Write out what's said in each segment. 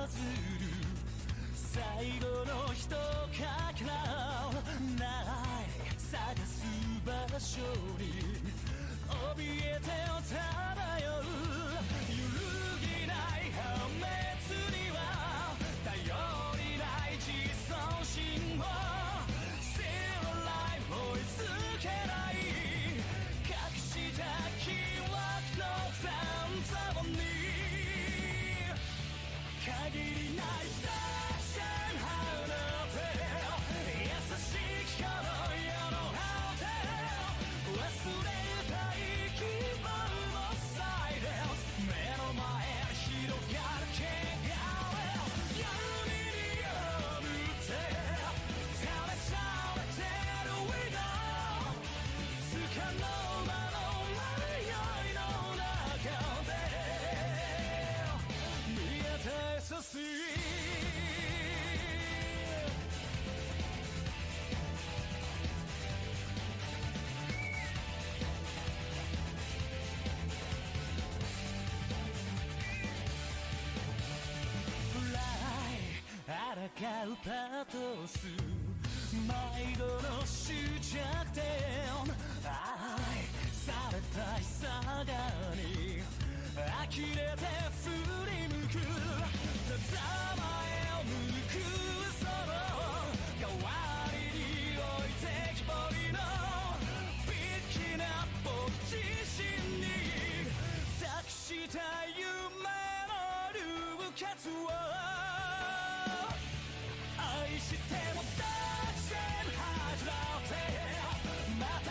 ずる最後の一かけらない探す場所に怯えて漂う揺るぎない破滅には頼りない自尊心を Still alive 追いつけない隠した記憶の残像に限りないダッシュ離れ優しきこの世の果て忘れたい希望のサイレンス目の前に広がる汚れ闇によって試されてる We know つかの間の迷いの中で見えてさし抗うパトス迷子の終着点愛されたいさがに呆れて振り向くただ前を向くその代わりに置いてきぼりのビッキな僕自身に託した夢の流血を愛してもたくさん恥じらってまた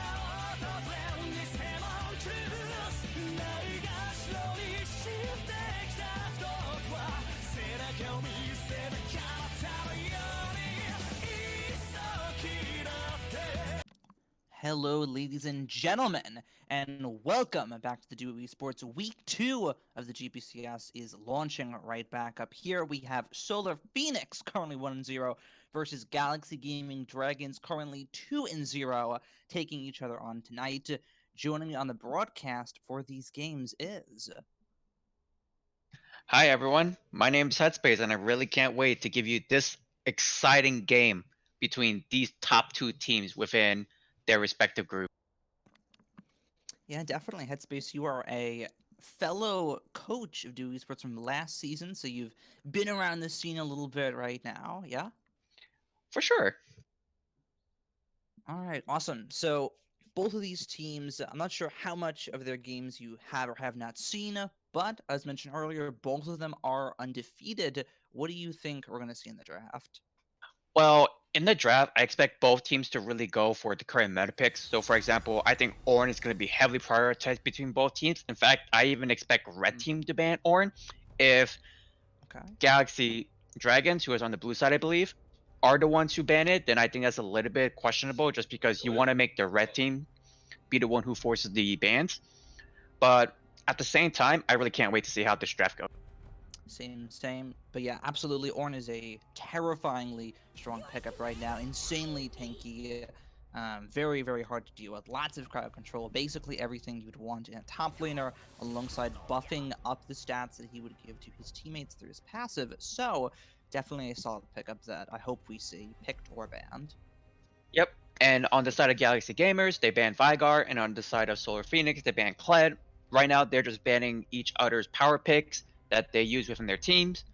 訪れる偽物クルーズないがしろにしてきた人は背中を見せる彼方のように急ぎだって Hello, ladies and gentlemen, and welcome back to the Duo Esports. Week 2 of the GPCS is launching right back up here. We have Solar Phoenix currently 1-0 versus Galaxy Gaming Dragons currently 2-0, taking each other on tonight. Joining me on the broadcast for these games is... Hi everyone, my name is Headspace and I really can't wait to give you this exciting game between these top two teams within their respective group. Yeah, definitely. Headspace, you are a fellow coach of Duo Esports from last season, so you've been around the scene a little bit right now, yeah? For sure. All right, awesome. So both of these teams, I'm not sure how much of their games you have or have not seen, but as mentioned earlier, both of them are undefeated. What do you think we're going to see in the draft? Well, in the draft, I expect both teams to really go for the current meta picks. So, for example, I think Ornn is going to be heavily prioritized between both teams. In fact, I even expect Red Team to ban Ornn. If Galaxy Dragons, who is on the blue side, I believe, are the ones who ban it, then I think that's a little bit questionable just because you want to make the Red Team be the one who forces the bans. But at the same time, I really can't wait to see how this draft goes. Same. But yeah, absolutely. Ornn is a terrifyingly strong pickup right now. Insanely tanky. Very, very hard to deal with. Lots of crowd control. Basically everything you'd want in a top laner, alongside buffing up the stats that he would give to his teammates through his passive. So definitely a solid pickup that I hope we see picked or banned. Yep. And on the side of Galaxy Gamers, they banned Vigar, and on the side of Solar Phoenix, they banned Kled. Right now, they're just banning each other's power picks that they use within their teams.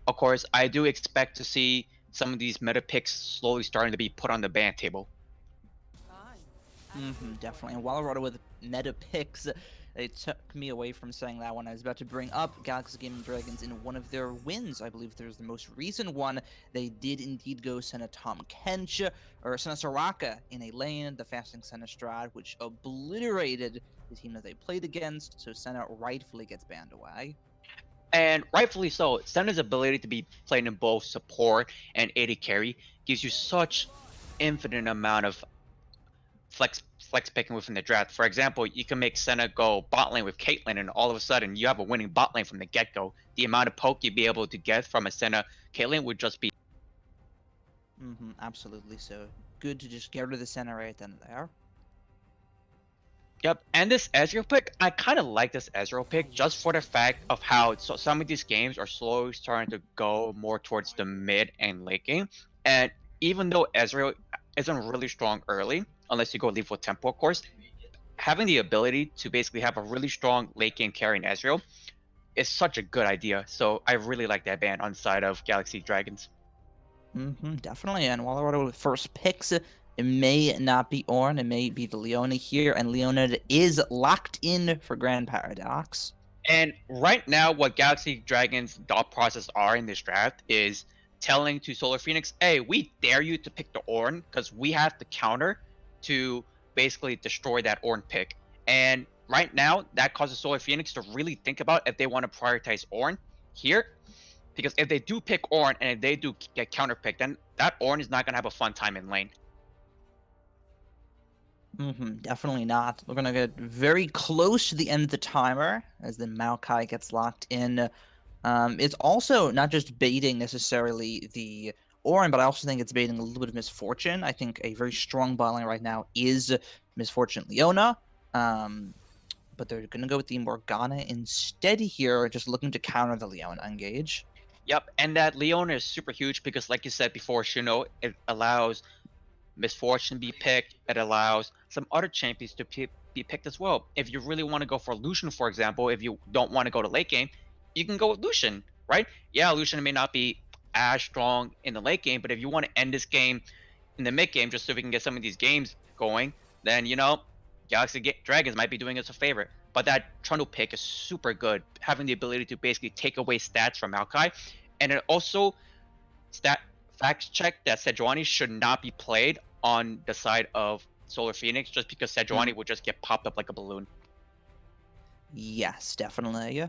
Of course, I do expect to see some of these meta picks slowly starting to be put on the ban table. Definitely. And while we're with meta picks, it took me away from saying that when I was about to bring up Galaxy Gaming Dragons in one of their wins. I believe there's the most recent one. They did indeed go Senna Tom Kench, or Senna Soraka in a lane, the fasting Senna Strad, which obliterated the team that they played against, so Senna rightfully gets banned away. And rightfully so. Senna's ability to be played in both support and AD carry gives you such infinite amount of flex picking within the draft. For example, you can make Senna go bot lane with Caitlyn, and all of a sudden you have a winning bot lane from the get-go. The amount of poke you'd be able to get from a Senna Caitlyn would just be... Absolutely. So good to just get rid of the Senna right then and there. Yep, and this Ezreal pick, I kind of like this Ezreal pick just for the fact of how some of these games are slowly starting to go more towards the mid and late game. And even though Ezreal isn't really strong early, unless you go Lethal Tempo, of course, having the ability to basically have a really strong late game carry in Ezreal is such a good idea. So I really like that ban on the side of Galaxy Dragons. Definitely. And while we're with first picks, it may not be Ornn, it may be the Leona here, and Leona is locked in for Grand Paradox. And right now, what Galaxy Dragons thought process are in this draft is telling to Solar Phoenix, hey, we dare you to pick the Ornn because we have the counter to basically destroy that Ornn pick. And right now, that causes Solar Phoenix to really think about if they want to prioritize Ornn here. Because if they do pick Ornn and if they do get counter picked, then that Ornn is not going to have a fun time in lane. Definitely not. We're gonna get very close to the end of the timer as the Maokai gets locked in. It's also not just baiting necessarily the Ornn, but I also think it's baiting a little bit of Misfortune. I think a very strong bot lane right now is Misfortune Leona. But they're gonna go with the Morgana instead here, just looking to counter the Leona engage. Yep, and that Leona is super huge because, like you said before, Shino, it allows Misfortune be picked. It allows some other champions to be picked as well. If you really want to go for Lucian, for example, if you don't want to go to late game, you can go with Lucian, right? Yeah, Lucian may not be as strong in the late game, but if you want to end this game in the mid game just so we can get some of these games going, then, Galaxy Dragons might be doing us a favor. But that Trundle pick is super good, having the ability to basically take away stats from Maokai. And it also fact check that Sejuani should not be played on the side of Solar Phoenix just because Sejuani would just get popped up like a balloon. Yes, definitely.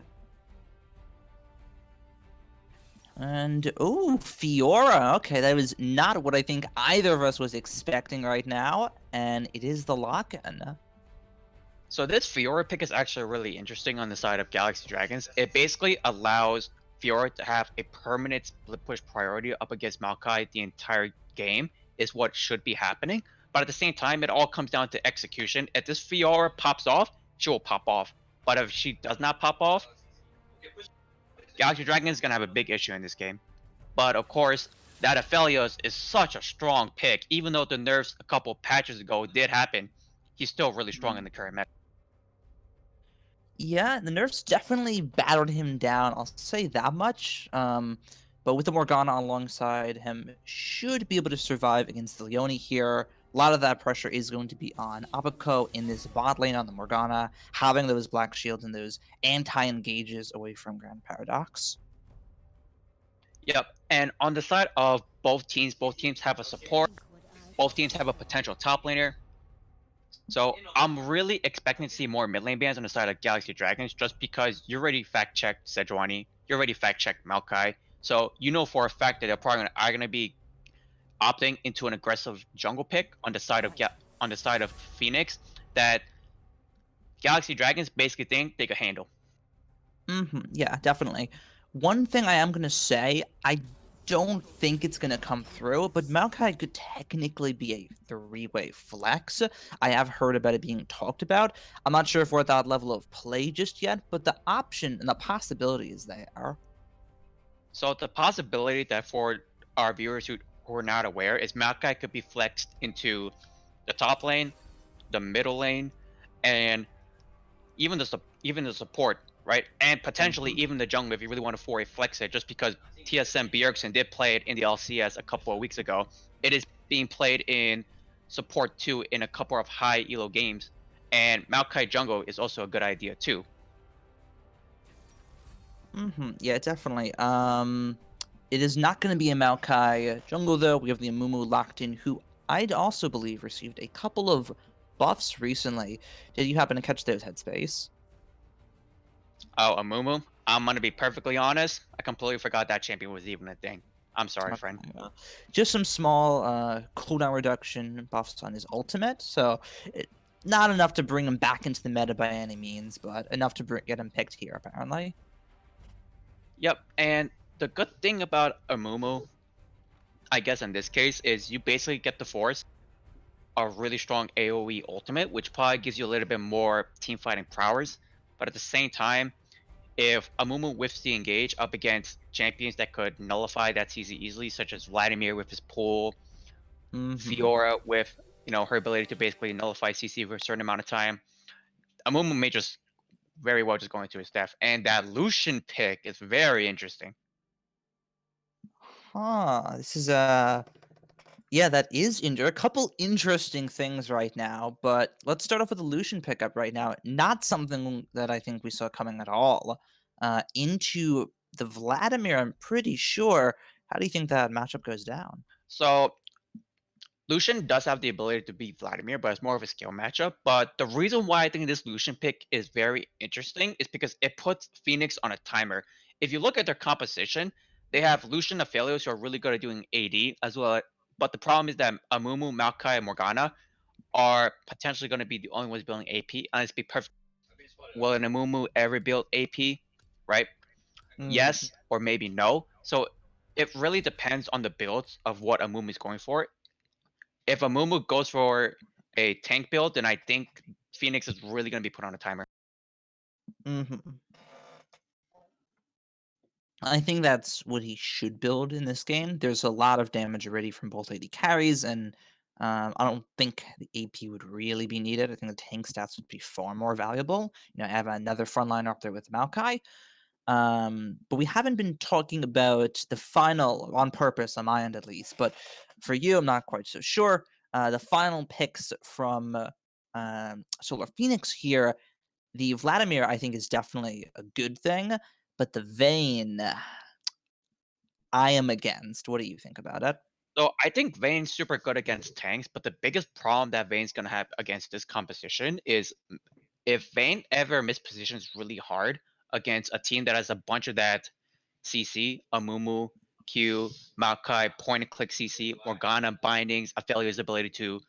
And oh, Fiora. Okay, that was not what I think either of us was expecting right now, and it is the lock-in. So this Fiora pick is actually really interesting on the side of Galaxy Dragons. It basically allows Fiora to have a permanent split push priority up against Maokai the entire game is what should be happening. But at the same time, it all comes down to execution. If this Fiora pops off, she will pop off. But if she does not pop off, Galaxy Dragon is going to have a big issue in this game. But of course, that Aphelios is such a strong pick. Even though the nerfs a couple patches ago did happen, he's still really strong in the current meta. Yeah, the nerfs definitely battered him down. I'll say that much. But with the Morgana alongside him, should be able to survive against the Leone here. A lot of that pressure is going to be on Abaco in this bot lane on the Morgana, having those black shields and those anti-engages away from Grand Paradox. Yep, and on the side of both teams have a support. Both teams have a potential top laner. So I'm really expecting to see more mid lane bans on the side of Galaxy Dragons just because you already fact-checked Sejuani, you already fact-checked Maokai. So you know for a fact that they're probably are gonna be opting into an aggressive jungle pick on the side of Phoenix that Galaxy Dragons basically think they could handle. Yeah, definitely. One thing I am going to say, I don't think it's going to come through, but Maokai could technically be a three-way flex. I have heard about it being talked about. I'm not sure if we're at that level of play just yet, but the option and the possibility is there. So the possibility that for our viewers who are not aware is Maokai could be flexed into the top lane, the middle lane, and even the support, right? And potentially even the jungle if you really want to 4A flex it, just because TSM Bjergsen did play it in the LCS a couple of weeks ago. It is being played in support too in a couple of high elo games, and Maokai jungle is also a good idea too. Yeah, definitely. It is not going to be a Maokai jungle though. We have the Amumu locked in, who I'd also believe received a couple of buffs recently. Did you happen to catch those, Headspace? Oh, Amumu. I'm gonna be perfectly honest. I completely forgot that champion was even a thing. I'm sorry, friend. Just some small cooldown reduction buffs on his ultimate, so not enough to bring him back into the meta by any means, but enough to get him picked here, apparently. Yep, and the good thing about Amumu, I guess in this case, is you basically get the force a really strong AoE ultimate, which probably gives you a little bit more team fighting prowess. But at the same time, if Amumu whiffs the engage up against champions that could nullify that CZ easily, such as Vladimir with his pull, Fiora with her ability to basically nullify CC for a certain amount of time, Amumu may just very well just go into his death. And that Lucian pick is very interesting. This is yeah, that is a couple interesting things right now, but let's start off with the Lucian pickup right now. Not something that I think we saw coming at all. Into the Vladimir, I'm pretty sure. How do you think that matchup goes down? So Lucian does have the ability to beat Vladimir, but it's more of a skill matchup. But the reason why I think this Lucian pick is very interesting is because it puts Phoenix on a timer. If you look at their composition, they have Lucian Aphelios who are really good at doing AD as well. But the problem is that Amumu, Maokai, and Morgana are potentially going to be the only ones building AP. And let's be perfect. Will an Amumu ever build AP? Right? Mm, Yes, or maybe no. So it really depends on the builds of what Amumu is going for. If Amumu goes for a tank build, then I think Phoenix is really going to be put on a timer. hmm I think that's what he should build in this game. There's a lot of damage already from both AD carries, and I don't think the AP would really be needed. I think the tank stats would be far more valuable. I have another frontliner up there with Maokai. But we haven't been talking about the final on purpose on my end, at least. But for you, I'm not quite so sure. The final picks from Solar Phoenix here, the Vladimir, I think, is definitely a good thing. But the Vayne, I am against. What do you think about it? So I think Vayne's super good against tanks, but the biggest problem that Vayne's going to have against this composition is if Vayne ever mispositions really hard against a team that has a bunch of that CC, Amumu, Q, Maokai, point and click CC, Morgana, bindings, Aphelia's ability to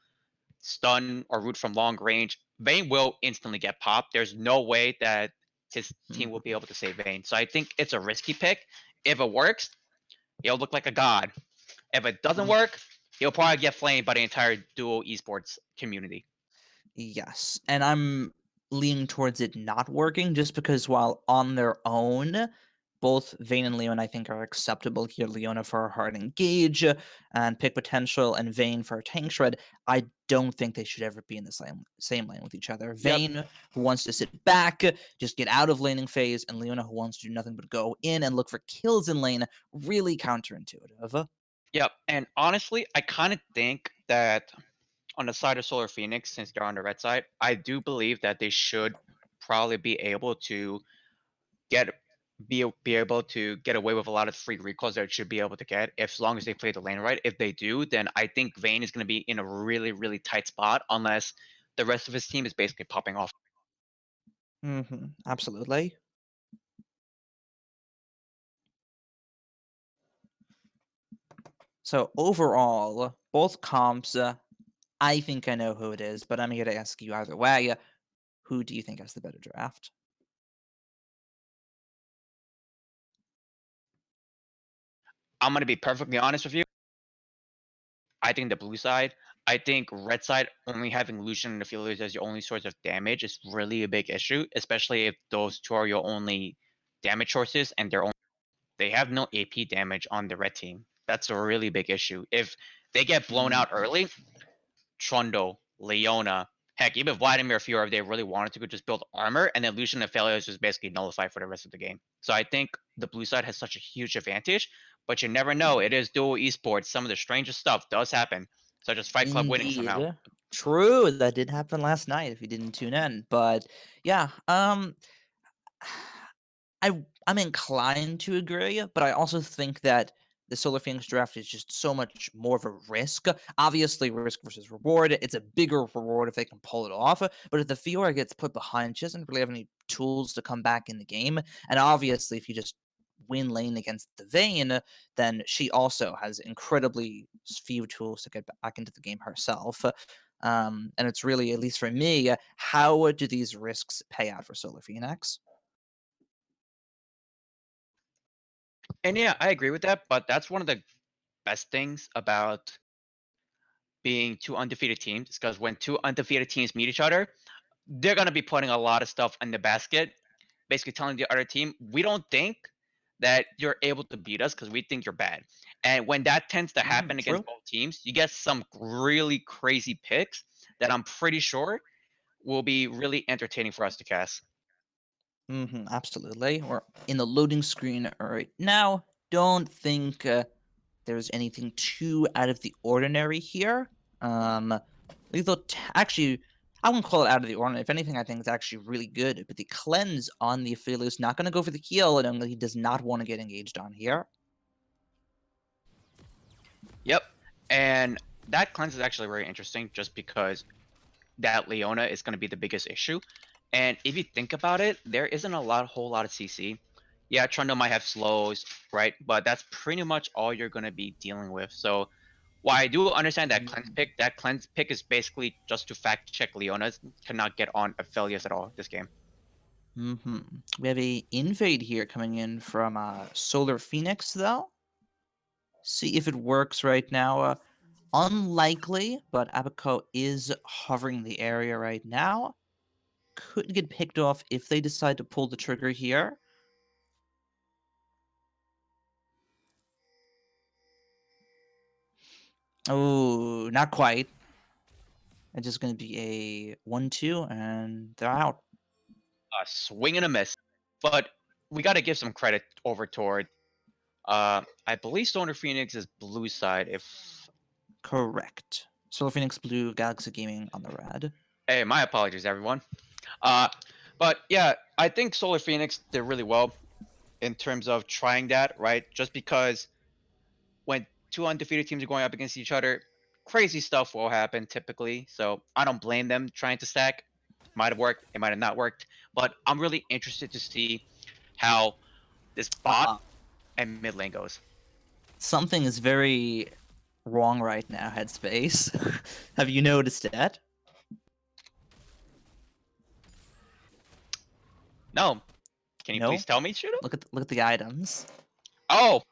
stun or root from long range, Vayne will instantly get popped. There's no way that his team will Mhm. be able to save Vayne. So I think it's a risky pick. If it works, he'll look like a god. If it doesn't Mm, work, he'll probably get flamed by the entire duo esports community. yes, and I'm leaning towards it not working just because while on their own, both Vayne and Leon I think are acceptable here. Leona for her hard engage and pick potential, and Vayne for her tank shred. I don't think they should ever be in the same lane with each other. Yep. Vayne who wants to sit back, just get out of laning phase, and Leona who wants to do nothing but go in and look for kills in lane. Really counterintuitive. Yep. And honestly, I kind of think that on the side of Solar Phoenix, since they're on the red side, I do believe that they should probably be able to get be able to get away with a lot of free recalls that it should be able to get as long as they play the lane right. If they do, then I think Vayne is going to be in a really, really tight spot unless the rest of his team is basically popping off. Absolutely. So overall, both comps, I think I know who it is, but I'm here to ask you either way. Who do you think has the better draft? I'm going to be perfectly honest with you. I think the blue side. I think red side only having Lucian and Aphelios as your only source of damage is really a big issue, especially if those two are your only damage sources and they have no AP damage on the red team. That's a really big issue. If they get blown Mm, out early, Trundle, Leona, heck, even Vladimir Fiora, if they really wanted to, could just build armor, and then Lucian and Aphelios just basically nullify for the rest of the game. So I think the blue side has such a huge advantage, but you never know. It is dual esports. Some of the strangest stuff does happen, such as Fight Club winning somehow. indeed. True, that did happen last night if you didn't tune in. But yeah, I'm inclined to agree, but I also think that the Solar Phoenix draft is just so much more of a risk. Obviously, risk versus reward. It's a bigger reward if they can pull it off. But if the Fiora gets put behind, she doesn't really have any tools to come back in the game. And obviously, if you just win lane against the Vayne, then she also has incredibly few tools to get back into the game herself. And it's really, at least for me, how do these risks pay out for Solar Phoenix? And yeah, I agree with that, but that's one of the best things about being two undefeated teams is because when two undefeated teams meet each other, they're gonna be putting a lot of stuff in the basket, basically telling the other team, we don't think that you're able to beat us because we think you're bad. And when that tends to happen True. against both teams, you get some really crazy picks that I'm pretty sure will be really entertaining for us to cast. Absolutely. We're in the loading screen right now. Don't think there's anything too out of the ordinary here. Actually, I wouldn't call it out of the ordinary. If anything, I think it's actually really good. But the cleanse on the Ophelia is not going to go for the kill, and he does not want to get engaged on here. Yep. And that cleanse is actually very interesting just because that Leona is going to be the biggest issue. And if you think about it, there isn't whole lot of CC. Yeah, Trundle might have slows, right? But that's pretty much all you're going to be dealing with. So while I do understand that cleanse pick is basically just to fact check Leona's, cannot get on Aphelios at all this game. We have a invade here coming in from Solar Phoenix, though. See if it works right now. Unlikely, but Abaco is hovering the area right now. Could get picked off if they decide to pull the trigger here. Oh, not quite. It's just going to be a 1-2, and they're out. A swing and a miss. But we got to give some credit over toward, I believe Stoner Phoenix is blue side. If Correct. Solar Phoenix Blue, Galaxy Gaming on the red. Hey, my apologies, everyone. But yeah, I think Solar Phoenix did really well in terms of trying that, right? Just because when two undefeated teams are going up against each other, crazy stuff will happen typically. So I don't blame them trying to stack. Might have worked, it might have not worked. But I'm really interested to see how this bot and mid lane goes. Something is very wrong right now, Headspace. Have you noticed that? No. Can you No? please tell me, Shudo? Look at the items. Oh,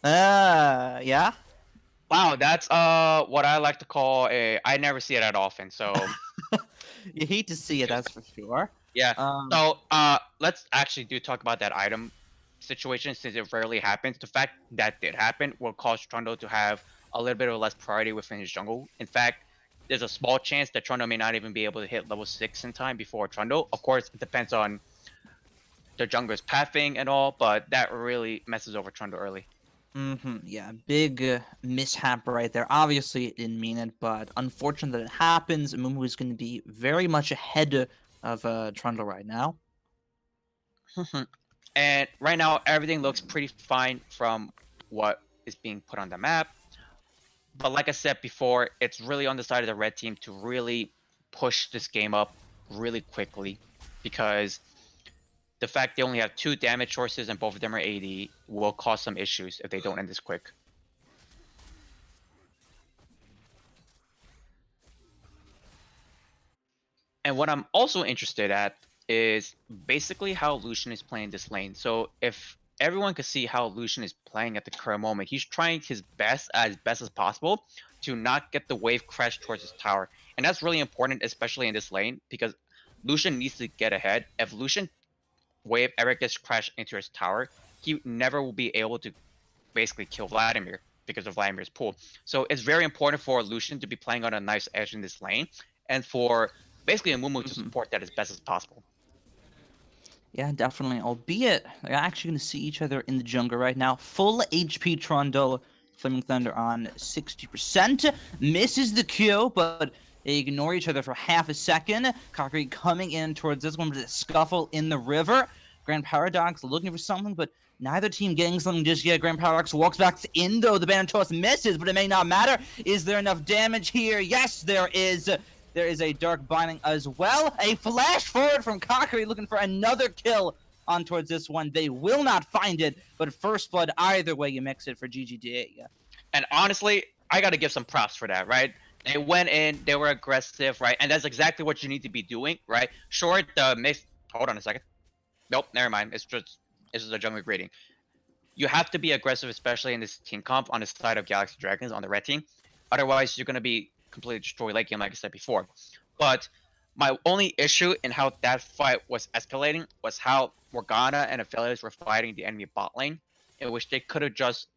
Yeah. wow, that's what I like to call I never see it that often. So You hate to see it, that's for sure. yeah. Um, So let's actually talk about that item situation since it rarely happens. The fact that did happen will cause Trundle to have a little bit of less priority within his jungle. In fact, there's a small chance that Trundle may not even be able to hit level 6 in time before Trundle. Of course, it depends on the jungler's pathing and all, but that really messes over Trundle early. Yeah, big mishap right there. Obviously, it didn't mean it, but unfortunate that it happens. Mumu is going to be very much ahead of Trundle right now. And right now, everything looks pretty fine from what is being put on the map. But like I said before, it's really on the side of the red team to really push this game up really quickly because the fact they only have 2 damage sources and both of them are AD will cause some issues if they don't end this quick. And what I'm also interested at is basically how Lucian is playing this lane. So if everyone could see how Lucian is playing at the current moment, he's trying his best as possible to not get the wave crash towards his tower. And that's really important, especially in this lane, because Lucian needs to get ahead. If Lucian wave ever gets crashed into his tower, he never will be able to basically kill Vladimir because of Vladimir's pull. So it's very important for Lucian to be playing on a nice edge in this lane, and for basically a Mumu to support that as best as possible. Yeah, definitely. Albeit, they're actually going to see each other in the jungle right now. Full HP Trundle, Flaming Thunder on 60%. Misses the Q, but they ignore each other for half a second. Concrete coming in towards this one with a scuffle in the river. Grand Paradox looking for something, but neither team getting something just yet. Grand Paradox walks back in, though. The Banner Toss misses, but it may not matter. Is there enough damage here? Yes, there is. There is a Dark Binding as well. A flash forward from Concrete looking for another kill on towards this one. They will not find it, but first blood either way you mix it for GGDA. And honestly, I got to give some props for that, right? They went in, they were aggressive, right? And that's exactly what you need to be doing, right? Short the mix. Hold on a second. Nope, never mind. It's just a jungle grading. You have to be aggressive, especially in this team comp on the side of Galaxy Dragons on the red team. Otherwise, you're going to be completely destroy late game, like I said before. But my only issue in how that fight was escalating was how Morgana and Aphelios were fighting the enemy bot lane, in which they could have just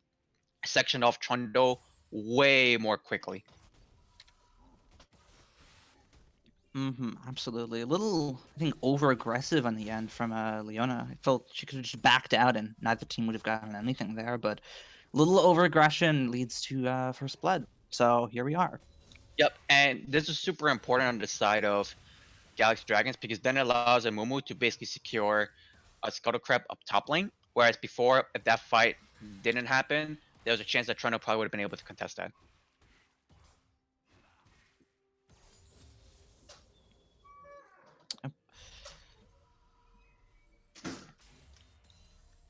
sectioned off Trundle way more quickly. Absolutely. A little, I think, over-aggressive on the end from Leona. I felt she could have just backed out and neither team would have gotten anything there, but a little over-aggression leads to first blood. So here we are. Yep, and this is super important on the side of Galaxy Dragons because then it allows Amumu to basically secure a Scuttle Crab up top lane. Whereas before, if that fight didn't happen, there was a chance that Trundle probably would have been able to contest that.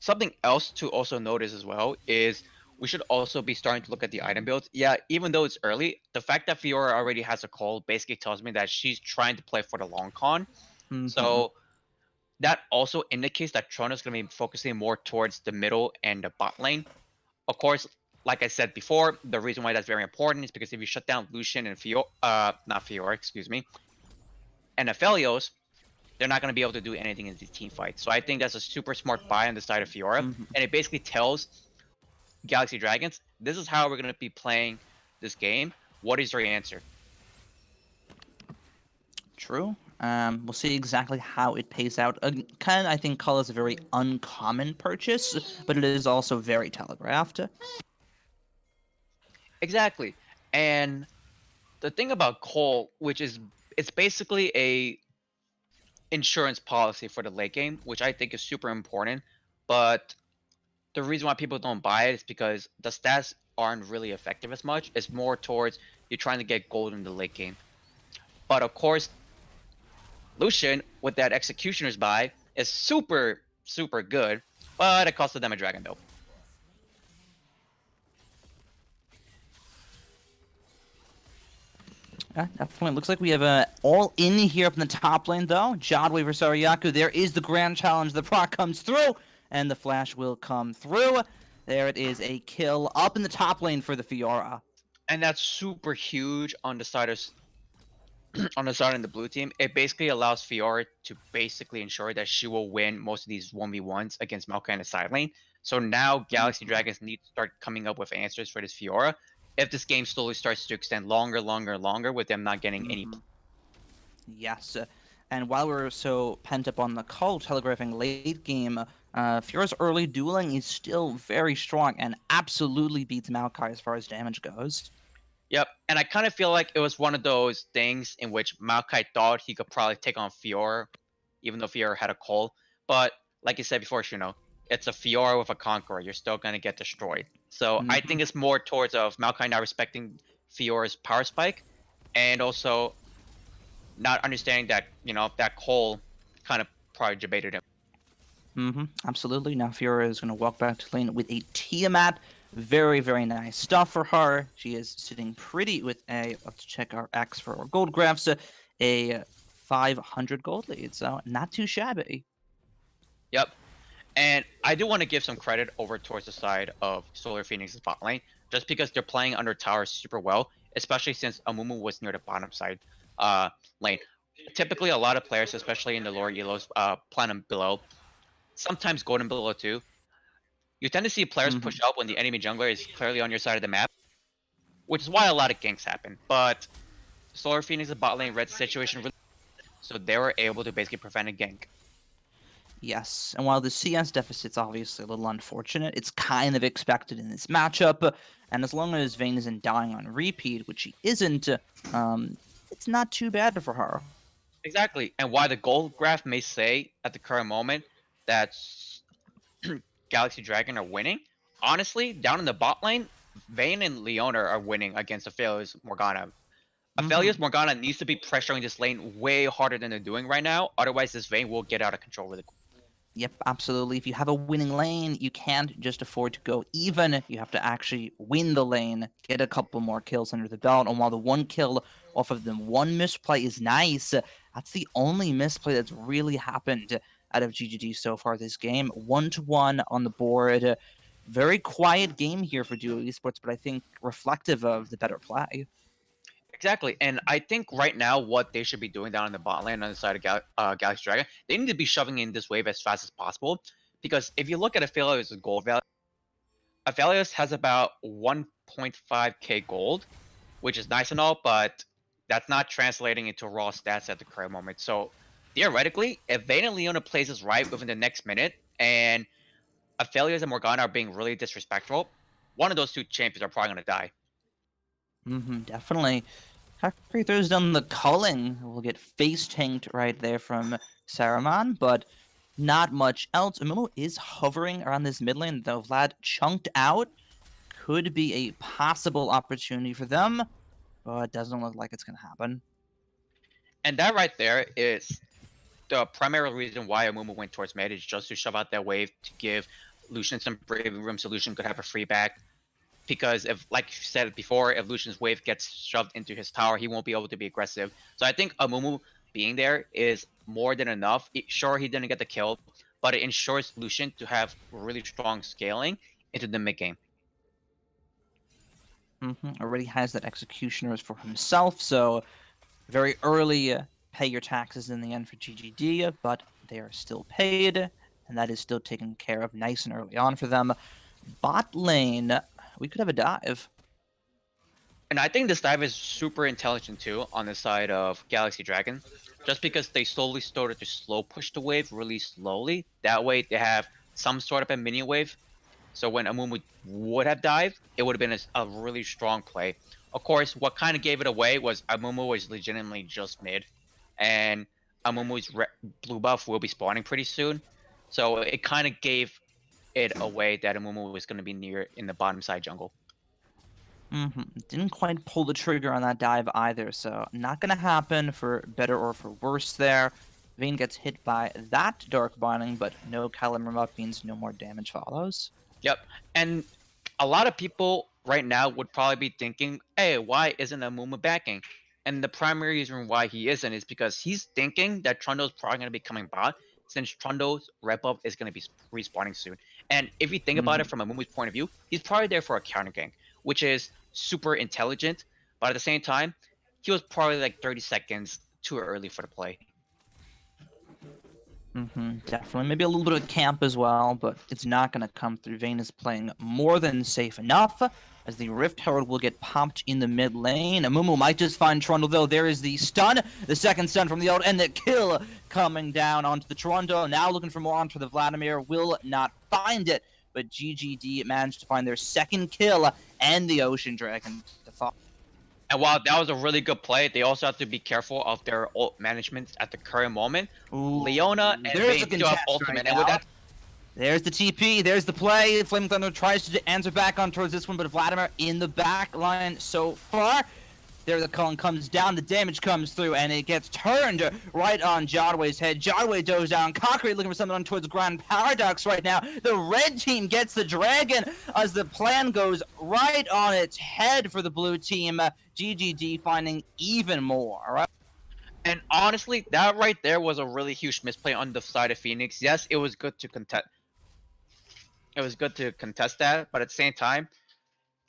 Something else to also notice as well is we should also be starting to look at the item builds. Yeah, even though it's early, the fact that Fiora already has a call basically tells me that she's trying to play for the long con. So that also indicates that Toronto's going to be focusing more towards the middle and the bot lane. Of course, like I said before, the reason why that's very important is because if you shut down Lucian and not Fiora, excuse me, and Aphelios, they're not going to be able to do anything in these team fights. So I think that's a super smart buy on the side of Fiora, and it basically tells Galaxy Dragons, this is how we're going to be playing this game. What is your answer? True. We'll see exactly how it pays out. Kind of, I think, Cull is a very uncommon purchase, but it is also very telegraphed. Exactly. And the thing about Cole, which is it's basically a insurance policy for the late game, which I think is super important. But the reason why people don't buy it is because the stats aren't really effective as much. It's more towards you're trying to get gold in the late game. But of course, Lucian with that Executioner's buy is super, super good, but it costed them a Dragon though. Yeah, definitely. Looks like we have all in here up in the top lane, though. Jadwe versus Ariaku. There is the grand challenge. The proc comes through, and the flash will come through. There it is, a kill up in the top lane for the Fiora. And that's super huge on the side of on the side of the blue team. It basically allows Fiora to basically ensure that she will win most of these 1v1s against Maokai in the side lane. So now Galaxy Dragons need to start coming up with answers for this Fiora if this game slowly starts to extend longer with them not getting any. Yes. And while we're so pent up on the call, telegraphing late game, Fiora's early dueling is still very strong and absolutely beats Maokai as far as damage goes. Yep, and I kind of feel like it was one of those things in which Maokai thought he could probably take on Fiora, even though Fiora had a call. But like you said before, it's a Fiora with a Conqueror. You're still gonna get destroyed. So I think it's more towards of Maokai not respecting Fiora's power spike, and also not understanding that that call kind of probably debated him. Absolutely. Now Fiora is gonna walk back to lane with a Tiamat. Very, very nice stuff for her. She is sitting pretty with a, let's check our X for our gold graphs, a 500 gold lead, so not too shabby. Yep. And I do want to give some credit over towards the side of Solar Phoenix's bot lane, just because they're playing under tower super well, especially since Amumu was near the bottom side lane. Typically, a lot of players, especially in the lower elos, platinum below, sometimes golden below too, you tend to see players push up when the enemy jungler is clearly on your side of the map, which is why a lot of ganks happen. But Solar Phoenix's bot lane read the situation really, so they were able to basically prevent a gank. Yes, and while the CS deficit's obviously a little unfortunate, it's kind of expected in this matchup, and as long as Vayne isn't dying on repeat, which he isn't, it's not too bad for her. Exactly, and why the gold graph may say at the current moment that Galaxy Dragon are winning, honestly, down in the bot lane, Vayne and Leona are winning against Aphelios Morgana. Aphelios Morgana needs to be pressuring this lane way harder than they're doing right now, otherwise this Vayne will get out of control really quick. Yep, absolutely. If you have a winning lane, you can't just afford to go even. You have to actually win the lane, get a couple more kills under the belt. And while the one kill off of the one misplay is nice, that's the only misplay that's really happened out of GGG so far this game. 1-1 on the board. Very quiet game here for Duo Esports, but I think reflective of the better play. Exactly, and I think right now what they should be doing down in the bot lane on the side of Galaxy Dragon, they need to be shoving in this wave as fast as possible. Because if you look at Aphelios' gold value, Aphelios has about 1.5k gold, which is nice and all, but that's not translating into raw stats at the current moment. So theoretically, if Vayne and Leona plays this right within the next minute, and Aphelios and Morgana are being really disrespectful, one of those two champions are probably going to die. Definitely. Kakari throws down the culling. We'll get face tanked right there from Saruman, but not much else. Amumu is hovering around this mid lane, though Vlad chunked out. Could be a possible opportunity for them, but it doesn't look like it's going to happen. And that right there is the primary reason why Amumu went towards mid, is just to shove out that wave to give Lucian some breathing room so Lucian could have a free back. Because if, like you said before, if Lucian's wave gets shoved into his tower, he won't be able to be aggressive. So I think Amumu being there is more than enough. Sure, he didn't get the kill, but it ensures Lucian to have really strong scaling into the mid game. Already has that executioners for himself, so very early pay your taxes in the end for GGD, but they are still paid, and that is still taken care of nice and early on for them. Bot lane, we could have a dive. And I think this dive is super intelligent too on the side of Galaxy Dragon, just because they slowly started to slow push the wave really slowly. That way they have some sort of a mini wave. So when Amumu would have dived, it would have been a really strong play. Of course, what kind of gave it away was Amumu was legitimately just mid, and Amumu's blue buff will be spawning pretty soon. So it kind of gave it away that Amumu was going to be near in the bottom side jungle. Didn't quite pull the trigger on that dive either, so not gonna happen for better or for worse there. Vayne gets hit by that dark binding, but no Caliber up means no more damage follows. Yep, and a lot of people right now would probably be thinking, hey, why isn't Amumu backing? And the primary reason why he isn't is because he's thinking that Trundle's probably going to be coming bot, since Trundle's rep up is going to be respawning soon. And if you think about it from Amumu's point of view, he's probably there for a counter gank, which is super intelligent, but at the same time, he was probably like 30 seconds too early for the play. Definitely. Maybe a little bit of camp as well, but it's not going to come through. Vayne is playing more than safe enough, as the Rift Herald will get popped in the mid lane. Amumu might just find Trundle, though. There is the stun, the second stun from the ult, and the kill coming down onto the Trundle. Now looking for more onto the Vladimir, will not find it, but GGD managed to find their second kill and the Ocean Dragon to fall. And while that was a really good play, they also have to be careful of their ult management at the current moment. Ooh, Leona and there's Vayne a still have contest ultimate, right and with now. that, There's the TP, there's the play. Flaming Thunder tries to answer back on towards this one, but Vladimir in the back line so far. There the Cullen comes down, the damage comes through, and it gets turned right on Jodway's head. Jodway goes down. Concrete looking for something on towards Grand Paradox right now. The red team gets the dragon as the plan goes right on its head for the blue team. GGD finding even more, all right? and honestly, that right there was a really huge misplay on the side of Phoenix. Yes, it was good to contest. It was good to contest that, but at the same time,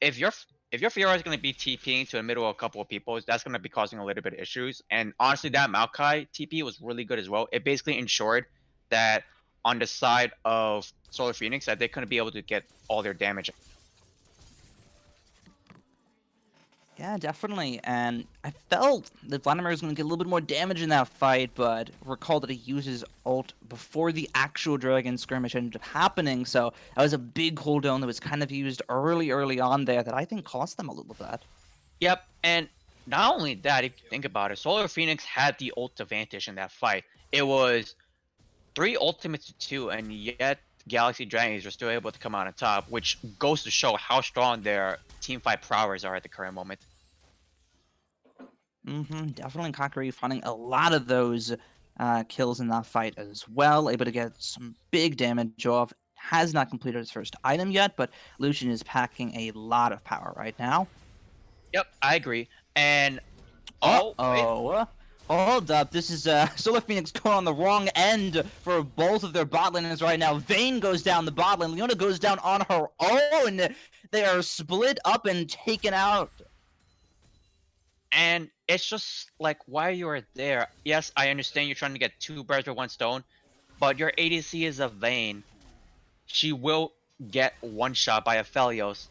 if your Fiora is going to be TPing to the middle of a couple of people, that's going to be causing a little bit of issues. And honestly, that Maokai TP was really good as well. It basically ensured that on the side of Solar Phoenix that they couldn't be able to get all their damage. Yeah, definitely. And I felt that Vladimir was going to get a little bit more damage in that fight, but recall that he uses ult before the actual dragon skirmish ended up happening. So that was a big cooldown that was kind of used early on there that I think cost them a little bit. Yep, and not only that, if you think about it, Solar Phoenix had the ult advantage in that fight. It was 3 ultimates to 2, and yet Galaxy Dragons are still able to come out on top, which goes to show how strong their team fight prowess are at the current moment. Definitely Kakari finding a lot of those kills in that fight as well. Able to get some big damage off. Has not completed his first item yet, but Lucian is packing a lot of power right now. Yep, I agree. And Hold up. This is Solar Phoenix going on the wrong end for both of their bot laners right now. Vayne goes down the bot lane. Leona goes down on her own. They are split up and taken out. And it's just like while you're there, yes, I understand you're trying to get 2 birds with 1 stone, but your ADC is a Vayne. She will get one shot by Aphelios,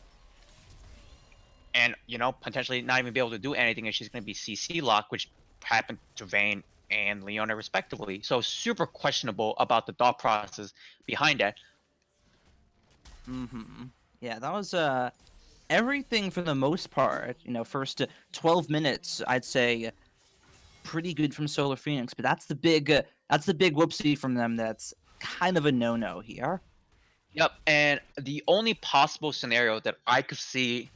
and potentially not even be able to do anything, and she's going to be CC locked, which happened to Vayne and Leona respectively. So super questionable about the thought process behind that. Yeah, that was everything for the most part. First 12 minutes, I'd say pretty good from Solar Phoenix, but that's the big whoopsie from them. That's kind of a no-no here. Yep, and the only possible scenario that I could see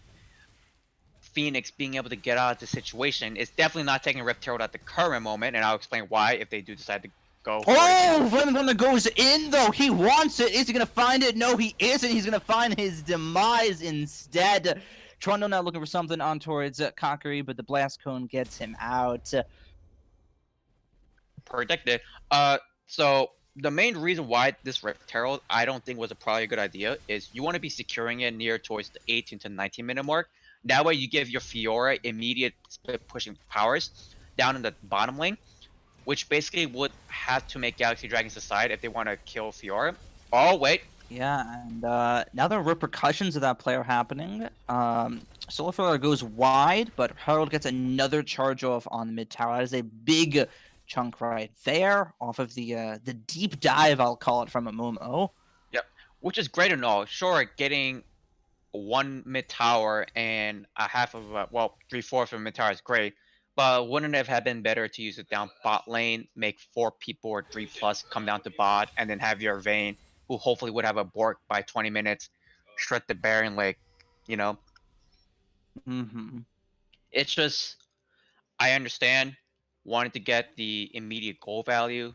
Phoenix being able to get out of the situation is definitely not taking Rift Herald at the current moment, and I'll explain why if they do decide to go for it. Oh, Flaming Thunder goes in though. He wants it. Is he gonna find it? No, he isn't. He's gonna find his demise instead. Trundle now looking for something on towards Kakkari, but the blast cone gets him out. Predicted. So the main reason why this Rift Herald I don't think was probably a good idea is you want to be securing it near towards the 18 to 19 minute mark. That way you give your Fiora immediate split pushing powers down in the bottom lane, which basically would have to make Galaxy Dragons decide if they want to kill Fiora. Oh wait, Yeah, and now there are repercussions of that player happening. Solarfire goes wide, but Herald gets another charge off on the mid tower. That is a big chunk right there off of the deep dive, I'll call it, from Amumu. yep, which is great and all. Sure, getting one mid tower and a half of 3/4 of a mid tower is great, but wouldn't it have been better to use it down bot lane, make 4 people or 3+ come down to bot, and then have your Vayne, who hopefully would have a Bork by 20 minutes, shred the Baron like, you know. Mm-hmm. It's just I understand wanting to get the immediate goal value,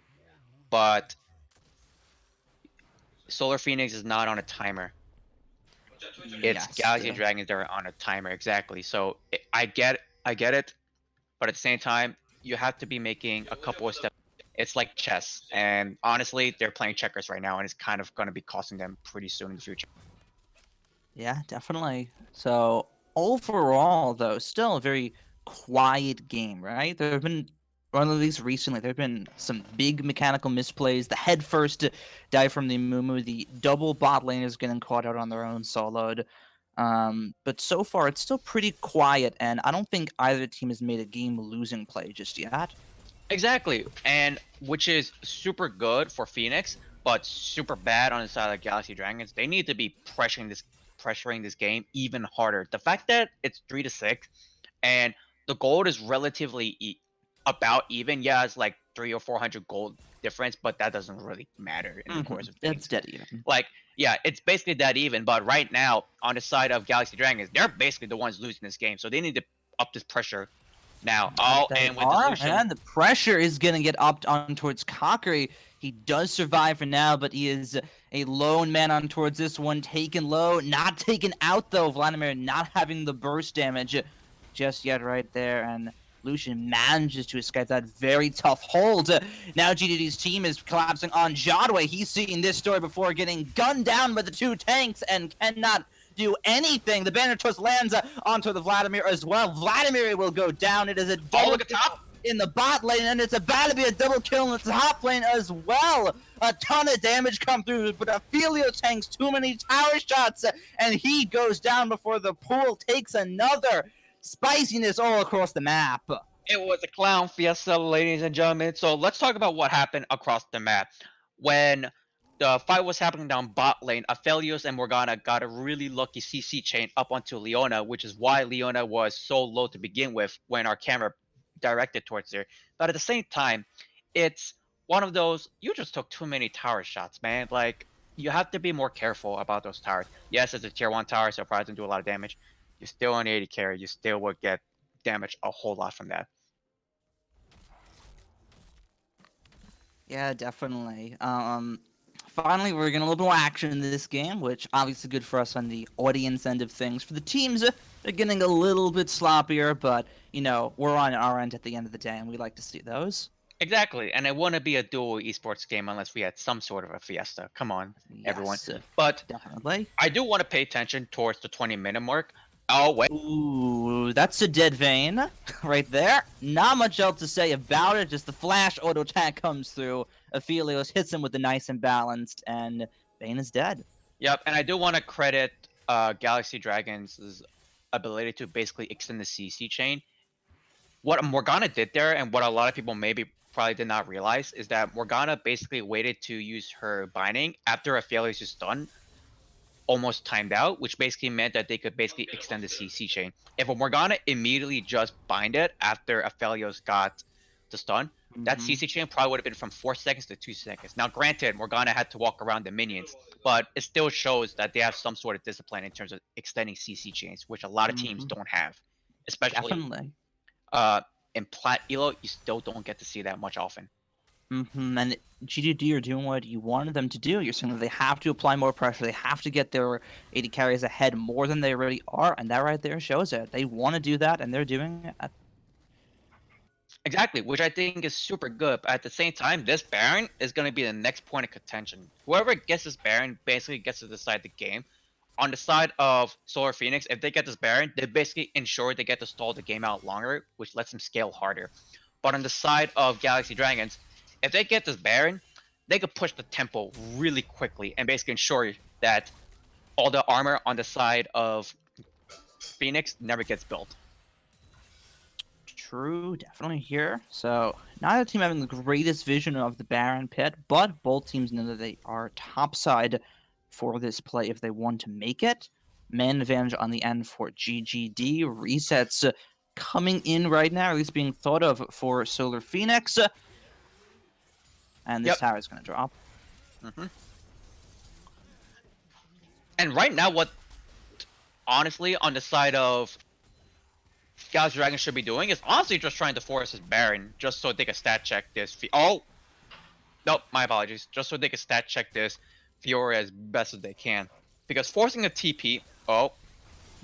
but Solar Phoenix is not on a timer. It's Yes. Galaxy Dragons that are on a timer exactly. So I get it, but at the same time, you have to be making a couple of steps. It's like chess, and honestly, they're playing checkers right now, and it's kind of going to be costing them pretty soon in the future. Yeah, definitely. So overall, though, still a very quiet game, right? There have been, or at least recently, there have been some big mechanical misplays. The head first dive from the Mumu, the double bot lane is getting caught out on their own soloed. But so far, it's still pretty quiet, and I don't think either team has made a game-losing play just yet. Exactly, and which is super good for Phoenix, but super bad on the side of Galaxy Dragons. They need to be pressuring this game even harder. The fact that it's 3-6, and the gold is relatively about even. Yeah, it's like 300 or 400 gold difference, but that doesn't really matter in the course of things. It's dead even. Like, yeah, it's basically that even. But right now, on the side of Galaxy Dragons, they're basically the ones losing this game, so they need to up this pressure now. Oh, They and with are, Dilution, and the pressure is going to get upped on towards Kakkari. He does survive for now, but he is a lone man on towards this one. Taken low, not taken out though. Vladimir not having the burst damage just yet right there, and Lucian manages to escape that very tough hold. Now GDD's team is collapsing on Jadwe. He's seen this story before, getting gunned down by the 2 tanks and cannot do anything. The banner toss lands onto the Vladimir as well. Vladimir will go down. It is a double look at top in the bot lane, and it's about to be a double kill in the top lane as well. A ton of damage come through, but Ophelio tanks too many tower shots, and he goes down before the pool takes another. Spiciness all across the map. it was a clown fiesta, ladies and gentlemen. So let's talk about what happened across the map. When the fight was happening down bot lane, Aphelios and Morgana got a really lucky CC chain up onto Leona, which is why Leona was so low to begin with when our camera directed towards her. But at the same time, it's one of those, you just took too many tower shots, man. Like, you have to be more careful about those towers. Yes, it's a tier 1 tower, so it probably doesn't do a lot of damage. You're still on 80 carry, you still would get damage a whole lot from that. Yeah, definitely. Finally, we're getting a little bit more action in this game, which obviously good for us on the audience end of things. For the teams, they're getting a little bit sloppier, but, we're on our end at the end of the day, and we like to see those. Exactly, and it wouldn't be a dual esports game unless we had some sort of a fiesta. Come on, everyone. Yes, But definitely. I do want to pay attention towards the 20-minute mark. Oh wait. Ooh, that's a dead Vayne right there. Not much else to say about it. Just the flash auto attack comes through. Aphelios hits him with the nice and balanced, and Vayne is dead. Yep, and I do want to credit Galaxy Dragons' ability to basically extend the CC chain. What Morgana did there, and what a lot of people maybe probably did not realize, is that Morgana basically waited to use her binding after Aphelios is done, almost timed out, which basically meant that they could basically extend the CC chain. If a Morgana immediately just bind it after Aphelios got the stun, that CC chain probably would have been from 4 seconds to 2 seconds. Now, granted, Morgana had to walk around the minions, but it still shows that they have some sort of discipline in terms of extending CC chains, which a lot of teams don't have. Especially Definitely. in Plat Elo, you still don't get to see that much often. And GGD are doing what you wanted them to do. You're saying that they have to apply more pressure. They have to get their AD carries ahead more than they already are, and that right there shows it. They want to do that, and they're doing it. Exactly, which I think is super good. But at the same time, this Baron is going to be the next point of contention. Whoever gets this Baron basically gets to decide the game. On the side of Solar Phoenix, if they get this Baron, they basically ensure they get to stall the game out longer, which lets them scale harder. But on the side of Galaxy Dragons, if they get this Baron, they could push the tempo really quickly and basically ensure that all the armor on the side of Phoenix never gets built. True, definitely here. So neither team having the greatest vision of the Baron pit, but both teams know that they are topside for this play if they want to make it. Man advantage on the end for GGD. Resets coming in right now, at least being thought of for Solar Phoenix. And this Yep. tower is going to drop. And right now, what honestly on the side of Galaxy Dragon should be doing is honestly just trying to force his Baron just so they can stat check this. Oh, nope, my apologies. Just so they can stat check this Fiora as best as they can. Because forcing a TP,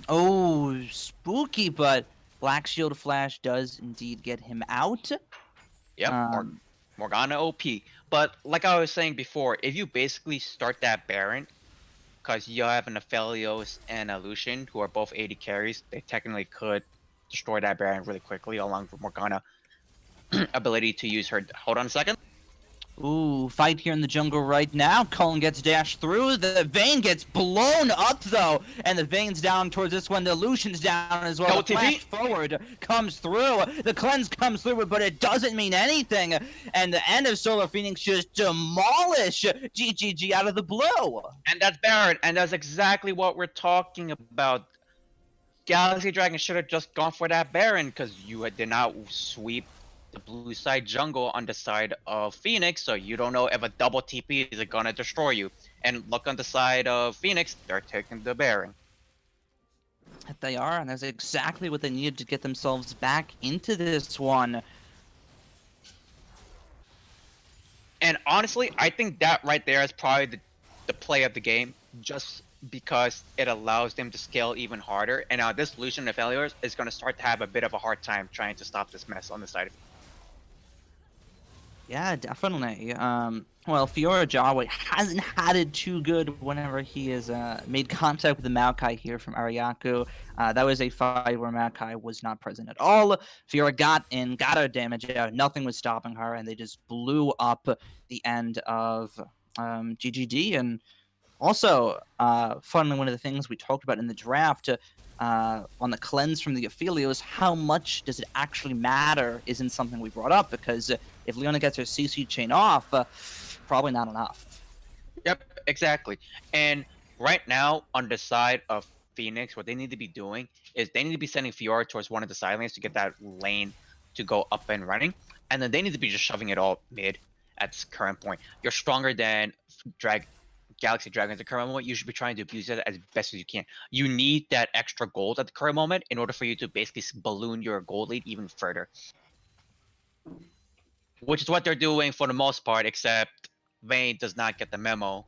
Oh, spooky, but Black Shield Flash does indeed get him out. yep, Morgana OP. But like I was saying before, if you basically start that Baron, because you have an Aphelios and a Lucian who are both 80 carries, they technically could destroy that Baron really quickly along with Morgana ability to use her. Hold on a second. Ooh, fight here in the jungle right now. Cullen gets dashed through. The Vayne gets blown up, though. And the Vayne's down towards this one. The Illusion's down as well. Go The flash forward comes through. The cleanse comes through, but it doesn't mean anything. And the end of Solar Phoenix just demolish GGG out of the blue. And that's Baron, and that's exactly what we're talking about. Galaxy Dragon should have just gone for that Baron because you did not sweep the blue side jungle on the side of Phoenix, so you don't know if a double TP is gonna destroy you. And look on the side of Phoenix, they're taking the Baron. They are, and that's exactly what they needed to get themselves back into this one. And honestly, I think that right there is probably the play of the game, just because it allows them to scale even harder. And now this Lucian of Failures is going to start to have a bit of a hard time trying to stop this mess on the side of. Yeah, definitely. Well, Fiora Jawa hasn't had it too good whenever he has made contact with the Maokai here from Ariaku. That was a fight where Maokai was not present at all. Fiora got in, got her damage out. Nothing was stopping her, and they just blew up the end of GGD. And also, funnily, one of the things we talked about in the draft on the cleanse from the Aphelios, how much does it actually matter isn't something we brought up, because if Leona gets her CC chain off, probably not enough. Yep, exactly. And right now, on the side of Phoenix, what they need to be doing is they need to be sending Fiora towards one of the side lanes to get that lane to go up and running. And then they need to be just shoving it all mid at this current point. You're stronger than Galaxy Dragon at the current moment. You should be trying to abuse it as best as you can. You need that extra gold at the current moment in order for you to basically balloon your gold lead even further. Which is what they're doing for the most part, except Vayne does not get the memo,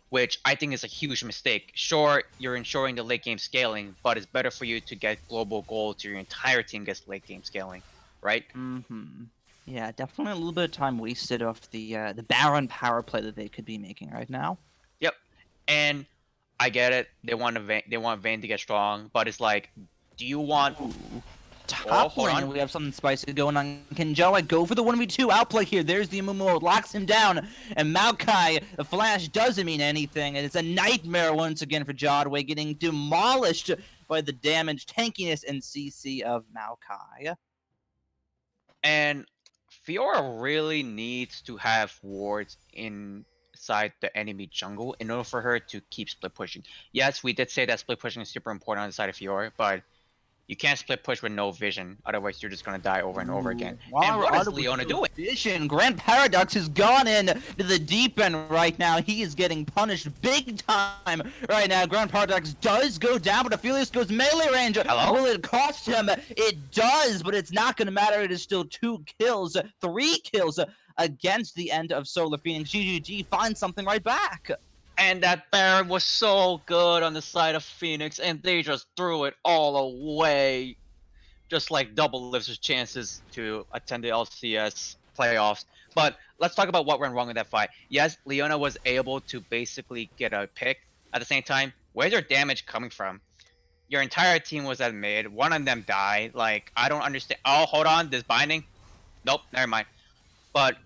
which I think is a huge mistake. Sure, you're ensuring the late game scaling, but it's better for you to get global gold so your entire team gets late game scaling, right? Yeah, definitely a little bit of time wasted off the Baron power play that they could be making right now. Yep. And I get it. They want Vayne to get strong, but it's like, do you want? Top hold lane, on. we have something spicy going on. Can Joa go for the 1v2 outplay here? There's the Amumu, locks him down, and Maokai, the flash doesn't mean anything, and it's a nightmare once again for Jadway, getting demolished by the damage, tankiness, and CC of Maokai. And Fiora really needs to have wards inside the enemy jungle in order for her to keep split pushing. Yes, we did say that split pushing is super important on the side of Fiora, but you can't split push with no vision. Otherwise, you're just going to die over and over again. And what is Leona doing? Vision. Grand Paradox has gone in to the deep end right now. He is getting punished big time right now. Grand Paradox does go down, but Aphelios goes melee range. Hello? Will it cost him? It does, but it's not going to matter. It is still 2 kills, 3 kills against the end of Solar Phoenix. GGG finds something right back. And that Baron was so good on the side of Phoenix, and they just threw it all away. Just like double lives his chances to attend the LCS playoffs. But let's talk about what went wrong in that fight. Yes, Leona was able to basically get a pick. At the same time, where's your damage coming from? Your entire team was at mid. One of them died. Like, I don't understand. Oh, hold on. This binding? Nope, never mind. But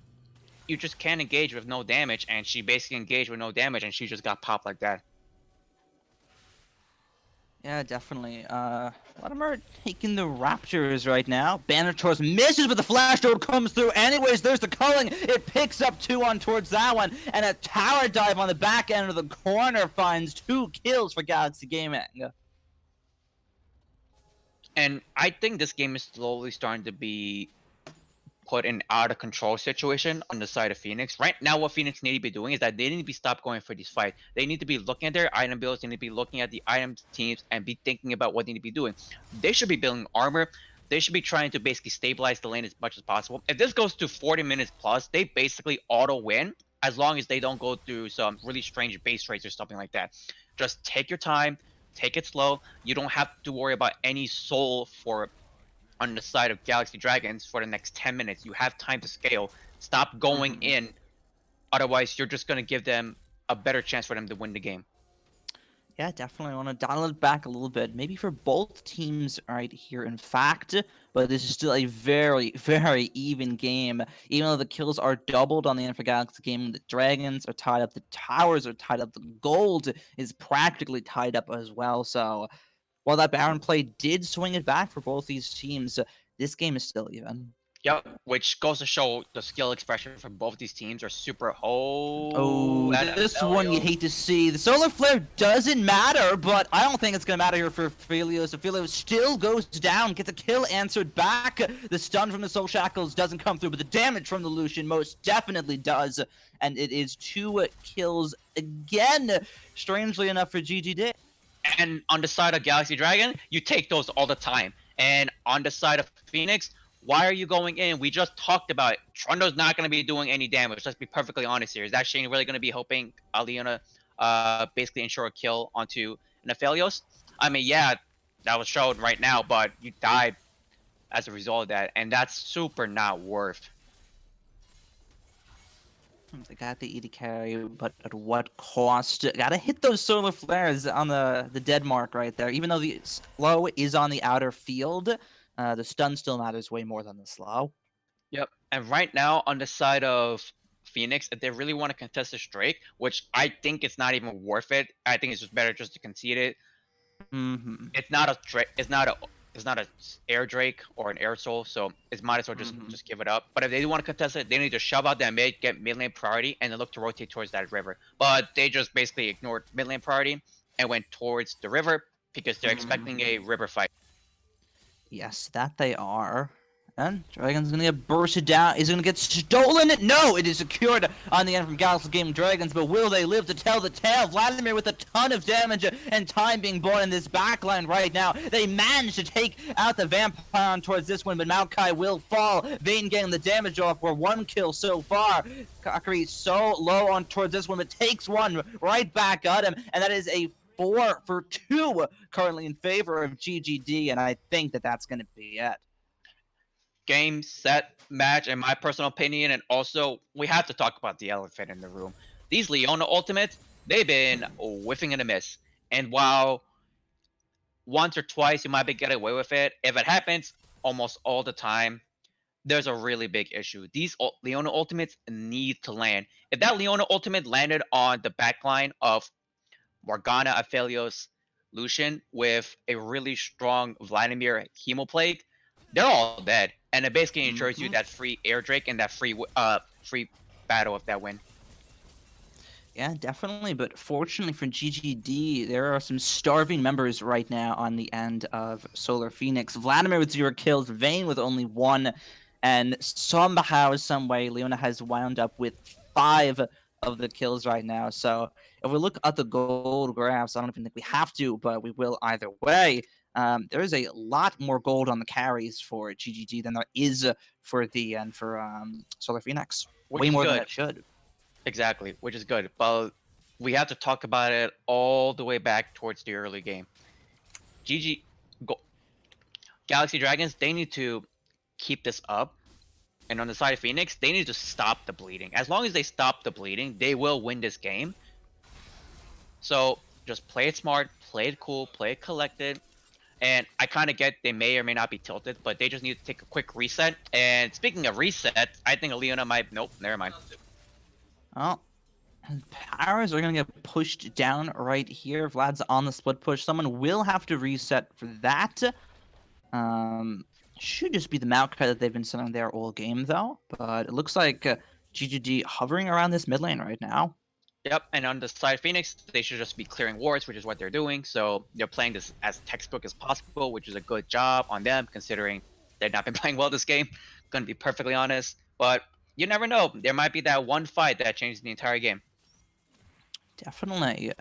you just can't engage with no damage, and she basically engaged with no damage, and she just got popped like that. Yeah, definitely. Latimer taking the Raptors right now. Banner Tours misses, but the flash door comes through anyways. There's the culling. It picks up 2 on towards that one. And a tower dive on the back end of the corner finds 2 kills for Galaxy Gaming. And I think this game is slowly starting to be put in out of control situation on the side of Phoenix. Right now, what Phoenix need to be doing is that they need to be stopped going for these fights. They need to be looking at their item builds, they need to be looking at the items teams and be thinking about what they need to be doing. They should be building armor. They should be trying to basically stabilize the lane as much as possible. If this goes to 40 minutes plus, they basically auto win as long as they don't go through some really strange base rates or something like that. Just take your time, take it slow. You don't have to worry about any soul for on the side of Galaxy Dragons for the next 10 minutes. You have time to scale. Stop going in. Otherwise, you're just going to give them a better chance for them to win the game. Yeah, definitely want to dial it back a little bit. Maybe for both teams right here, in fact. But this is still a very, very even game. Even though the kills are doubled on the end for Galaxy Gaming, the Dragons are tied up, the towers are tied up, the gold is practically tied up as well. So while that Baron play did swing it back for both these teams, this game is still even. Yep, which goes to show the skill expression from both these teams are super. Oh, that this one you'd hate to see. The Solar Flare doesn't matter, but I don't think it's going to matter here for Aphelios. Aphelios still goes down, gets a kill answered back. The stun from the Soul Shackles doesn't come through, but the damage from the Lucian most definitely does. And it is 2 kills again, strangely enough, for GGD. And on the side of Galaxy Dragon, you take those all the time. And on the side of Phoenix, why are you going in? We just talked about it. Trundo's not going to be doing any damage. Let's be perfectly honest here. Is that Shane really going to be hoping Leona basically ensure a kill onto an Aphelios? I mean, yeah, that was shown right now, but you died as a result of that. And that's super not worth. They got the ED carry, but at what cost? Gotta hit those solar flares on the dead mark right there. Even though the slow is on the outer field, the stun still matters way more than the slow. Yep. And right now on the side of Phoenix, if they really want to contest this Drake, which I think it's not even worth it, I think it's just better just to concede it. It's not a Drake. It's not a air Drake or an air soul, so it might as well just give it up. But if they do want to contest it, they need to shove out that mid, get mid lane priority, and then look to rotate towards that river. But they just basically ignored mid lane priority and went towards the river because they're expecting a river fight. Yes, that they are. And Dragon's gonna get bursted down. Is it gonna get stolen? No, it is secured on the end from Galaxy Gaming Dragons, but will they live to tell the tale? Vladimir with a ton of damage and time being born in this backline right now. They managed to take out the vampire towards this one, but Maokai will fall. Vayne getting the damage off for 1 kill so far. Kakari so low on towards this one, but takes one right back at him, and that is a 4 for 2 currently in favor of GGD, and I think that that's gonna be it. Game, set, match, in my personal opinion, and also we have to talk about the elephant in the room. These Leona ultimates, they've been whiffing and a miss. And while once or twice you might be getting away with it, if it happens almost all the time, there's a really big issue. These Leona ultimates need to land. If that Leona ultimate landed on the backline of Morgana, Aphelios, Lucian with a really strong Vladimir Hemoplague, they're all dead. And it basically ensures you that free air Drake and that free battle of that win. Yeah, definitely. But fortunately for GGD, there are some starving members right now on the end of Solar Phoenix. Vladimir with 0 kills, Vayne with only 1, and somehow, some way, Leona has wound up with 5 of the kills right now. So if we look at the gold graphs, I don't even think we have to, but we will either way. There is a lot more gold on the carries for GGD than there is for the end for Solar Phoenix. Which Way is more than good. it should. Exactly, which is good. But we have to talk about it all the way back towards the early game. GG Galaxy Dragons, they need to keep this up. And on the side of Phoenix, they need to stop the bleeding. As long as they stop the bleeding, they will win this game. So just play it smart, play it cool, play it collected. And I kind of get they may or may not be tilted, but they just need to take a quick reset. And speaking of reset, I think Leona might. Nope, never mind. Oh, powers are going to get pushed down right here. Vlad's on the split push. Someone will have to reset for that. Should just be the Maokai that they've been sitting there all game, though. But it looks like GGD hovering around this mid lane right now. Yep, and on the side of Phoenix, they should just be clearing wards, which is what they're doing. So they're playing this as textbook as possible, which is a good job on them, considering they've not been playing well this game. Gonna be perfectly honest. But you never know. There might be that one fight that changes the entire game. Definitely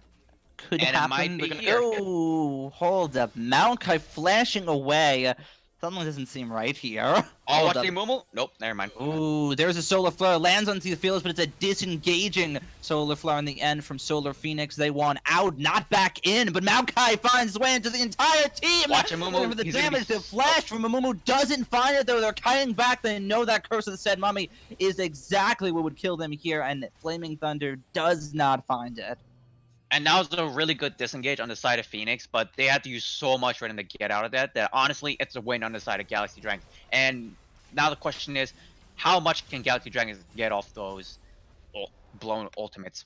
could And it happen. might be here. Oh, hold up. Maokai flashing away. Something doesn't seem right here. Oh, Hold watch up. the Mumu? Nope, never mind. Ooh, there's a Solar Flare. Lands onto the fields, but it's a disengaging Solar Flare in the end from Solar Phoenix. They want out, not back in, but Maokai finds his way into the entire team. Watch him, Mumu. For the He's gonna damage, be the flash from Mumu doesn't find it, though. They're kiting back. They know that Curse of the Said Mummy is exactly what would kill them here, and Flaming Thunder does not find it. And that was a really good disengage on the side of Phoenix, but they had to use so much for them to get out of that honestly, it's a win on the side of Galaxy Dragons. And now the question is, how much can Galaxy Dragons get off those blown ultimates?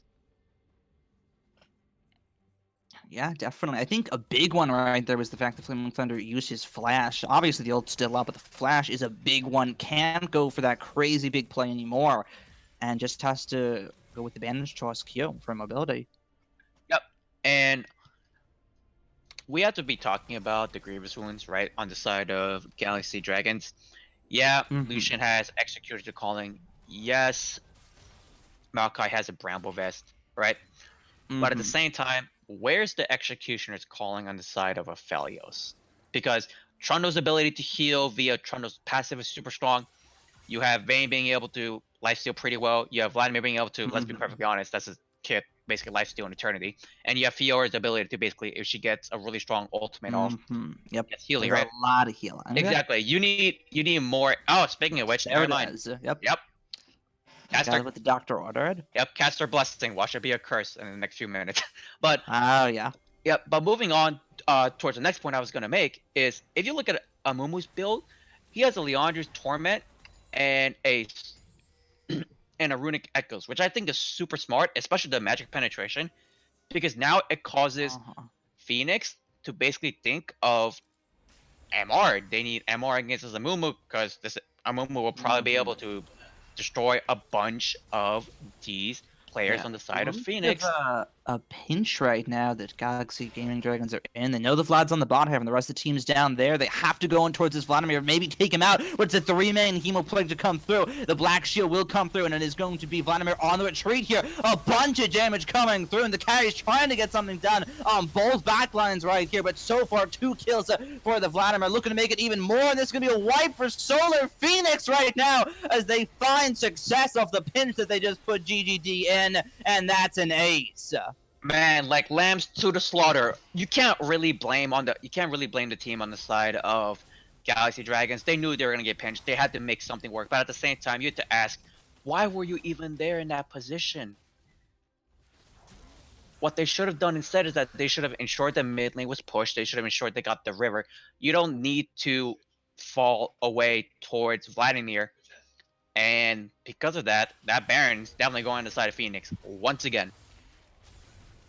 Yeah, definitely. I think a big one right there was the fact that Flaming Thunder used his flash. Obviously, the ult's still up, but the flash is a big one. Can't go for that crazy big play anymore, and just has to go with the bandage toss Q for mobility. Yep. And we have to be talking about the Grievous wounds, right, on the side of Galaxy Dragons. Yeah, Lucian has executed the calling. Yes, Maokai has a Bramble Vest, right? But at the same time, where's the Executioner's calling on the side of Aphelios? Because Trundle's ability to heal via Trundle's passive is super strong. You have Vayne being able to lifesteal pretty well. You have Vladimir being able to, let's be perfectly honest, that's his kit, basically lifesteal in Eternity. And you have Fiora's ability to basically, if she gets a really strong ultimate off, Yep, gets healing, there's right? a lot of healing. Exactly. You need more. Oh, speaking of which, There never it mind. is. Yep. Yep. Got Caster. what the doctor ordered. Yep. Caster blessing. Watch it be a curse in the next few minutes. But Oh yeah. yep. But moving on towards the next point I was gonna make is if you look at Amumu's build, he has a Leandra's Torment and a Runic Echoes, which I think is super smart, especially the magic penetration, because now it causes Phoenix to basically think of MR. They need MR against this Amumu because this Amumu will probably be able to destroy a bunch of these players on the side of Phoenix. A pinch right now that Galaxy Gaming Dragons are in. They know the Vlad's on the bot half and the rest of the team's down there. They have to go in towards this Vladimir, maybe take him out. But it's a 3-man Hemoplague to come through. The Black Shield will come through, and it is going to be Vladimir on the retreat here. A bunch of damage coming through, and the carry's trying to get something done on both backlines right here. But so far, 2 kills for the Vladimir. Looking to make it even more, and this is going to be a wipe for Solar Phoenix right now as they find success off the pinch that they just put GGD in, and that's an ace. Man, like lambs to the slaughter. You can't really blame the team on the side of Galaxy Dragons. They knew they were gonna get pinched. They had to make something work. But at the same time, you had to ask, why were you even there in that position? what they should have done instead is that they should have ensured the mid lane was pushed. They should have ensured they got the river. You don't need to fall away towards Vladimir. And because of that, that Baron's definitely going on the side of Phoenix once again.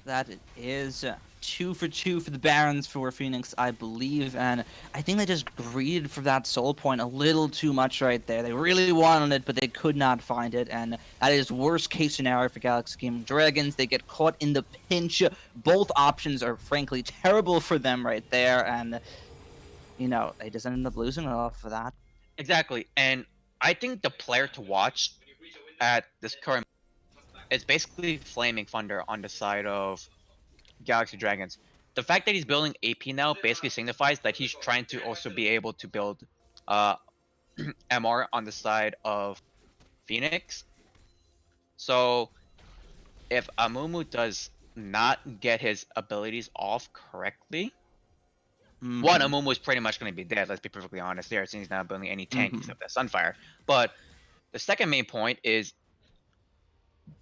That is 2 for 2 for the Barons for Phoenix, I believe, and I think they just greeded for that soul point a little too much right there. They really wanted it, but they could not find it, and that is worst case scenario for Galaxy Gaming Dragons. They get caught in the pinch. Both options are frankly terrible for them right there, and you know, they just ended up losing off of that. Exactly. And I think the player to watch at this current is basically Flaming Thunder on the side of Galaxy Dragons. The fact that he's building AP now basically signifies that he's trying to also be able to build MR on the side of Phoenix. So if Amumu does not get his abilities off correctly, one, Amumu is pretty much going to be dead, let's be perfectly honest there, since he's not building any tank except that Sunfire. But the second main point is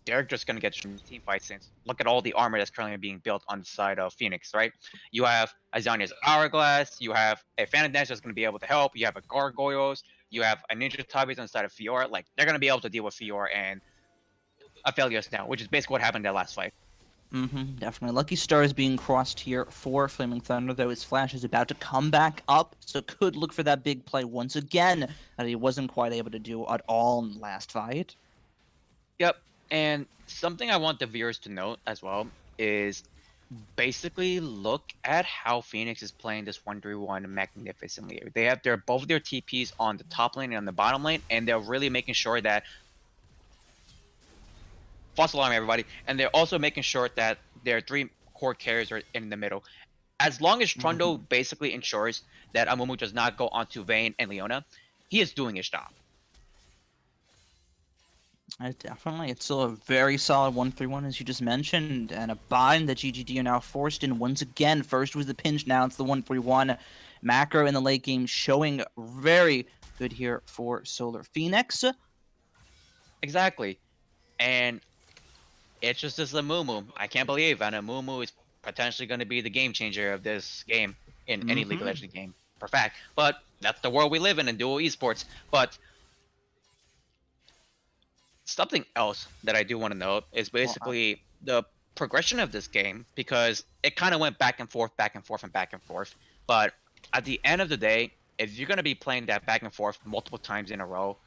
they're just going to get team fights, since look at all the armor that's currently being built on the side of Phoenix, right? You have Azania's Hourglass, you have a Phantom Dance that's going to be able to help, you have a Gargoyles, you have a Ninja Tabis on the side of Fiora. Like, they're going to be able to deal with Fiora and Aphelios now, which is basically what happened in that last fight. Definitely. Lucky Star is being crossed here for Flaming Thunder, though his Flash is about to come back up, so could look for that big play once again that he wasn't quite able to do at all in the last fight. Yep, and something I want the viewers to note as well is basically look at how Phoenix is playing this 1-3-1 magnificently. They have both their TPs on the top lane and on the bottom lane, and they're really making sure that false alarm everybody, and they're also making sure that their 3 core carriers are in the middle. As long as Trundle basically ensures that Amumu does not go onto Vayne and Leona, he is doing his job. Definitely. It's still a very solid 1-3-1, as you just mentioned, and a bind that GGD are now forced in once again. First was the pinch, now it's the 1-3-1. Macro in the late game showing very good here for Solar Phoenix. Exactly. And it's just this Amumu. I can't believe that Amumu is potentially going to be the game changer of this game in any League of Legends game, for fact. But that's the world we live in dual esports. But something else that I do want to note is basically the progression of this game, because it kind of went back and forth, back and forth, and back and forth. But at the end of the day, if you're going to be playing that back and forth multiple times in a row,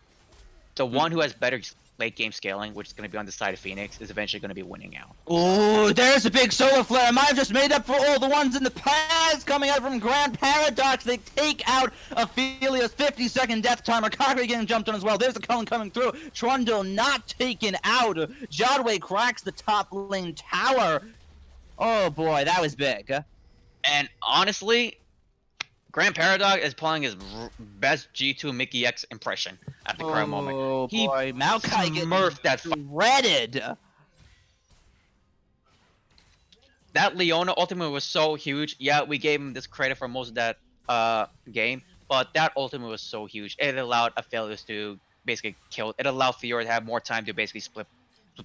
the one who has better late game scaling, which is going to be on the side of Phoenix, is eventually going to be winning out. Oh, there's a big solar flare. I might have just made up for all the ones in the past coming out from Grand Paradox. They take out Aphelios' 50-second death timer. Kakari getting jumped on as well. There's the cone coming through. Trundle not taken out. Jadway cracks the top lane tower. Oh boy, that was big. And honestly, Grand Paradox is playing his best G2 Mickey X impression at the current moment. Oh boy, Maokai smurfed that shredded. That Leona ultimate was so huge. Yeah, we gave him this credit for most of that game, but that ultimate was so huge. It allowed Aphelios to basically kill. It allowed Fiora to have more time to basically split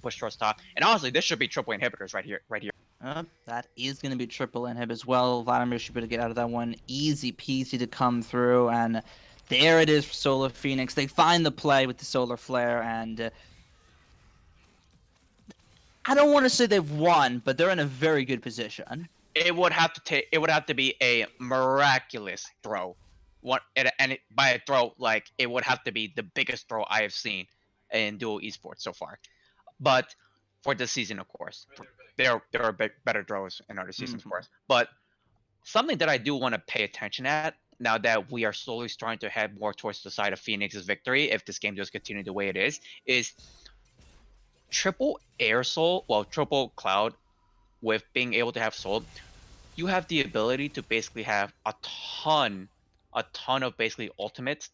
push towards top. And honestly, this should be triple inhibitors right here. That is going to be triple inhib as well. Vladimir should be able to get out of that one. Easy peasy to come through, and there it is for Solar Phoenix. They find the play with the Solar Flare, and I don't want to say they've won, but they're in a very good position. It would have to be a miraculous throw. By a throw, like, it would have to be the biggest throw I have seen in dual esports so far. But for this season, of course, there are better throws in other seasons, of course. But something that I do want to pay attention at, now that we are slowly starting to head more towards the side of Phoenix's victory, if this game does continue the way it is triple air soul, well, triple cloud, with being able to have soul. You have the ability to basically have a ton of basically ultimates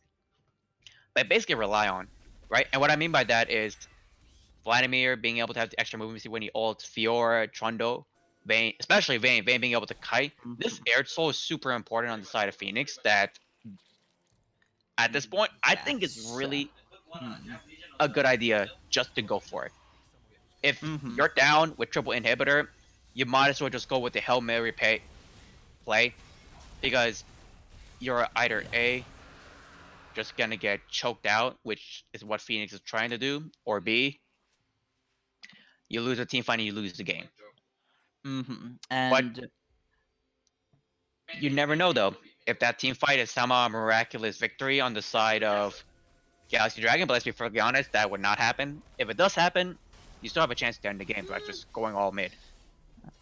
that basically rely on, right? And what I mean by that is Vladimir being able to have the extra movement when he ults, Fiora, Trundle, Vayne, especially Vayne being able to kite. This air soul is super important on the side of Phoenix, that at this point, I think it's really a good idea just to go for it. If you're down with triple inhibitor, you might as well just go with the Hail Mary play, because you're either A, just gonna get choked out, which is what Phoenix is trying to do, or B, you lose a team fight and you lose the game. But And you never know though. If that team fight is somehow a miraculous victory on the side of Galaxy Dragon, but let's be perfectly honest, that would not happen. If it does happen, you still have a chance to end the game by just going all mid.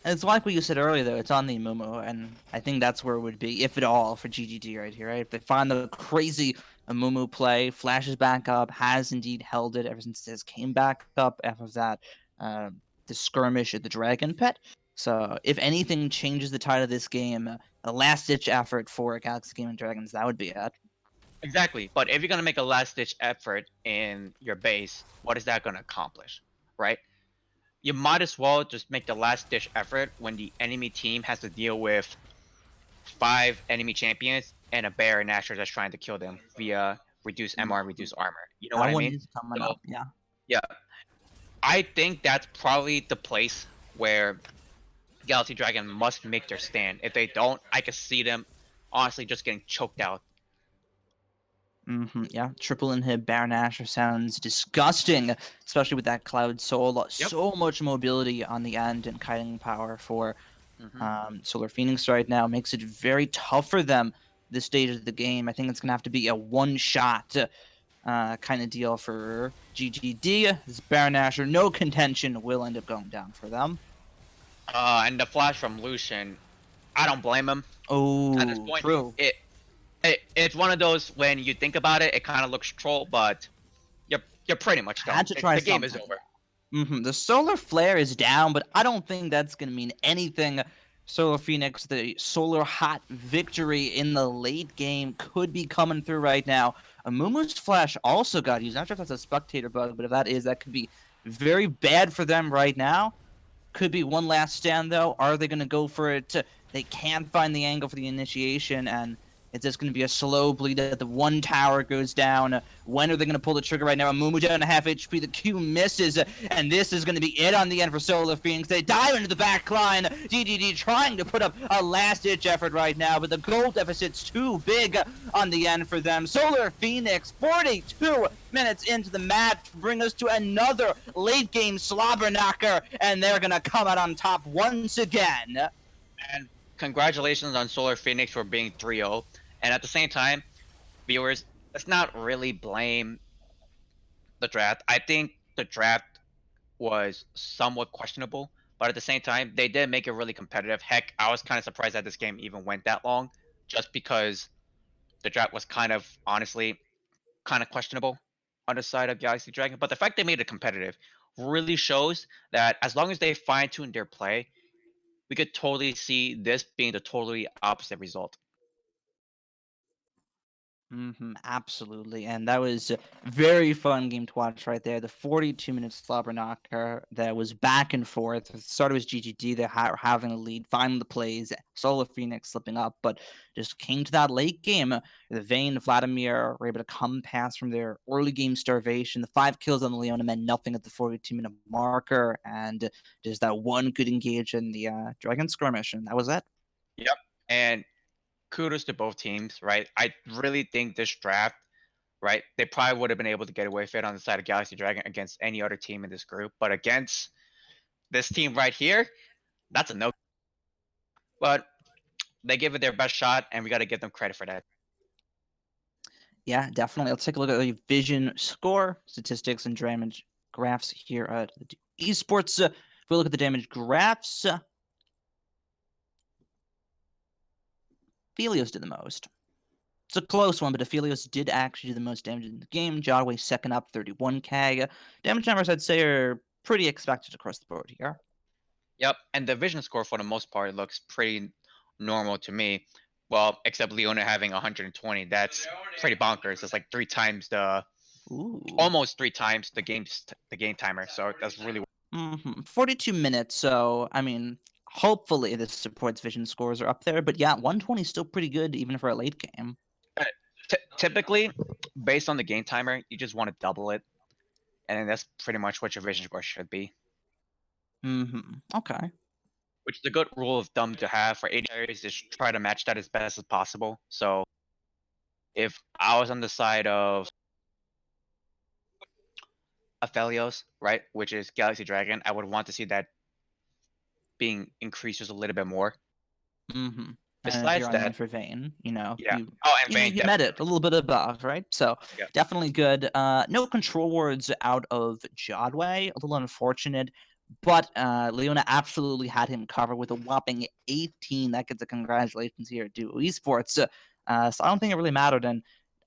it's like what you said earlier, though. It's on the Amumu, and I think that's where it would be, if at all, for GGD right here, right? If they find the crazy Amumu play, flashes back up, has indeed held it ever since this came back up after that, the skirmish at the Dragon Pit. So if anything changes the tide of this game, a last-ditch effort for Galaxy Game and Dragons, that would be it. Exactly. But if you're gonna make a last ditch effort in your base, what is that gonna accomplish? Right? You might as well just make the last ditch effort when the enemy team has to deal with 5 enemy champions and a bear and Asher that's trying to kill them via reduce MR and reduce armor. You know That what I one mean? is coming So, up, yeah. yeah. I think that's probably the place where Galaxy Dragon must make their stand. If they don't, I could see them honestly just getting choked out. Yeah, triple inhib Baron Asher sounds disgusting, especially with that Cloud Soul. So much mobility on the end and kiting power for Solar Phoenix right now makes it very tough for them this stage of the game. I think it's gonna have to be a one-shot kind of deal for GGD. This Baron Asher, no contention, will end up going down for them. And the flash from Lucian, I don't blame him. At this Oh, point, true. it's one of those when you think about it, it kind of looks troll, but you're pretty much done. Had to try The game is something. over. The Solar Flare is down, but I don't think that's going to mean anything. Solar Phoenix, the Solar Hot victory in the late game could be coming through right now. Amumu's Flash also got used. Not sure if that's a spectator bug, but if that is, that could be very bad for them right now. Could be one last stand, though. Are they going to go for it? They can't find the angle for the initiation, and it's just going to be a slow bleed that the one tower goes down. When are they going to pull the trigger right now? Amumu down to half HP. The Q misses, and this is going to be it on the end for Solar Phoenix. They dive into the back line. GGD trying to put up a last-ditch effort right now, but the goal deficit's too big on the end for them. Solar Phoenix, 42 minutes into the match, bring us to another late-game slobber knocker, and they're going to come out on top once again. And congratulations on Solar Phoenix for being 3-0. And at the same time, viewers, let's not really blame the draft. I think the draft was somewhat questionable, but at the same time, they did make it really competitive. Heck, I was kind of surprised that this game even went that long, just because the draft was honestly, kind of questionable on the side of Galaxy Dragon. But the fact they made it competitive really shows that as long as they fine tune their play, we could totally see this being the totally opposite result. Absolutely, and that was a very fun game to watch right there. The 42-minute slobber knocker that was back and forth. It started with GGD, they're having a lead, finding the plays, Solar Phoenix slipping up, but just came to that late game. The Vayne, Vladimir were able to come past from their early game starvation. The 5 kills on the Leona meant nothing at the 42-minute marker, and just that one good engage in the Dragon skirmish, and that was it. Yep. And kudos to both teams, right? I really think this draft, right, they probably would have been able to get away with it on the side of Galaxy Dragon against any other team in this group. But against this team right here, that's a no. But they give it their best shot, and we got to give them credit for that. Yeah, definitely. Let's take a look at the vision score, statistics, and damage graphs here at the Esports. If we look at the damage graphs, Aphelios did the most. It's a close one, but Aphelios did actually do the most damage in the game. Jodway second up, 31k. Damage numbers, I'd say, are pretty expected across the board here. Yep, and the vision score for the most part looks pretty normal to me. Well, except Leona having 120. That's pretty bonkers. It's like 3 times almost 3 times the game timer. So that's really 42 minutes, so, I mean, hopefully this supports vision scores are up there, but yeah, 120 is still pretty good even for a late game. typically based on the game timer. You just want to double it, and then that's pretty much what your vision score should be. Okay. which is a good rule of thumb to have for AD carries, is try to match that as best as possible. So if I was on the side of Aphelios, right, which is Galaxy Dragon, I would want to see that being increased just a little bit more. Mm-hmm. And if Besides you're on the that, end for Vayne, you know, yeah. Oh, and Vayne you met it definitely. a little bit above, right? So Yeah. definitely good. No control words out of Jodway, a little unfortunate, but Leona absolutely had him covered with a whopping 18. That gets a congratulations here to Esports. So I don't think it really mattered, and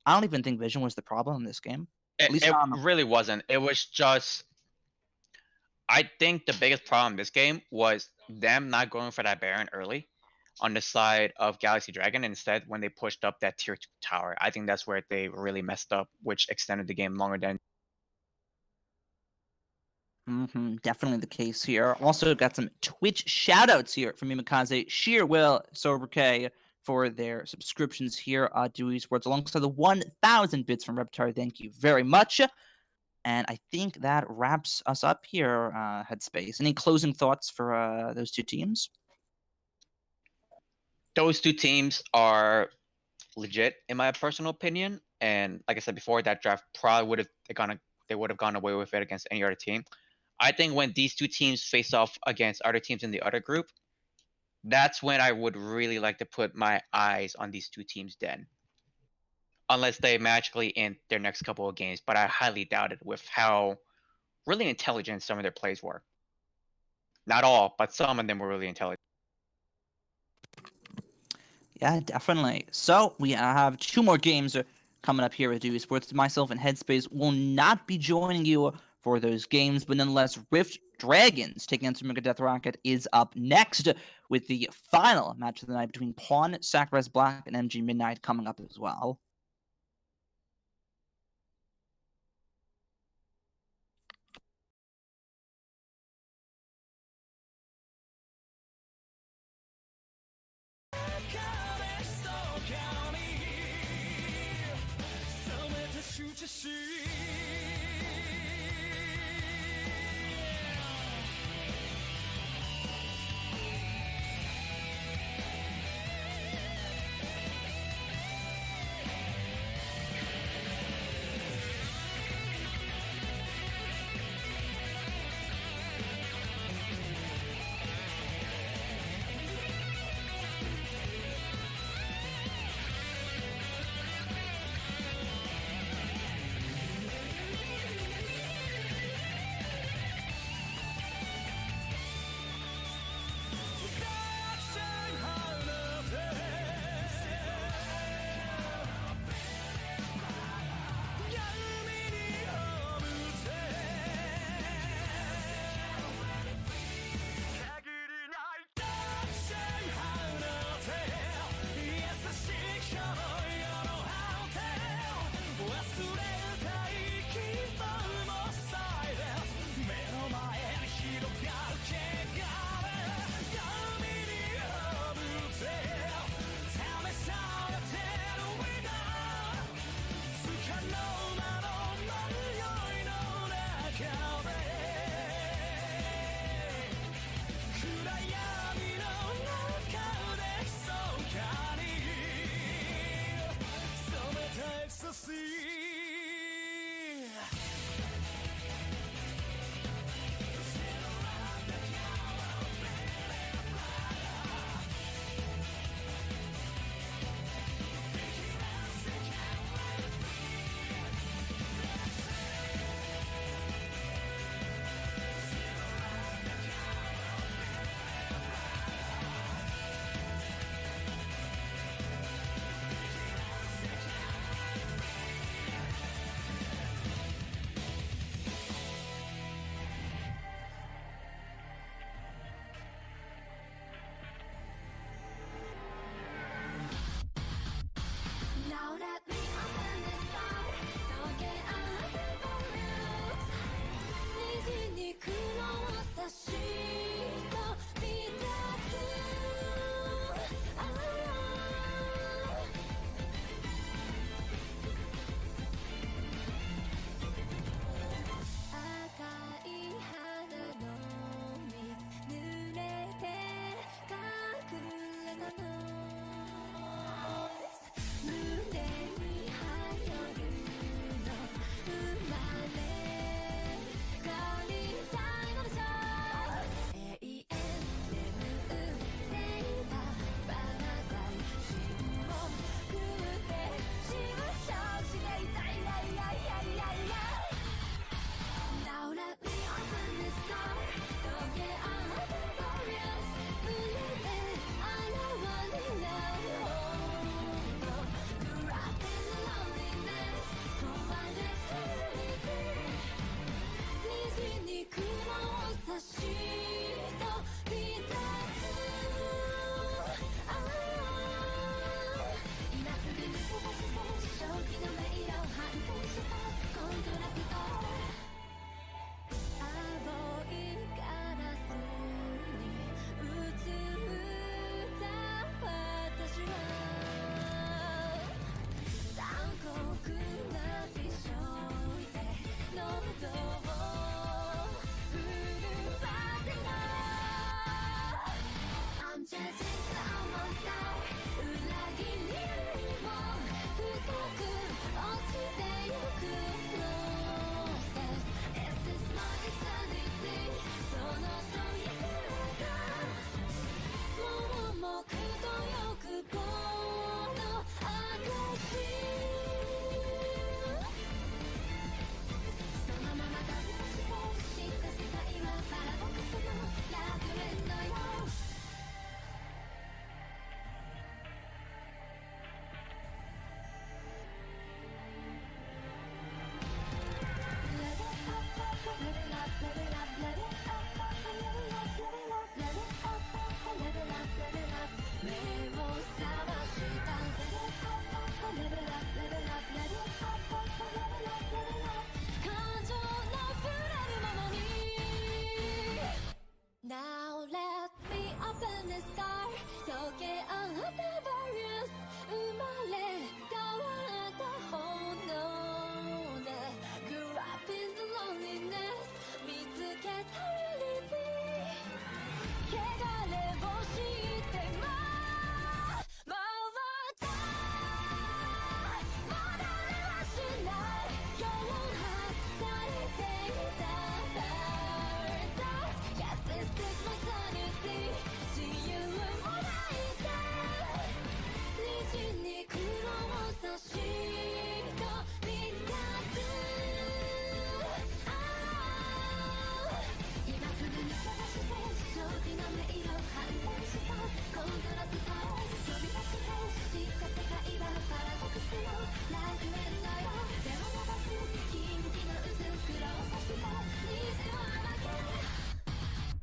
I don't even think Vision was the problem in this game. At least It not on the really wasn't. It was just, I think the biggest problem in this game was them not going for that Baron early on the side of Galaxy Dragon. Instead, when they pushed up that tier 2 tower, I think that's where they really messed up, which extended the game longer than. Definitely the case here. Also got some Twitch shoutouts here from Mimikaze, Sheer Will, Sober K for their subscriptions here to Esports alongside the 1,000 bits from Reptar. Thank you very much. And I think that wraps us up here, Headspace. Any closing thoughts for those two teams? Those two teams are legit, in my personal opinion. And like I said before, that draft probably would have gone away with it against any other team. I think when these two teams face off against other teams in the other group, that's when I would really like to put my eyes on these two teams then. Unless they magically end their next couple of games, but I highly doubt it with how really intelligent some of their plays were. Not all, but some of them were really intelligent. Yeah, definitely. So we have two more games coming up here with Dewey Sports. Myself and Headspace will not be joining you for those games, but nonetheless, Rift Dragons taking on Mega Death Rocket is up next with the final match of the night between Pawn, Sacrifice Black, and MG Midnight coming up as well.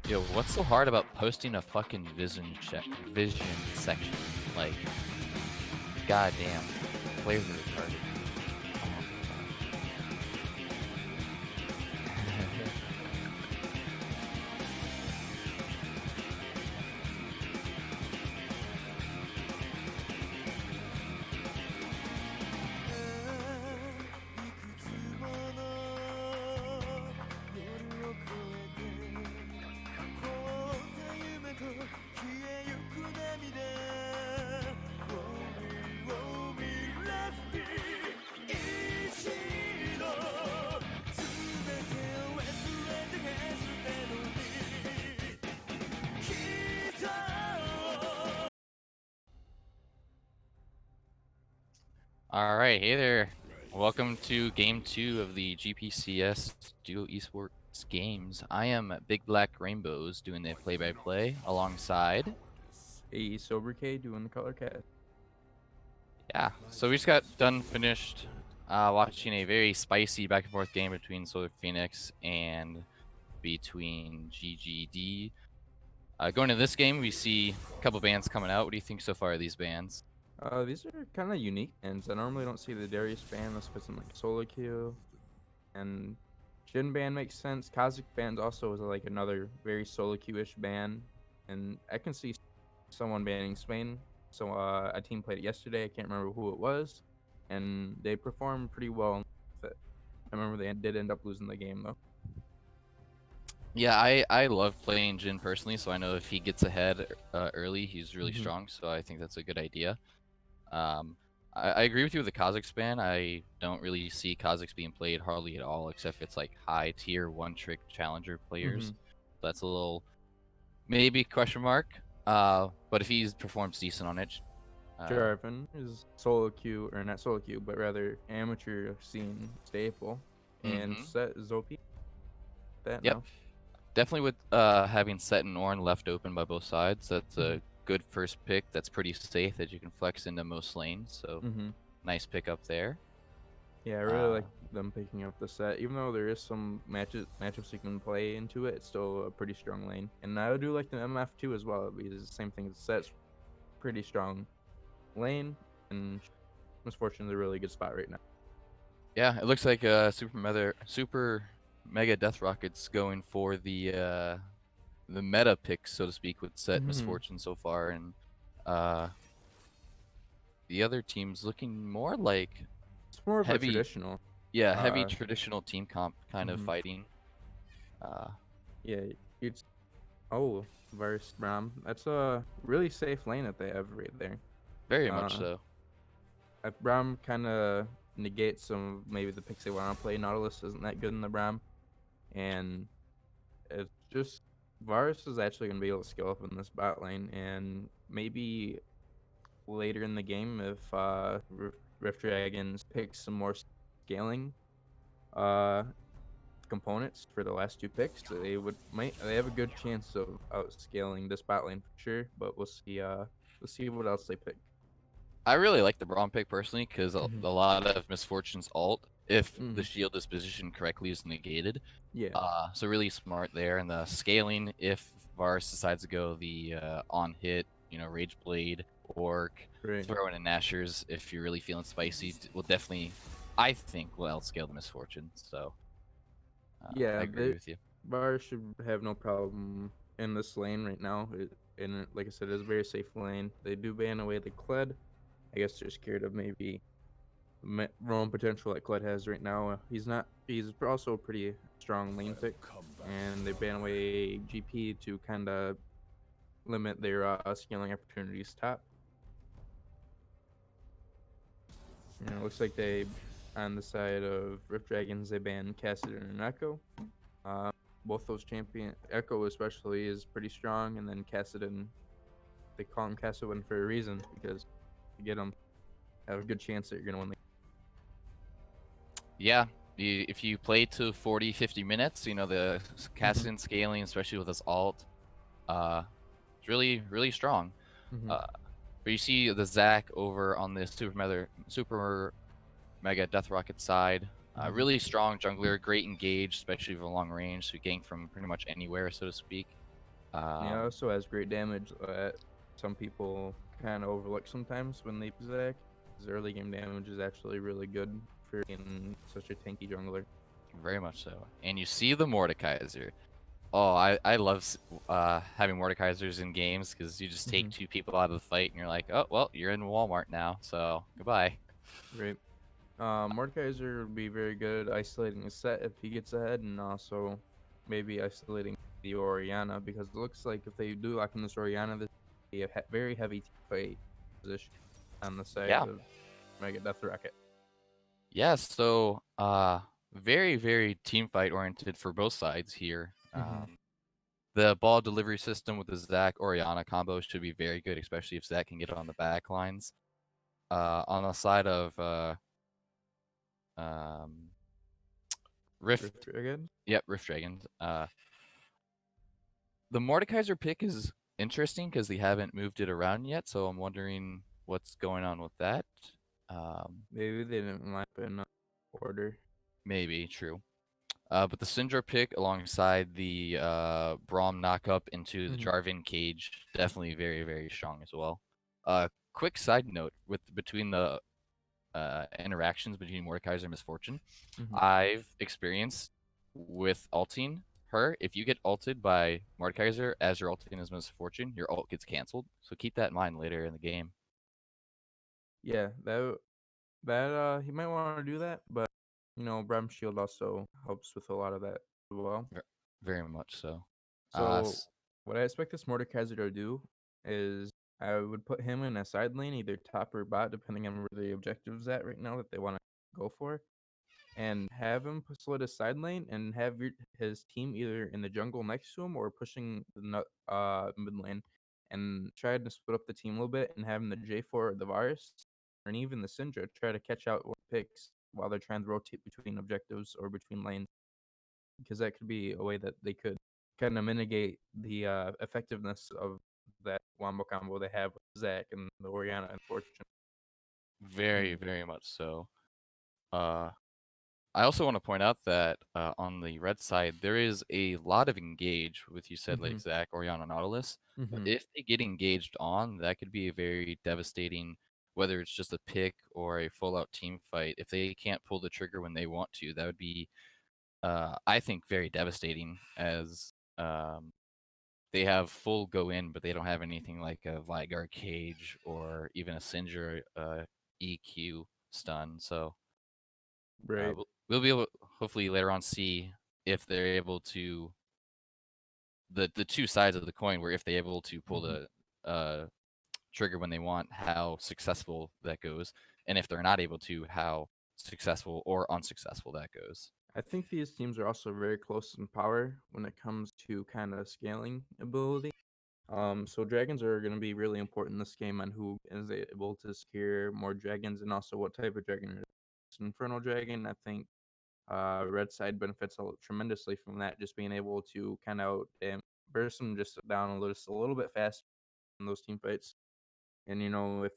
Yo, what's so hard about posting a fucking vision section? Like, goddamn, players are retarded. All right, hey there. Welcome to game 2 of the GPCS Duo Esports games. I am Big Black Rainbows doing the play-by-play alongside. Hey, Sober K doing the color cast. Yeah, so we just got done finished watching a very spicy back and forth game between Solar Phoenix and between GGD. Going to this game, we see a couple bands coming out. What do you think so far of these bands? These are kind of unique bands. I normally don't see the Darius band unless it's in like solo queue. And Jin band makes sense. Kazakh band also is like another very solo queue-ish band. And I can see someone banning Spain. So a team played it yesterday. I can't remember who it was. And they performed pretty well with it. I remember they did end up losing the game though. Yeah, I love playing Jin personally, so I know if he gets ahead early, he's really Mhm. strong, so I think that's a good idea. I agree with you with the Kazakhs ban. I don't really see Kazakhs being played hardly at all, except it's like high tier one-trick challenger players. That's a little maybe question mark. But if he performs decent on it, Jarvan is solo queue, or not solo queue, but rather amateur scene staple. And Set is OP. That Yep. now. Definitely with having Set and Ornn left open by both sides, that's a good first pick. That's pretty safe that you can flex into most lanes. So nice pick up there. Yeah, I really like them picking up the Set. Even though there is some matchups you can play into it, it's still a pretty strong lane. And I do like the MF2 as well, because it's the same thing as Set's pretty strong lane, and Misfortune's a really good spot right now. Yeah, it looks like Super Mega Death Rocket's going for the meta pick, so to speak, with Set Misfortune so far, and the other team's looking more like It's more of heavy, a traditional. yeah, heavy traditional team comp kind of fighting. Yeah, it's versus Braum. That's a really safe lane that they have right there. Very much so. Braum kind of negates some maybe the picks they want to play. Nautilus isn't that good in the Braum, and it's just Varus is actually going to be able to scale up in this bot lane, and maybe later in the game if Rift Dragons pick some more scaling components for the last 2 picks, they have a good chance of outscaling this bot lane for sure. But we'll see what else they pick. I really like the Braum pick personally because a lot of Misfortune's ult, if the shield is positioned correctly, is negated. Yeah. So really smart there. And the scaling, if Varus decides to go the on hit, Rage Blade, Orc, throw in a Nashers, if you're really feeling spicy, will definitely, I think, will outscale the Misfortune. So yeah, I agree with you. Varus should have no problem in this lane right now. Like I said, it's a very safe lane. They do ban away the Kled. I guess they're scared of maybe roam potential that Kled has right now. He's also a pretty strong lane pick. and they ban away GP to kind of limit their scaling opportunities top. It looks like they, on the side of Rift Dragons, they banned Cassidy and Echo. Both those Echo especially is pretty strong, and then Cassidy, they call him Cassidy for a reason because you get him, have a good chance that you're gonna win the. Yeah, if you play to 40, 50 minutes, the Cassidin scaling, especially with his alt, it's really, really strong. But you see the Zac over on this super mega Death Rocket side, really strong jungler, great engage, especially for long range, so gank from pretty much anywhere, so to speak. He also has great damage that some people kind of overlook sometimes when they use Zac. His early game damage is actually really good for being such a tanky jungler. Very much so. And you see the Mordekaiser. Oh, I love having Mordekaisers in games because you just take two people out of the fight and you're like, oh, well, you're in Walmart now, so goodbye. Right. Mordekaiser would be very good isolating a set if he gets ahead, and also maybe isolating the Oriana, because it looks like if they do lock in this Oriana, this will be a very heavy team fight position on the side Yeah. of Mega Death Rocket. Yeah, so very, very team fight oriented for both sides here. The ball delivery system with the Zac Oriana combo should be very good, especially if Zac can get it on the back lines. On the side of um, Rift, Again? yep, Rift Dragons. The Mordekaiser pick is interesting because they haven't moved it around yet, so I'm wondering what's going on with that. Maybe they didn't line up in order. Maybe, true. But the Syndra pick alongside the Braum knockup into the Jarvan cage, definitely very, very strong as well. Quick side note between the interactions between Mordekaiser and Misfortune, I've experienced with ulting her, if you get ulted by Mordekaiser as you're ulting as Misfortune, your ult gets canceled. So keep that in mind later in the game. Yeah, he might want to do that, but Bram Shield also helps with a lot of that as well. Very much so. So what I expect this Mordekaiser to do is I would put him in a side lane, either top or bot, depending on where the objective's at right now that they want to go for, and have him split his side lane and have his team either in the jungle next to him or pushing the mid lane, and try to split up the team a little bit and having the J4 or the Varus and even the Syndra try to catch out picks while they're trying to rotate between objectives or between lanes, because that could be a way that they could kind of mitigate the effectiveness of that wombo combo they have with Zac and the Oriana and Fortune. Very, very much so. I also want to point out that on the red side, there is a lot of engage with, you said, like Zac, Oriana, Nautilus. But if they get engaged on, that could be a very devastating, whether it's just a pick or a full-out team fight. If they can't pull the trigger when they want to, that would be, I think, very devastating, as they have full go in, but they don't have anything like a Veigar cage or even a Syndra EQ stun. So Right. we'll be able to hopefully later on see if they're able to the two sides of the coin, where if they're able to pull the trigger when they want, how successful that goes, and if they're not able to, how successful or unsuccessful that goes. I think these teams are also very close in power when it comes to kind of scaling ability. So dragons are going to be really important in this game on who is able to secure more dragons and also what type of dragon it is. Infernal dragon, I think red side benefits tremendously from that, just being able to kind of burst them just down a little bit faster in those team fights. And if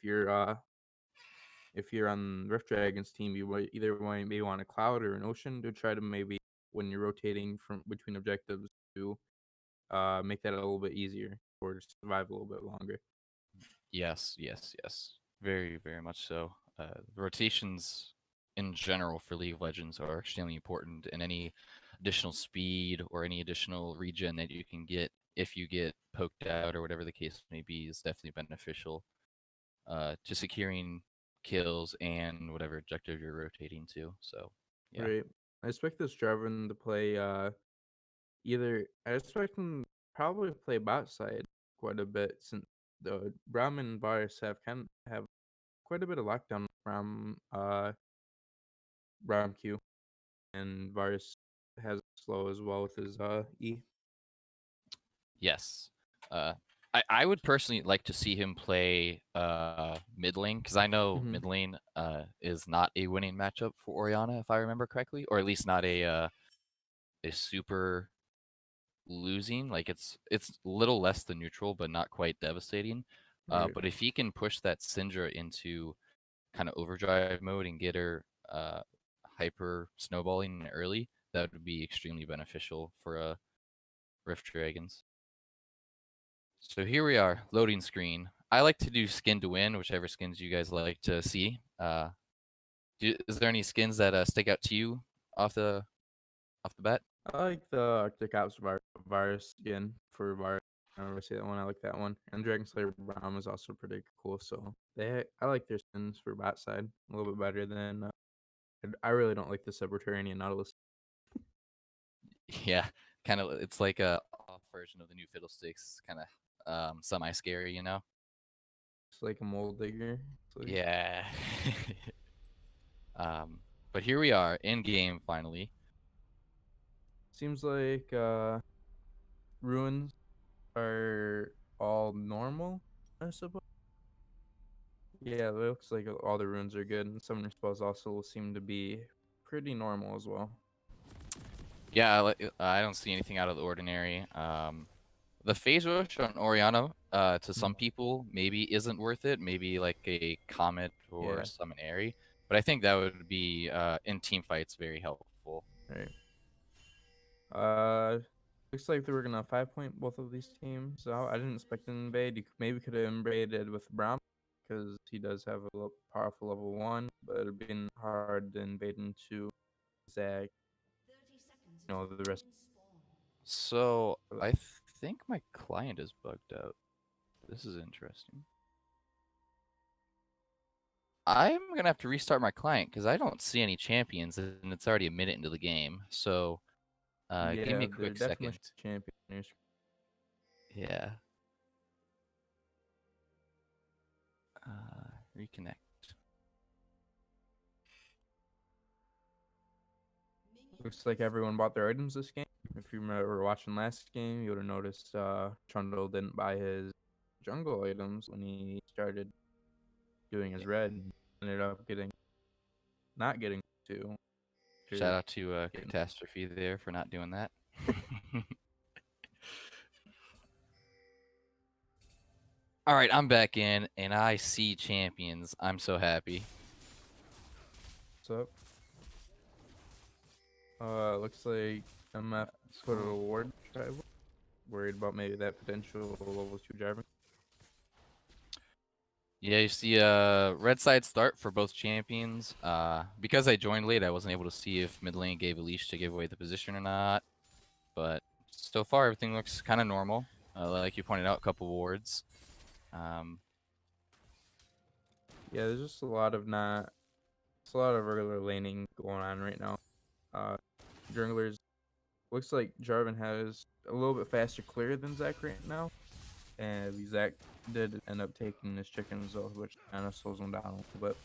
you're on Rift Dragon's team, you either maybe want a cloud or an ocean to try to maybe when you're rotating from between objectives to make that a little bit easier or to survive a little bit longer. Yes, yes, yes. Very, very much so. Rotations in general for League of Legends are extremely important, and any additional speed or any additional regen that you can get if you get poked out or whatever the case may be is definitely beneficial to securing kills and whatever objective you're rotating to. So, yeah. Right. I expect this Jarvan to play I expect him probably play bot side quite a bit since the Braum and Varus have quite a bit of lockdown from Braum Q, and Varus has slow as well with his E. Yes. I would personally like to see him play mid lane because I know Mhm. mid lane is not a winning matchup for Orianna if I remember correctly, or at least not a super losing. Like it's a little less than neutral, but not quite devastating. Right. But if he can push that Syndra into kind of overdrive mode and get her hyper snowballing early, that would be extremely beneficial for Rift Dragons. So here we are, loading screen. I like to do skin to win, whichever skins you guys like to see. Is there any skins that stick out to you off the bat? I like the Arctic Ops Virus skin for Virus. I never see that one. I like that one. And Dragon Slayer Braum is also pretty cool. So I like their skins for bot side a little bit better than. I really don't like the Subterranean Nautilus. Yeah, kind of. It's like a off version of the new Fiddlesticks, kind of semi scary, you know? It's like a mold digger. It's like, Yeah. um, but here we are in game finally. seems like ruins are all normal, I suppose. Yeah, it looks like all the runes are good, and summoner spells also seem to be pretty normal as well. Yeah, I don't see anything out of the ordinary. The phase rush on Orianna, to some people, maybe isn't worth it. Maybe like a Comet or Yeah, Summon Airy. But I think that would be, in team fights, very helpful. right. Uh, looks like they were gonna 5-point both of these teams. So I didn't expect an invade. You maybe could have invaded with Braum because he does have a powerful level 1, but it'd been hard to invade into Zag. The rest. So Of I think my client is bugged out. This is interesting. I'm going to have to restart my client because I don't see any champions and it's already a minute into the game. So give me yeah, a they're quick definitely second. champions. Yeah. Reconnect. Looks like everyone bought their items this game. If you remember watching last game, you would have noticed Trundle didn't buy his jungle items when he started doing his red. And ended up not getting to. Shout out to Catastrophe there for not doing that. All right, I'm back in and I see champions. I'm so happy. What's up? Looks like MF put a ward. Worried about maybe that potential level 2 Jarvan. Yeah, you see red side start for both champions. Because I joined late, I wasn't able to see if mid lane gave a leash to give away the position or not. But so far, everything looks kind of normal. Like you pointed out, a couple wards. Yeah, there's just a lot of regular laning going on right now. Junglers looks like Jarvan has a little bit faster clear than Zach right now. And Zach did end up taking his chickens though, which kind of slows him down a little bit.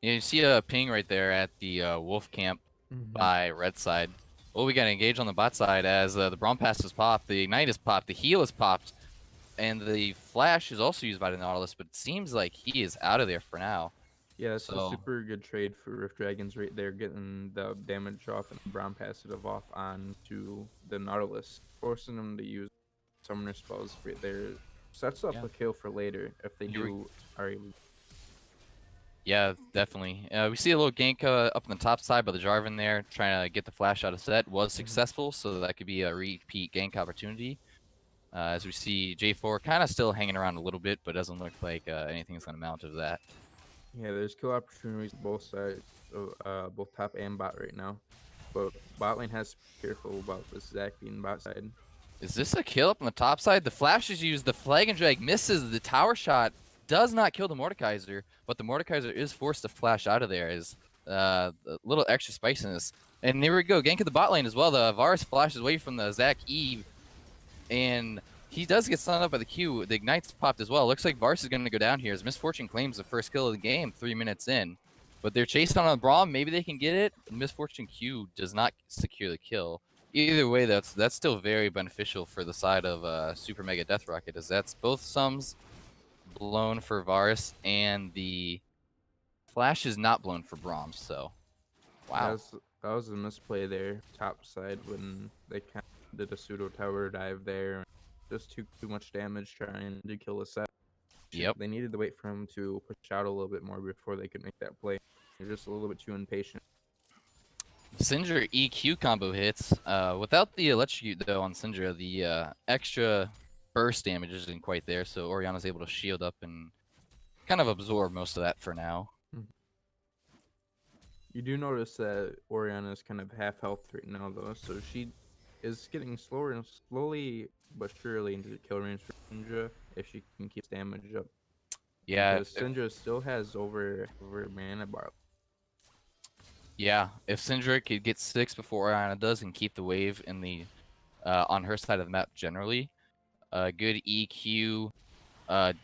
Yeah, you see a ping right there at the wolf camp by red side. Oh, we got to engage on the bot side as the Braum pass is popped, the Ignite is popped, the heal is popped, and the flash is also used by the Nautilus, but it seems like he is out of there for now. Yeah, it's a So- super good trade for Rift Dragons right there, getting the damage off and the Braum passive off onto the Nautilus, forcing them to use summoner spells right there. Sets up Yeah. a kill for later if they Here we- do are able. Yeah, definitely. We see a little gank up on the top side by the Jarvan there, trying to get the flash out of set. Was successful, so that could be a repeat gank opportunity. As we see J4 kind of still hanging around a little bit, but doesn't look like anything's going to mount of that. Yeah, there's kill opportunities both sides, both top and bot right now. But bot lane has to be careful about this Zach being bot side. Is this a kill up on the top side? The flash is used, the flag and drag misses, the tower shot does not kill the Mordekaiser, but the Mordekaiser is forced to flash out of there as a little extra spiciness. And there we go, gank at the bot lane as well. The Varus flashes away from the Zach Eve, and he does get stunned up by the Q. The Ignite's popped as well. Looks like Varus is going to go down here as Misfortune claims the first kill of the game 3 minutes in. But they're chasing on a Braum. Maybe they can get it. Misfortune Q does not secure the kill. Either way, that's still very beneficial for the side of Super Mega Death Rocket, as that's both sums blown for Varus, and the flash is not blown for Braum. So, wow. That was a misplay there, top side, when they kind of did a pseudo tower dive there. Just too much damage trying to kill a set. Yep. They needed to wait for him to push out a little bit more before they could make that play. They're just a little bit too impatient. Syndra EQ combo hits. Without the electrocute though on Syndra, the extra burst damage isn't quite there, so Orianna's able to shield up and kind of absorb most of that for now. You do notice that Orianna is kind of half health right now, though, so she is getting slower and slowly but surely into the kill range for Syndra if she can keep damage up. Yeah, Because Syndra still has over mana bar. yeah. If Syndra could get 6 before Orianna does and keep the wave in the on her side of the map generally, good EQ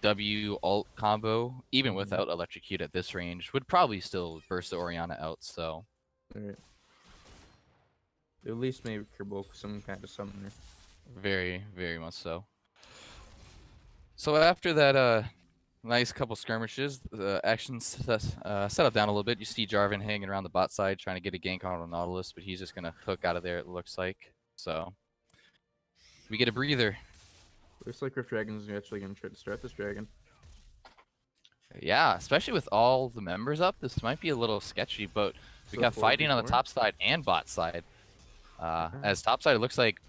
W ult combo, even without electrocute at this range, would probably still burst the Orianna out. So, Right. At least maybe Kerboke some kind of summoner. very, very much so. So after that nice couple skirmishes, the action set up down a little bit. You see Jarvan hanging around the bot side trying to get a gank on the Nautilus, but he's just gonna hook out of there, it looks like. So we get a breather. Looks like Rift Dragon's actually going to try to start this dragon. Yeah, especially with all the members up, this might be a little sketchy, but we So got 4v4? fighting on the top side and bot side. As top side, it looks like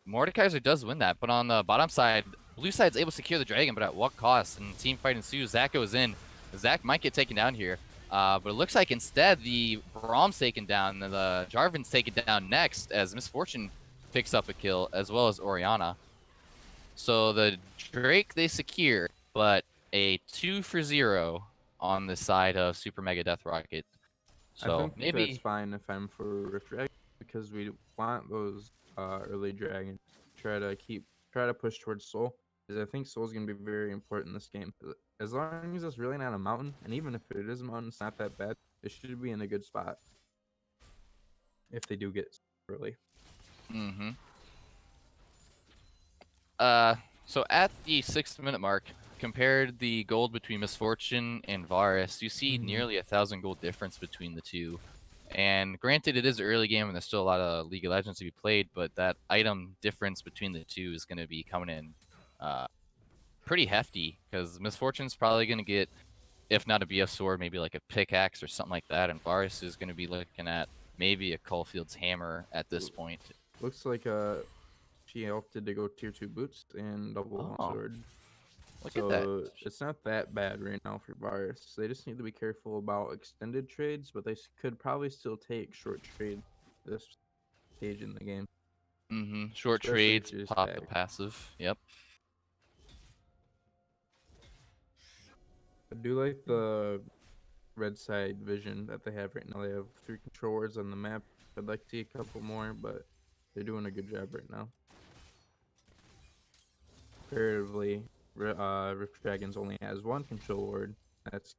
Mordekaiser does win that, but on the bottom side, blue side's able to secure the dragon, but at what cost? And team fight ensues. Zach goes in. Zach might get taken down here, but it looks like instead the Braum's taken down, and the Jarvan's taken down next as Misfortune picks up a kill, as well as Orianna. So the Drake they secure, but a 2-for-0 on the side of Super Mega Death Rocket. So I think maybe that's fine if I'm for Rift Dragon, because we want those early dragons. Try to push towards Soul, because I think Soul's gonna be very important in this game. As long as it's really not a mountain, and even if it is a mountain, it's not that bad. It should be in a good spot if they do get early. Mm-hmm. So at the 6th-minute mark, compared the gold between Misfortune and Varus, you see nearly 1,000 gold difference between the two. And granted, it is an early game and there's still a lot of League of Legends to be played, but that item difference between the two is going to be coming in pretty hefty, because Misfortune's probably going to get, if not a BF sword, maybe like a pickaxe or something like that, and Varus is going to be looking at maybe a Caulfield's hammer at this point. Looks like she opted to go tier 2 boots and double sword. Look at that. It's not that bad right now for Varus. They just need to be careful about extended trades, but they could probably still take short trade this stage in the game. Mm-hmm. Short Especially trades, if you're pop just the back. passive. Yep. I do like the red side vision that they have right now. They have 3 controllers on the map. I'd like to see a couple more, but they're doing a good job right now. Comparatively, Rift Dragons only has 1 control ward. It's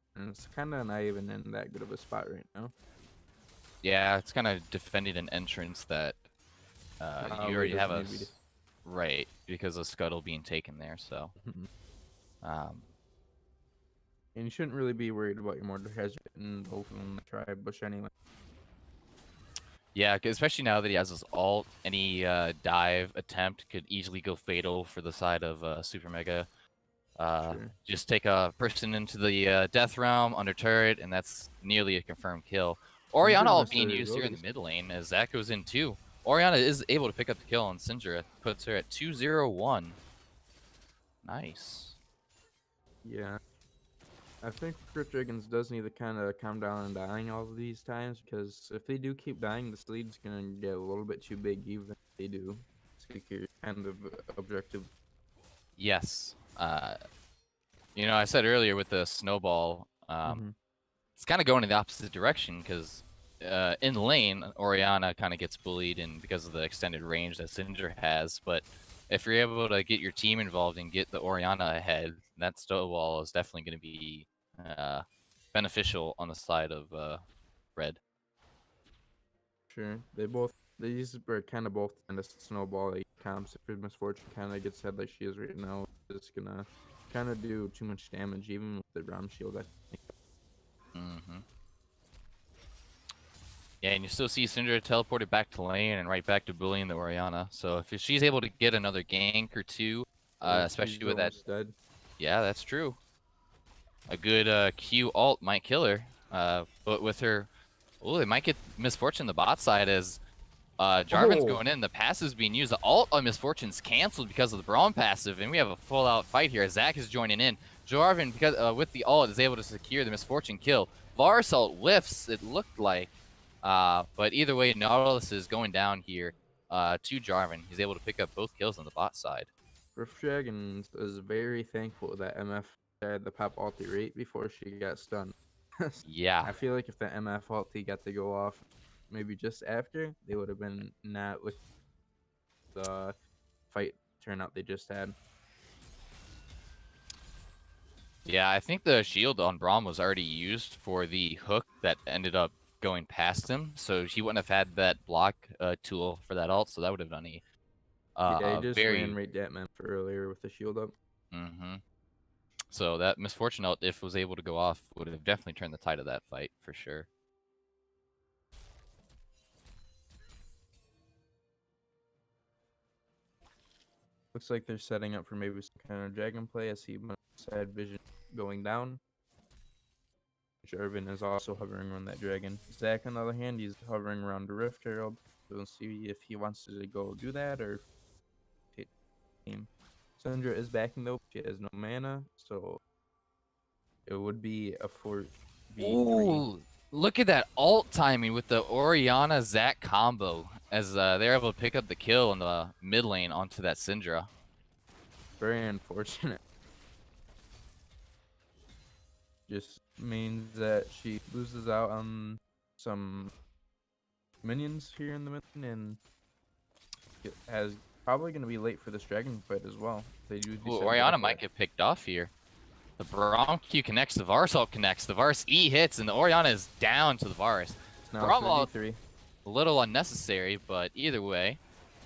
kind of not even in that good of a spot right now. Yeah, it's kind of defending an entrance that you already have a right, because of Scuttle being taken there. So, And you shouldn't really be worried about your Mordekaiser getting both of them in the tribe bush anyway. yeah, 'cause especially now that he has his ult, any dive attempt could easily go fatal for the side of Super Mega. Sure. Just take a person into the Death Realm under turret, and that's nearly a confirmed kill. Orianna all being used here in the mid lane as Zach goes in too. Orianna is able to pick up the kill on Syndra, puts her at 2-0-1. Nice. Yeah. I think Rift Dragons does need to kind of calm down on dying all of these times, because if they do keep dying, this lead's going to get a little bit too big even if they do secure kind of objective. Yes. You know, I said earlier with the snowball, it's kind of going in the opposite direction, because in lane, Orianna kind of gets bullied and because of the extended range that Syndra has. But if you're able to get your team involved and get the Orianna ahead, that Stonewall is definitely going to be beneficial on the side of red. Sure. These were kind of both kind of snowball like comps. If Misfortune kind of gets head like she is right now, it's gonna kind of do too much damage, even with the Ram Shield. I think. Mm-hmm. Yeah, and you still see Syndra teleported back to lane and right back to bullying the Orianna. So if she's able to get another gank or two, especially She's with that, almost dead. yeah, that's true. A good Q ult might kill her, but with her, oh, they might get Misfortune on the bot side as Jarvan's Oh. going in. The passive's being used. The ult on Misfortune's canceled because of the Braum passive, and we have a full-out fight here. Zach is joining in. Jarvan, because with the ult, is able to secure the Misfortune kill. Varus ult whiffs, it looked like, but either way, Nautilus is going down here to Jarvan. He's able to pick up both kills on the bot side. Rift Dragon is very thankful that MF had the pop ulti right before she got stunned. Yeah. I feel like if the MF ulti got to go off maybe just after, they would have been not with the fight turnout they just had. Yeah, I think the shield on Braum was already used for the hook that ended up going past him, so he wouldn't have had that block tool for that ult, so that would have done Yeah, he just very... ran right at man for earlier with the shield up. Mm-hmm. So that Misfortune ult, if it was able to go off, would have definitely turned the tide of that fight, for sure. Looks like they're setting up for maybe some kind of dragon play. I see side vision going down. Jarvan is also hovering around that dragon. Zach, on the other hand, he's hovering around the Rift Herald. We'll see if he wants to go do that or take team. Syndra is backing though. She has no mana, so it would be a 4v3. Ooh, look at that ult timing with the Orianna Zac combo as they're able to pick up the kill in the mid lane onto that Syndra. Very unfortunate. Just means that she loses out on some minions here in the mid lane and has probably going to be late for this dragon fight as well. They do. Ooh, Orianna might get picked off here. The Braum Q connects, the Varus ult connects, the Varus E hits, and the Orianna is down to the Varus. Braum ult, a little unnecessary, but either way,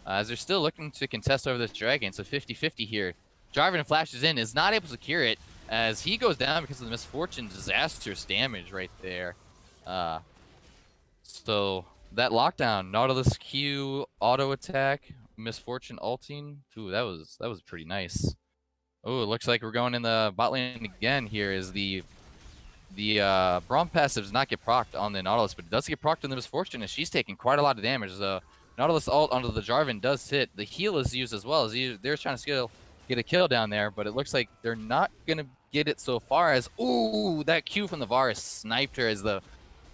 as they're still looking to contest over this dragon, so 50-50 here. Jarvan flashes in, is not able to secure it, as he goes down because of the Misfortune disastrous damage right there. So that lockdown, Nautilus Q, auto attack, Misfortune ulting. Ooh, that was pretty nice. Oh, it looks like we're going in the bot lane again here. Is the Braum passive does not get procced on the Nautilus, but it does get procced on the Misfortune, and she's taking quite a lot of damage. The Nautilus ult onto the Jarvan does hit. The heal is used as well, as they're trying to get a kill down there, but it looks like they're not gonna get it so far as, ooh, that Q from the Varus sniped her as the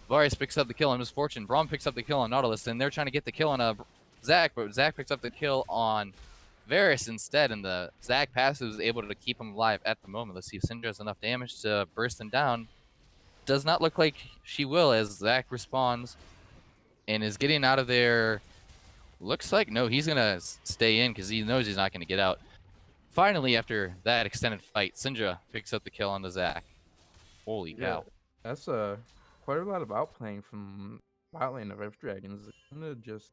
Varus picks up the kill on Misfortune. Braum picks up the kill on Nautilus, and they're trying to get the kill on Zac, but Zac picks up the kill on Varus instead, and the Zac passive is able to keep him alive at the moment. Let's see if Syndra has enough damage to burst him down. Does not look like she will, as Zac responds and is getting out of there. Looks like, no, he's going to stay in because he knows he's not going to get out. Finally, after that extended fight, Syndra picks up the kill on the Zac. Holy cow. That's quite a lot of outplaying from bot lane of Rift Dragons. They kind of just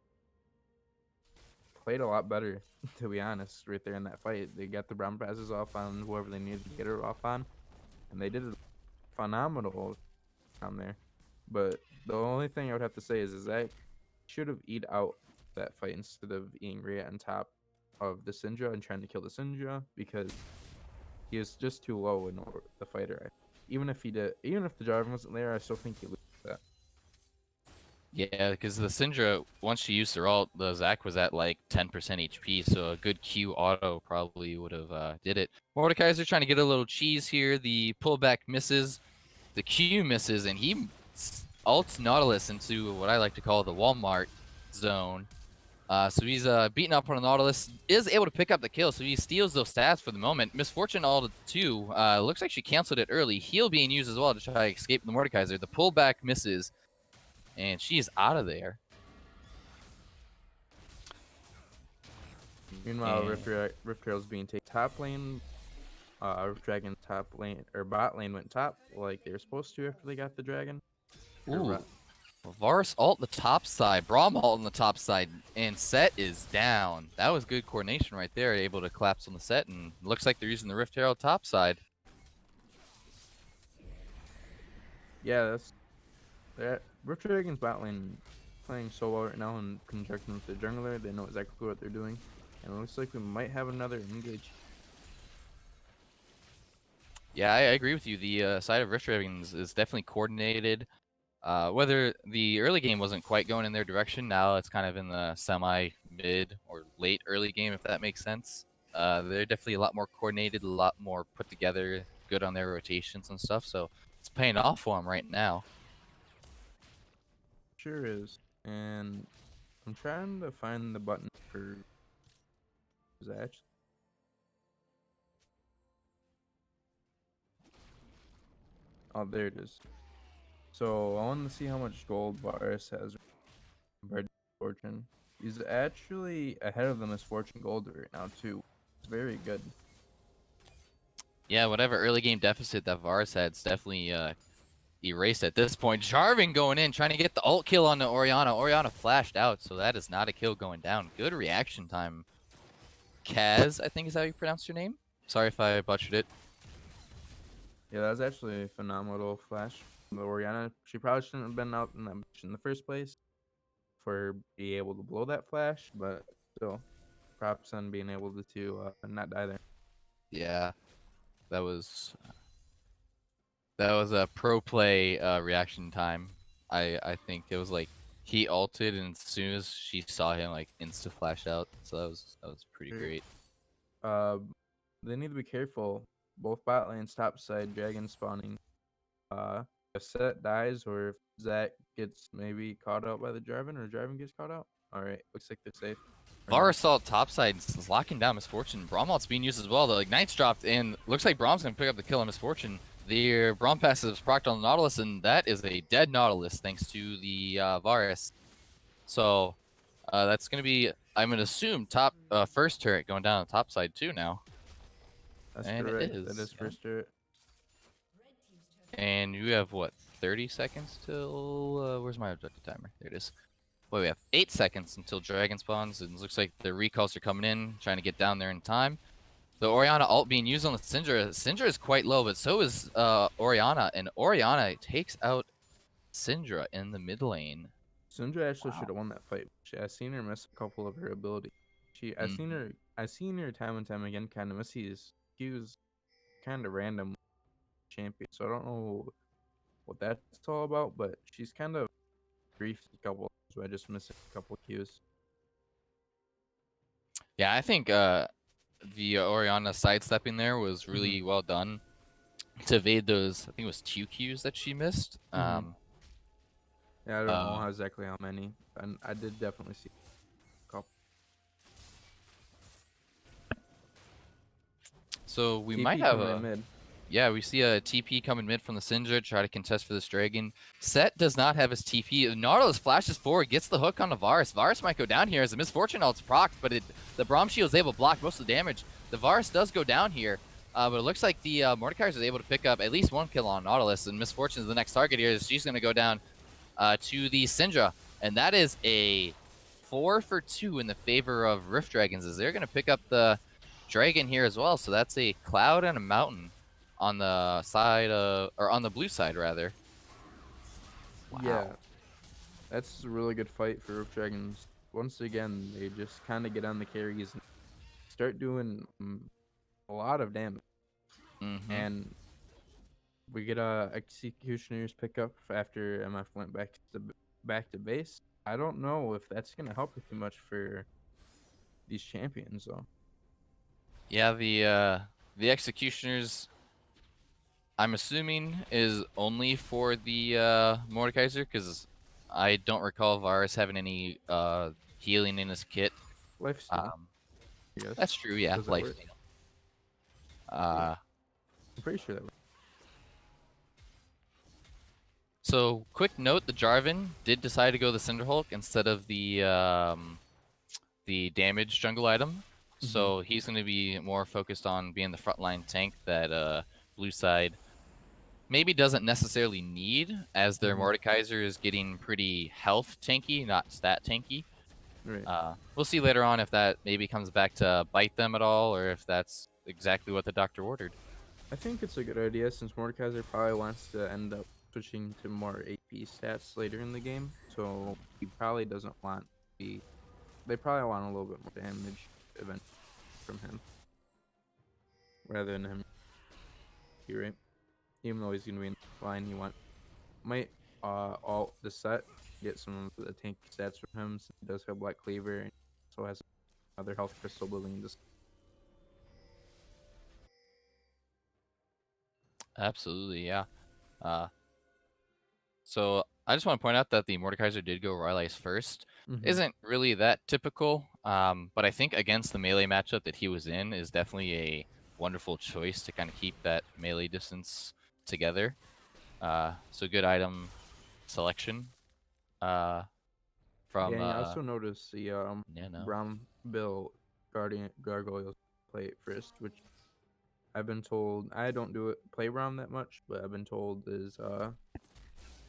played a lot better, to be honest, right there in that fight. They got the Braum passes off on whoever they needed to get her off on, and they did a phenomenal on there. But the only thing I would have to say is Zach should have eat out that fight instead of eating right on top of the Syndra and trying to kill the Syndra, because he was just too low in the fighter. Even if the Jarvan wasn't there, I still think he loses that. Yeah, because the Syndra, once she used her ult, the Zac was at like 10% HP, so a good Q auto probably would have did it. Mordekaiser trying to get a little cheese here. The pullback misses, the Q misses, and he ults Nautilus into what I like to call the Walmart zone. So he's beating up on Nautilus, is able to pick up the kill, so he steals those stats for the moment. Misfortune ulted too. Looks like she canceled it early. Heal being used as well to try to escape the Mordekaiser. The pullback misses. and she's out of there. Meanwhile, And- Rift Trail's being taken top lane. Rift Dragon top lane or bot lane went top like they were supposed to after they got the dragon. Or Ooh. bot- Varus ult the top side, Braum ult on the top side, and Set is down. That was good coordination right there, able to collapse on the Set, and looks like they're using the Rift Herald top side. Yeah, that's that. Rift Dragon's bot lane playing so well right now in conjunction with the jungler. They know exactly what they're doing, and it looks like we might have another engage. Yeah, I agree with you. The side of Rift Dragons is definitely coordinated. Whether the early game wasn't quite going in their direction, now it's kind of in the semi-mid or late early game, if that makes sense. They're definitely a lot more coordinated, a lot more put together, good on their rotations and stuff. So it's paying off for them right now. Sure is. And I'm trying to find the button for Zach. Oh, there it is. So I want to see how much gold Varus has compared to Fortune. He's actually ahead of them as Fortune Gold right now too. It's very good. Yeah, whatever early game deficit that Varus had, it's definitely erased at this point. Jarvan going in, trying to get the ult kill on the Orianna. Orianna flashed out, so that is not a kill going down. Good reaction time. Kaz, I think is how you pronounce your name. Sorry if I butchered it. Yeah, that was actually a phenomenal flash. The Orianna, she probably shouldn't have been out in that match in the first place for being able to blow that flash, but still, props on being able to not die there. Yeah, that was a pro play reaction time. I think it was like he ulted, and as soon as she saw him, like insta flash out. So that was pretty Sure. great. Uh, they need to be careful. Both bot lanes, top side, dragon spawning. If Set dies or if Zach gets maybe caught out by the Jarvan or Jarvan gets caught out. All right, looks like they're safe. Or not. Varus ult topside is locking down Misfortune. Braum being used as well. The Ignite's dropped, and looks like Braum's gonna pick up the kill on Misfortune. The Braum passive is procced on the Nautilus, and that is a dead Nautilus thanks to the Varus. So that's gonna be, I'm gonna assume, top first turret going down on the top side too now. That's And correct. it is. That is Yeah. first turret. And you have what, 30 seconds till where's my objective timer? There it is. Well, we have 8 seconds until Dragon spawns, and it looks like the recalls are coming in, trying to get down there in time. The Orianna ult being used on the Syndra. Syndra is quite low, but so is Orianna, and Orianna takes out Syndra in the mid lane. Syndra actually Wow. should have won that fight. I seen her miss a couple of her abilities. I seen her time and time again kind of miss these cues, kind of random champion. So I don't know what that's all about, but she's kind of briefed a couple by just missing a couple cues. Yeah, I think the Orianna sidestepping there was really well done to evade those, I think it was 2 Qs that she missed. Mhm. Yeah, I don't know uh, exactly how many, and I did definitely see a couple. So we TP might have coming a in mid. Yeah, we see a TP coming mid from the Syndra, try to contest for this dragon. Set does not have his TP. Nautilus flashes forward, gets the hook on the Varus. Varus might go down here as a Misfortune ult's procced, but the Braum shield is able to block most of the damage. The Varus does go down here, but it looks like the Mordekaiser is able to pick up at least 1 kill on Nautilus, and Misfortune is the next target here. She's going to go down to the Syndra, and that is a 4 for 2 in the favor of Rift Dragons, as they're going to pick up the dragon here as well. So that's a Cloud and a Mountain on the side of, or on the blue side rather. Wow. Yeah, that's a really good fight for Rift Dragons. Once again, they just kind of get on the carries and start doing a lot of damage. And we get Executioner's pickup after MF went back to base. I don't know if that's gonna help too much for these champions though. Yeah, the Executioners, I'm assuming, is only for the Mordekaiser, because I don't recall Varus having any healing in his kit. Lifesteal. Yes. That's true, yeah. Does that Life work? steal. I'm pretty sure that works. So, quick note: the Jarvan did decide to go the Cinderhulk instead of the damage jungle item. So he's going to be more focused on being the frontline tank that blue side maybe doesn't necessarily need, as their Mordekaiser is getting pretty health tanky, not stat tanky. Right. We'll see later on if that maybe comes back to bite them at all, or if that's exactly what the doctor ordered. I think it's a good idea since Mordekaiser probably wants to end up switching to more AP stats later in the game. So he probably doesn't want to be. They probably want a little bit more damage event from him rather than him. You're right. Even though he's gonna be in the line, might alt the set, get some of the tank stats from him since he does have Black Cleaver and also has another health crystal building this. Absolutely, yeah. So I just want to point out that the Mordekaiser did go Rylai's first. Isn't really that typical, but I think against the melee matchup that he was in is definitely a wonderful choice to kind of keep that melee distance together. So good item selection from Yeah, and I also noticed the no. Brown Bill Gargoyles play it first, which I've been told I don't do it play Brown that much, but I've been told is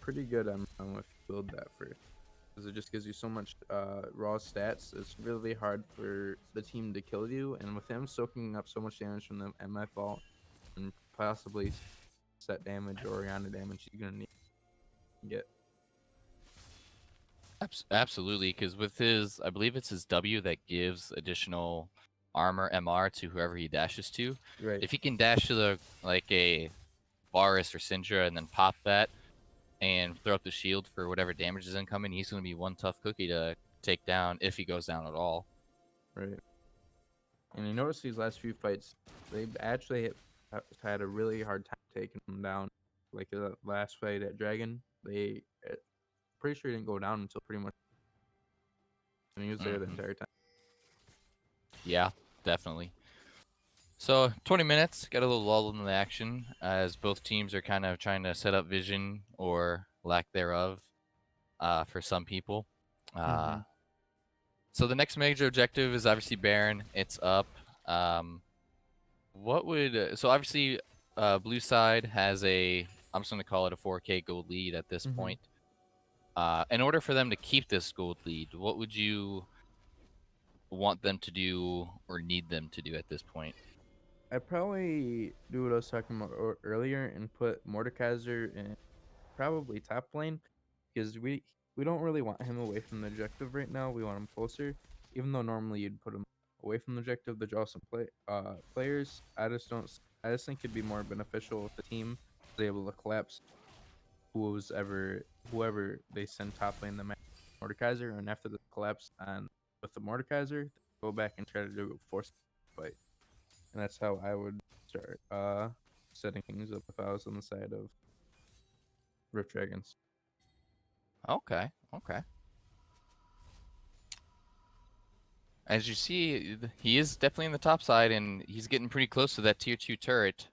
pretty good on if you build that first. Because it just gives you so much raw stats. It's really hard for the team to kill you, and with him soaking up so much damage from the MF vault and possibly set damage or Oriana damage, you're gonna need to get. Absolutely, because with his, I believe it's his W that gives additional armor MR to whoever he dashes to. Right. If he can dash to the like a Varus or Syndra and then pop that and throw up the shield for whatever damage is incoming, he's going to be one tough cookie to take down if he goes down at all. Right. And you notice these last few fights, they've actually had a really hard time taking him down. Like the last fight at Dragon, pretty sure he didn't go down until pretty much, and he was there the entire time. Yeah, definitely. So 20 minutes, got a little lull in the action as both teams are kind of trying to set up vision or lack thereof for some people. So the next major objective is obviously Baron. It's up. What would so obviously blue side has a, I'm just going to call it a 4K gold lead at this point. In order for them to keep this gold lead, what would you want them to do or need them to do at this point? I'd probably do what I was talking about earlier and put Mordekaiser in probably top lane because we don't really want him away from the objective right now. We want him closer, even though normally you'd put him away from the objective to draw some players. I just think it'd be more beneficial if the team was able to collapse whoever they send top lane the Mordekaiser, and after the collapse on with the Mordekaiser, go back and try to do a force fight. And that's how I would start setting things up if I was on the side of Rift Dragons. Okay. As you see, he is definitely in the top side, and he's getting pretty close to that tier 2 turret.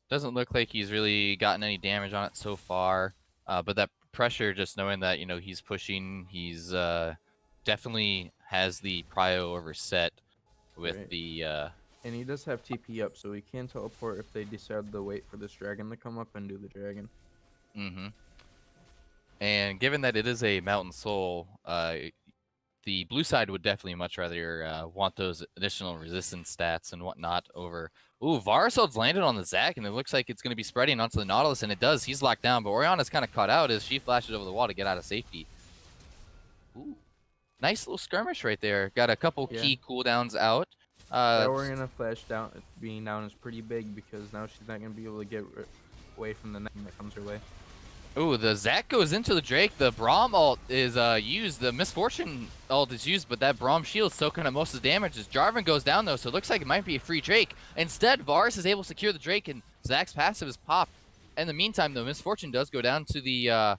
Doesn't look like he's really gotten any damage on it so far, but that pressure, just knowing that, he's pushing, he's definitely has the prio over set with the... And he does have TP up, so he can teleport if they decide to wait for this dragon to come up and do the dragon. And given that it is a Mountain Soul, the blue side would definitely much rather want those additional resistance stats and whatnot over... Ooh, Varusald's landed on the Zac, and it looks like it's going to be spreading onto the Nautilus, and it does. He's locked down, but Oriana's kind of caught out as she flashes over the wall to get out of safety. Ooh, nice little skirmish right there. Got a couple key cooldowns out. That Oriana flash being down is pretty big because now she's not going to be able to get away from the name that comes her way. Ooh, the Zac goes into the Drake. The Braum ult is used. The Misfortune ult is used, but that Braum shield soaking up most of the damage as Jarvan goes down, though, so it looks like it might be a free Drake. Instead, Varus is able to secure the Drake, and Zac's passive is popped. In the meantime, though, Misfortune does go down to the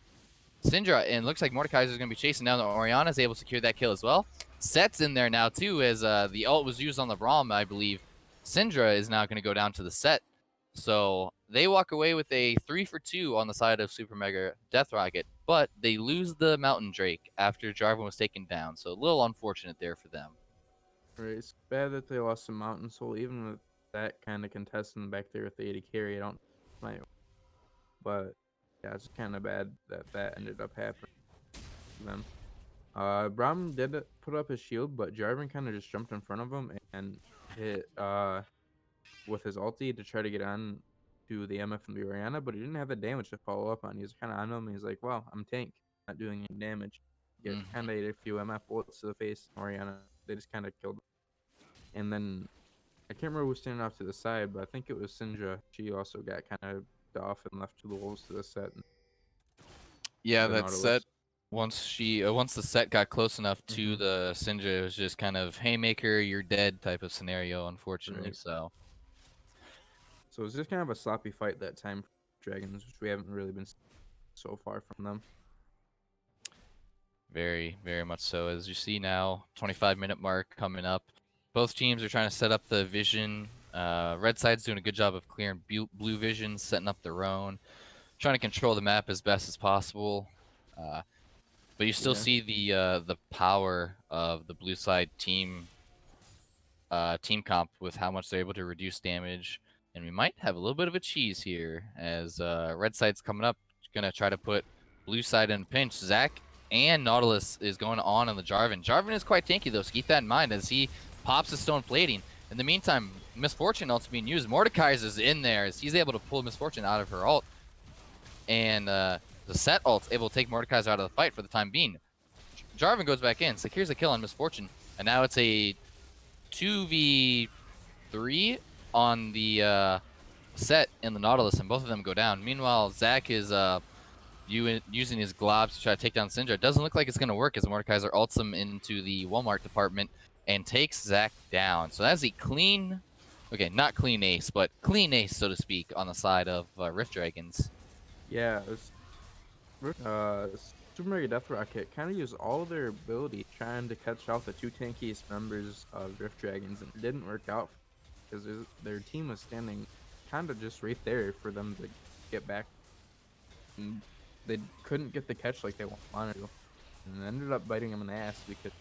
Syndra, and looks like Mordekaiser is going to be chasing down. Oriana is able to secure that kill as well. Set's in there now, too, as the ult was used on the Braum, I believe. Syndra is now going to go down to the Set. So they walk away with a 3 for 2 on the side of Super Mega Death Rocket, but they lose the Mountain Drake after Jarvan was taken down. So a little unfortunate there for them. Right, it's bad that they lost the Mountain Soul, even with that kind of contestant back there with the 80 carry. I don't might, but yeah, it's kind of bad that that ended up happening to them. Braum did put up his shield, but Jarvan kind of just jumped in front of him and hit with his ulti to try to get on to the MF and the Orianna, but he didn't have the damage to follow up on. He was kind of on him. He's like, "Wow, I'm tank, not doing any damage." Get kind of ate a few MF bullets to the face. Orianna, they just kind of killed him. And then I can't remember who was standing off to the side, but I think it was Syndra. She also got kind of off and left to the wolves to the set. Yeah, the that Nautilus. set once the set got close enough to the Syndra, it was just kind of haymaker, you're dead type of scenario, unfortunately. Right. So So it was just kind of a sloppy fight that time for Dragons, which we haven't really been so far from them. very, very much so. As you see now, 25-minute mark coming up. Both teams are trying to set up the vision. Red side's doing a good job of clearing blue vision, setting up their own, trying to control the map as best as possible. But you still see the power of the blue side team comp with how much they're able to reduce damage. And we might have a little bit of a cheese here as red side's coming up, gonna try to put blue side in a pinch. Zach and Nautilus is going on the Jarvan. Jarvan is quite tanky though, so keep that in mind as he pops his stone plating. In the meantime, Misfortune ult's being used. Mordekaiser's in there as he's able to pull Misfortune out of her ult. And the set ult's able to take Mordekaiser out of the fight for the time being. Jarvan goes back in, secures a kill on Misfortune. And now it's a 2v3 on the set in the Nautilus, and both of them go down. Meanwhile, Zach is using his globs to try to take down Syndra. It doesn't look like it's going to work as Mordekaiser ults him into the Walmart department and takes Zach down. So that's a clean, okay, not clean ace, but clean ace, so to speak, on the side of Rift Dragons. Yeah, Super Mega Death Rocket kind of used all of their ability trying to catch out the two tankiest members of Rift Dragons, and it didn't work out because their team was standing kind of just right there for them to get back. And they couldn't get the catch like they wanted to, and ended up biting them in the ass because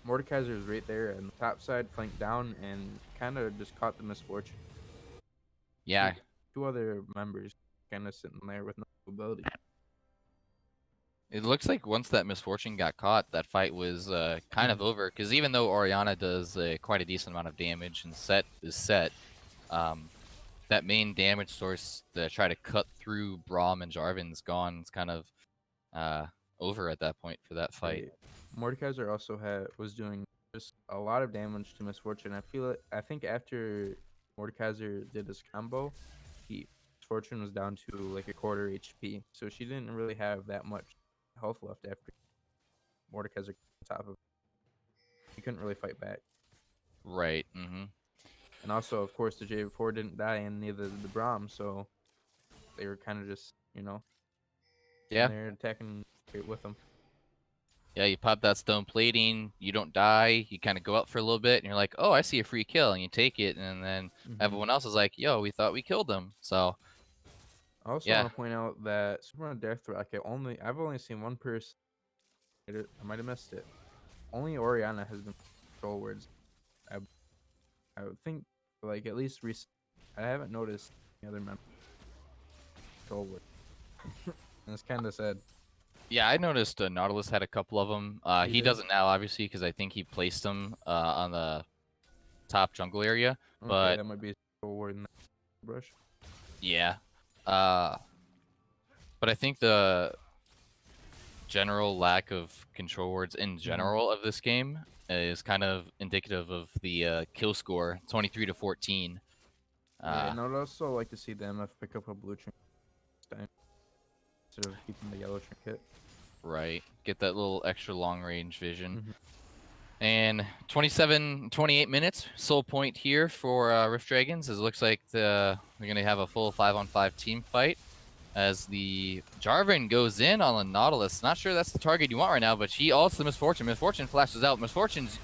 Mordekaiser was right there and the top side flanked down and kind of just caught the Misfortune. Yeah. Two other members kind of sitting there with no ability. It looks like once that Misfortune got caught, that fight was kind of over. Because even though Orianna does quite a decent amount of damage and set is set, that main damage source to try to cut through Braum and Jarvan's gone. It's kind of over at that point for that fight. Mordekaiser also was doing just a lot of damage to Misfortune. I think after Mordekaiser did his combo, Misfortune was down to like a quarter HP, so she didn't really have that much health left after Mordekaiser on top of it. He couldn't really fight back. Right. And also, of course, the J4 didn't die, and neither did the Braum, so they were kind of just, they're attacking straight with them. Yeah, you pop that stone plating, you don't die, you kind of go out for a little bit, and you're like, oh, I see a free kill, and you take it, and then everyone else is like, yo, we thought we killed them. So I also want to point out that Super Mega Death Rocket I've only seen one person. I might have missed it. Only Orianna has been control words. I would think, like, at least I haven't noticed any other member control words. And it's kind of sad. yeah, I noticed Nautilus had a couple of them. He doesn't now, obviously, because I think he placed them on the top jungle area. Okay, But that might be a control word in that brush. yeah. But I think the general lack of control words in general of this game is kind of indicative of the kill score, 23-14. And I would also like to see the MF pick up a blue trinket this time instead of keeping the yellow trinket. Right. Get that little extra long range vision. And 28 minutes, sole point here for Rift Dragons. As it looks like we're going to have a full 5-on-5 team fight as the Jarvan goes in on the Nautilus. Not sure that's the target you want right now, but she ults the Misfortune. Misfortune flashes out. Misfortune's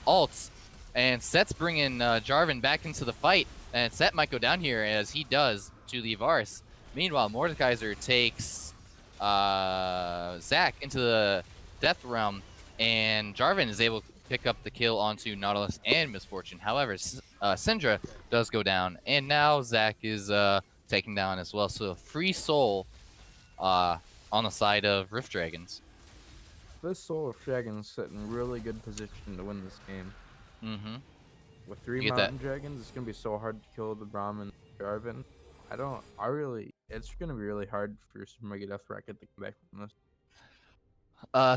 ults, and Set's bringing Jarvan back into the fight And Set might go down here as he does to the Vars. Meanwhile, Mordekaiser takes Zach into the Death Realm, and Jarvan is able to pick up the kill onto Nautilus and Misfortune. However, Syndra does go down, and now Zach is taken down as well. So free soul on the side of Rift Dragons. This Soul of Dragons set in really good position to win this game. Mm-hmm. With 3 You get Mountain Dragons, it's gonna be so hard to kill the Braum and Jarvan. It's gonna be really hard for Super Mega Death Racket to come back from this.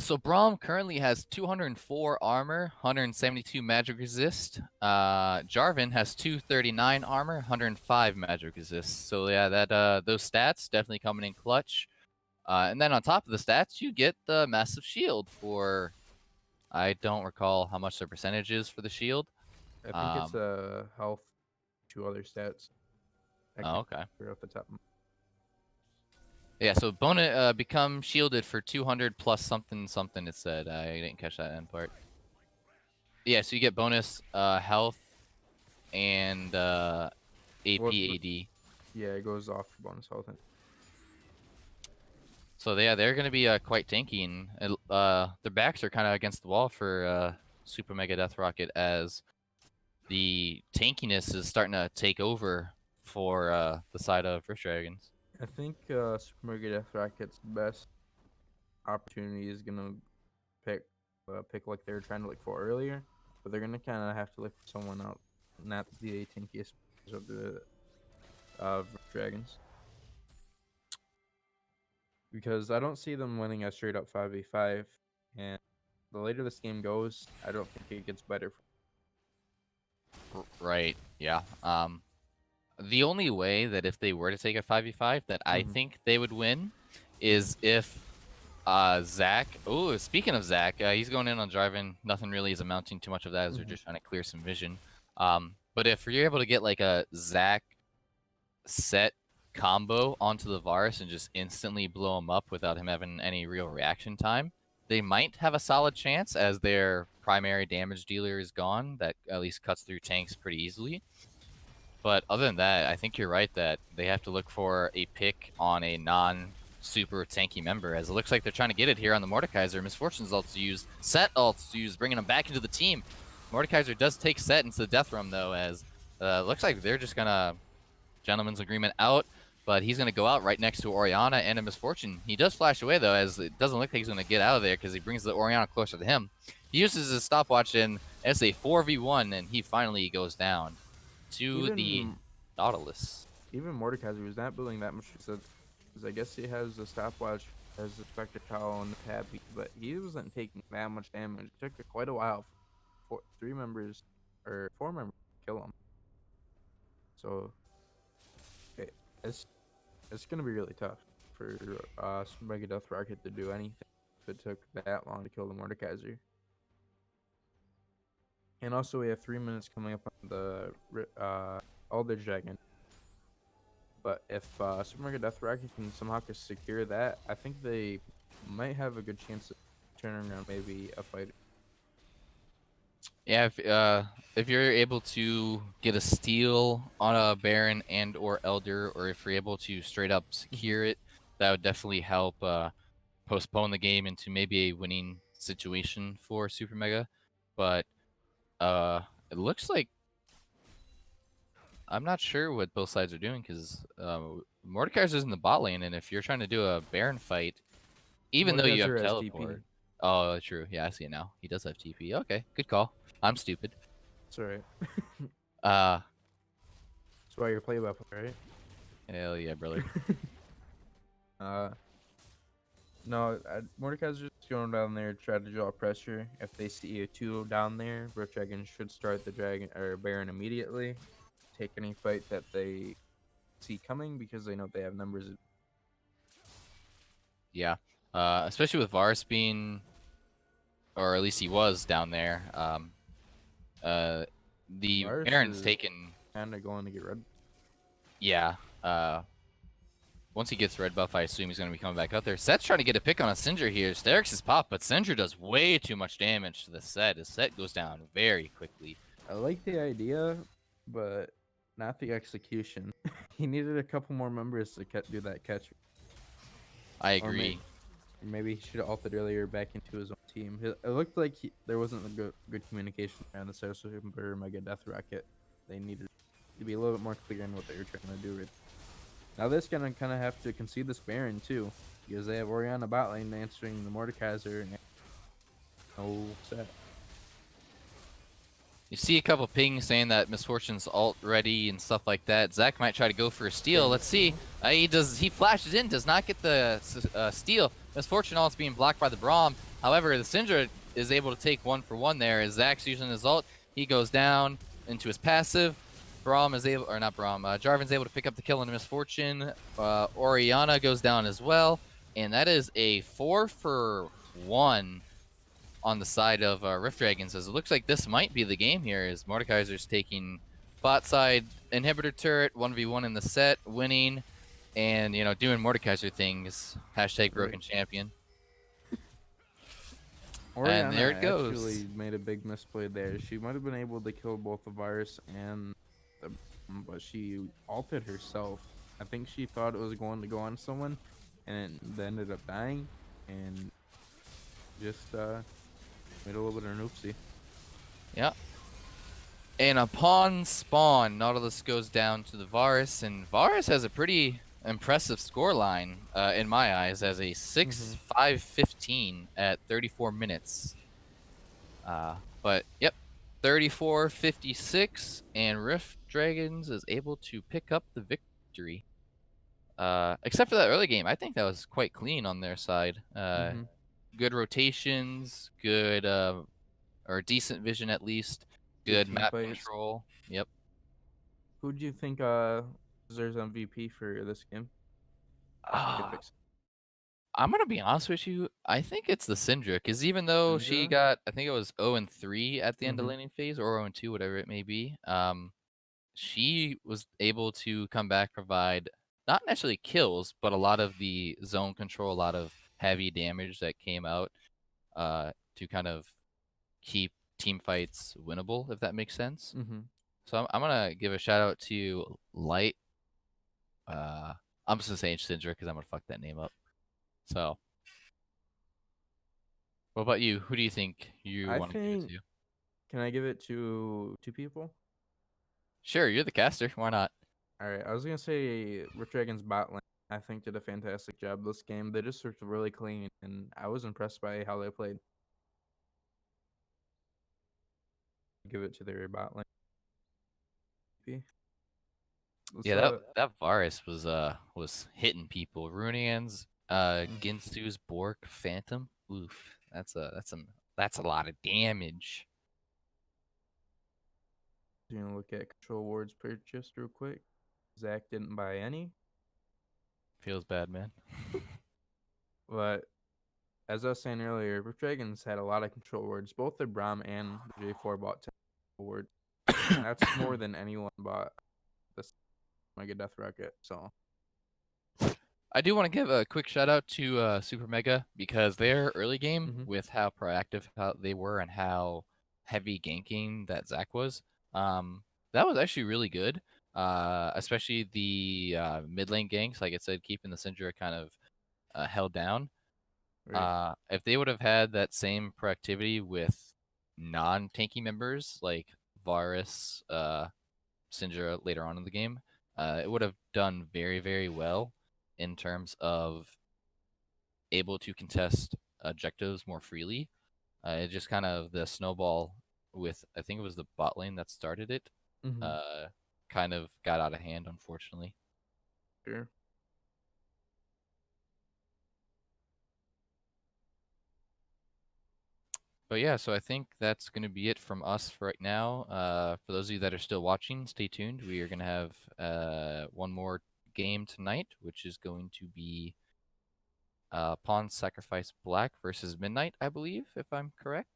So Braum currently has 204 armor, 172 magic resist. Jarvan has 239 armor, 105 magic resist. So yeah, that those stats definitely coming in clutch. And then on top of the stats, you get the massive shield for. I don't recall how much the percentage is for the shield. I think it's health, 2 other stats. I Oh, can't okay. remember off the top. Yeah, so Bona become shielded for 200 plus something something it said. I didn't catch that end part. Yeah, so you get bonus health and AP AD. Yeah, it goes off for bonus health. So yeah, they're gonna be quite tanky, and their backs are kind of against the wall for Super Mega Death Rocket as the tankiness is starting to take over for the side of Rift Dragons. I think Super Mega Death Racket's best opportunity is gonna pick like they were trying to look for earlier, but they're gonna kind of have to look for someone else, not the tankiest of the Rift Dragons, because I don't see them winning a straight up 5v5, and the later this game goes, I don't think it gets better. Right. Yeah. The only way that if they were to take a 5v5 that I think they would win is if Zach. Oh, speaking of Zach, he's going in on Jarvan. Nothing really is amounting too much of that as they're just trying to clear some vision. But if you're able to get like a Zach set combo onto the Varus and just instantly blow him up without him having any real reaction time, they might have a solid chance as their primary damage dealer is gone. That at least cuts through tanks pretty easily. But other than that, I think you're right that they have to look for a pick on a non-super tanky member, as it looks like they're trying to get it here on the Mordekaiser. Misfortune's ults used, Set ults used, bringing him back into the team. Mordekaiser does take Set into the Death Realm, though, as looks like they're just going to gentleman's agreement out, but he's going to go out right next to Orianna and a Misfortune. He does flash away, though, as it doesn't look like he's going to get out of there because he brings the Orianna closer to him. He uses his stopwatch in as a 4v1, and he finally goes down to the Nautilus. Even Mordekaiser was not building that much resistance, because I guess he has the stopwatch as the Spectre Cowl and the Tabby, but he wasn't taking that much damage. It took quite a while for 4 members to kill him. So it's gonna be really tough for Super Mega Death Rocket to do anything if it took that long to kill the Mordekaiser. And also, we have 3 minutes coming up on the Elder Dragon. But if Super Mega Death Rocket can somehow secure that, I think they might have a good chance of turning around maybe a fight. Yeah, if you're able to get a steal on a Baron and or Elder, or if you're able to straight up secure it, that would definitely help postpone the game into maybe a winning situation for Super Mega. But it looks like I'm not sure what both sides are doing, because Mordekaiser's in the bot lane, and if you're trying to do a Baron fight, even though you have Mordekaiser has teleport. TP. Oh, true. Yeah, I see it now. He does have TP. Okay, good call. I'm stupid. It's alright. Uh, That's why you're play-by-play, right? hell yeah, brother. No, Mordekaiser's just going down there to try to draw pressure. If they see a 2 down there, Rift Dragon should start the Dragon or Baron immediately. Take any fight that they see coming, because they know they have numbers. Yeah, especially with Varus being, or at least he was down there. The Varus Baron's is taken. kind of going to get red. Yeah. Once he gets red buff, I assume he's going to be coming back out there. Set's trying to get a pick on a Syndra here. Sterix is pop, but Syndra does way too much damage to the Set. His Set goes down very quickly. I like the idea, but not the execution. He needed a couple more members to do that catch. I Or agree. maybe he should have altered earlier back into his own team. It looked like there wasn't a good communication on the SRC Mega Death Rocket. They needed to be a little bit more clear on what they were trying to do. Now this gonna kind of have to concede this Baron too, because they have Oriana bot lane answering the Mordekaiser and no set. You see a couple pings saying that Misfortune's alt ready and stuff like that. Zach might try to go for a steal. Let's see. He flashes in, does not get the steal. Misfortune alt's being blocked by the Braum. However, the Syndra is able to take 1-for-1 there as Zach's using his ult. He goes down into his passive. Braum is able, or not Braum, Jarvan's able to pick up the kill into Misfortune. Oriana goes down as well. And that is a 4-for-1 on the side of Rift Dragons, as it looks like this might be the game here, as Mordekaiser's taking bot side inhibitor turret, 1v1 in the set, winning, and, you know, doing Mordekaiser things. Hashtag broken champion. Oriana And there it goes. actually made a big misplay there. She might have been able to kill both the virus and the, but she ulted herself. I think she thought it was going to go on someone, and it ended up dying, and just made a little bit of an oopsie. Yeah. And upon spawn, Nautilus goes down to the Varus, and Varus has a pretty impressive scoreline in my eyes, as a 6-5-15 at 34 minutes. But yep, 34-56, and Rift Dragons is able to pick up the victory. Except for that early game, I think that was quite clean on their side. Good rotations, good or decent vision at least, good map control. Yep. Who do you think deserves MVP for this game? I'm gonna be honest with you. I think it's the Syndra, because even though she got, I think it was 0-3 at the end of laning phase, or 0-2, whatever it may be, she was able to come back, provide not necessarily kills, but a lot of the zone control, a lot of heavy damage that came out to kind of keep team fights winnable, if that makes sense. So I'm gonna give a shout out to Light. I'm just gonna say Syndra because I'm gonna fuck that name up. So, what about you? Who do you think you want to give it to? Can I give it to two people? Sure, you're the caster. Why not? All right, I was gonna say Rift Dragons bot lane, I think, did a fantastic job this game. They just looked really clean, and I was impressed by how they played. Give it to their bot lane. Yeah, that Varus was hitting people. Runian's, Ginsu's Bork Phantom. Oof, that's a lot of damage. You know, look at control wards purchased real quick. Zach didn't buy any. Feels bad, man. But as I was saying earlier, Rift Dragons had a lot of control wards. Both the Braum and the J4 bought 10 wards. That's more than anyone bought this Mega Death Rocket. So I do want to give a quick shout out to Super Mega, because their early game, with how proactive they were and how heavy ganking that Zach was, that was actually really good. Especially the mid lane ganks, like I said, keeping the Syndra kind of held down. right. If they would have had that same proactivity with non-tanky members like Varus, Syndra later on in the game, it would have done very, very well in terms of able to contest objectives more freely. It just kind of the snowball with, I think it was the bot lane that started it, kind of got out of hand, unfortunately. Sure. But yeah, so I think that's going to be it from us for right now. For those of you that are still watching, stay tuned. We are going to have one more game tonight, which is going to be Pawn Sacrifice Black versus Midnight, I believe, if I'm correct.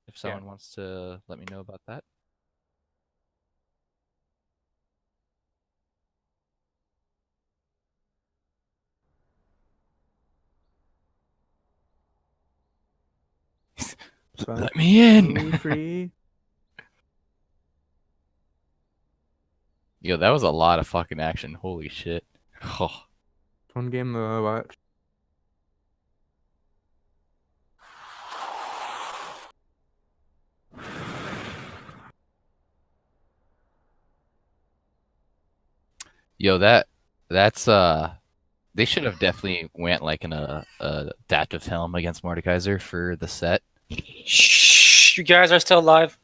If someone wants to let me know about that. Let me in! Free. Yo, that was a lot of fucking action. Holy shit. Oh. Fun game to watch. Yo, that's they should have definitely went like in a adaptive helm against Mordekaiser for the set. Shh, you guys are still live.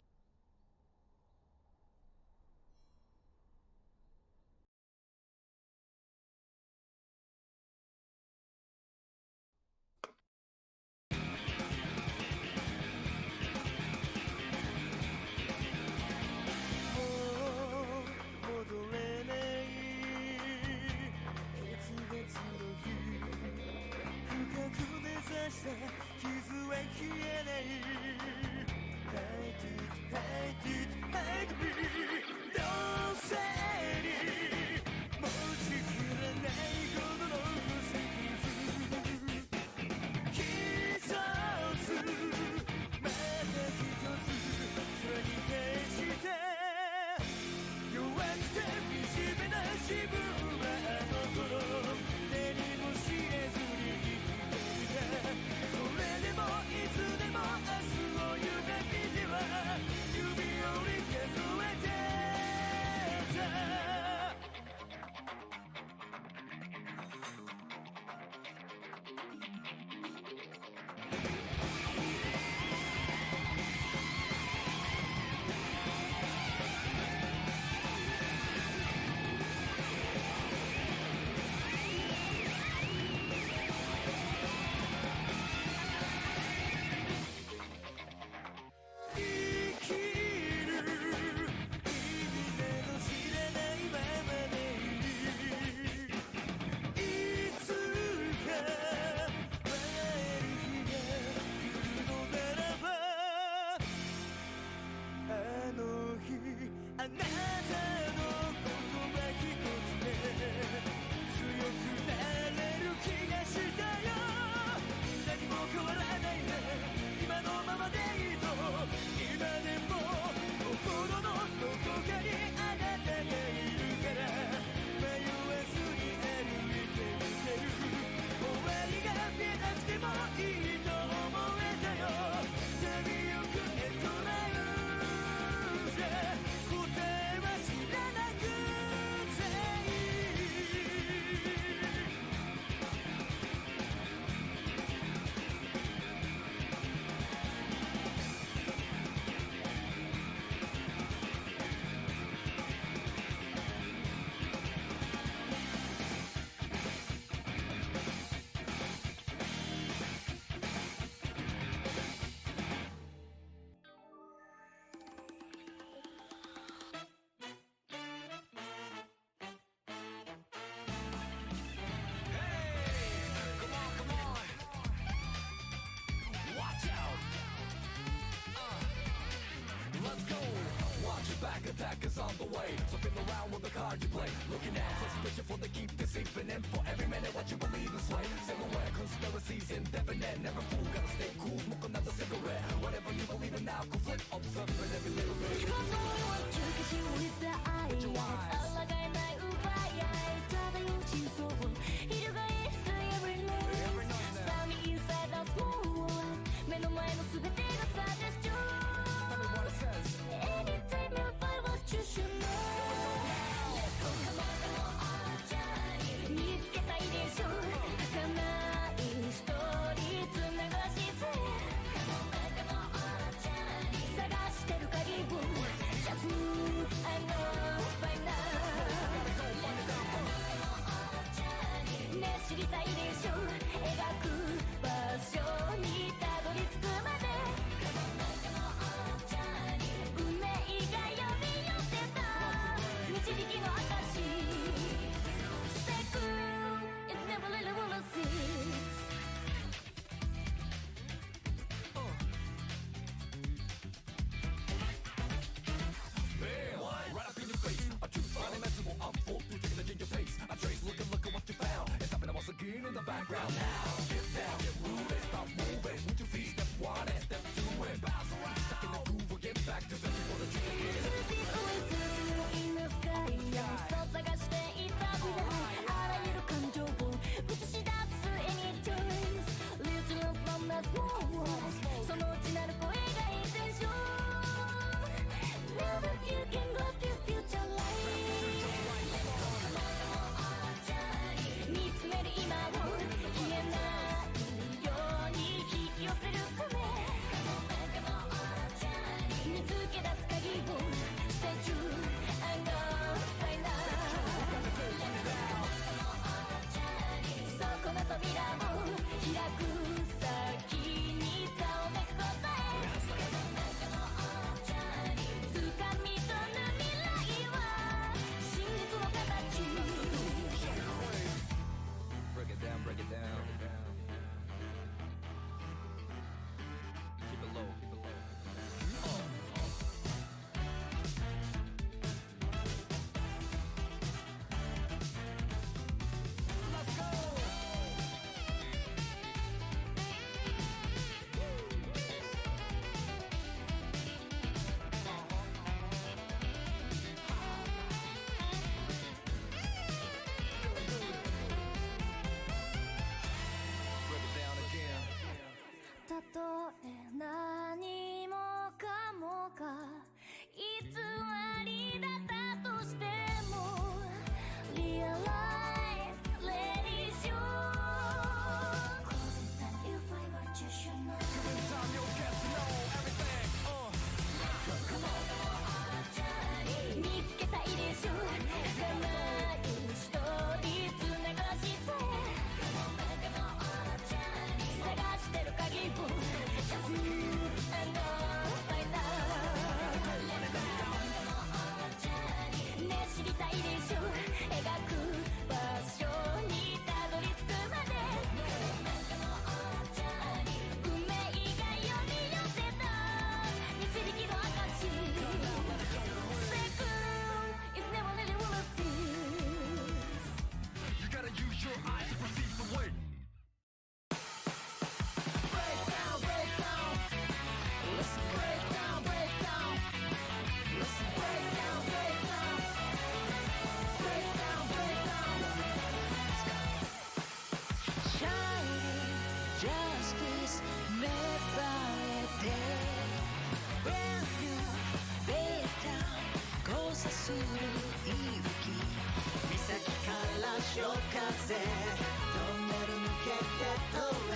夜風トンネル抜けて飛べ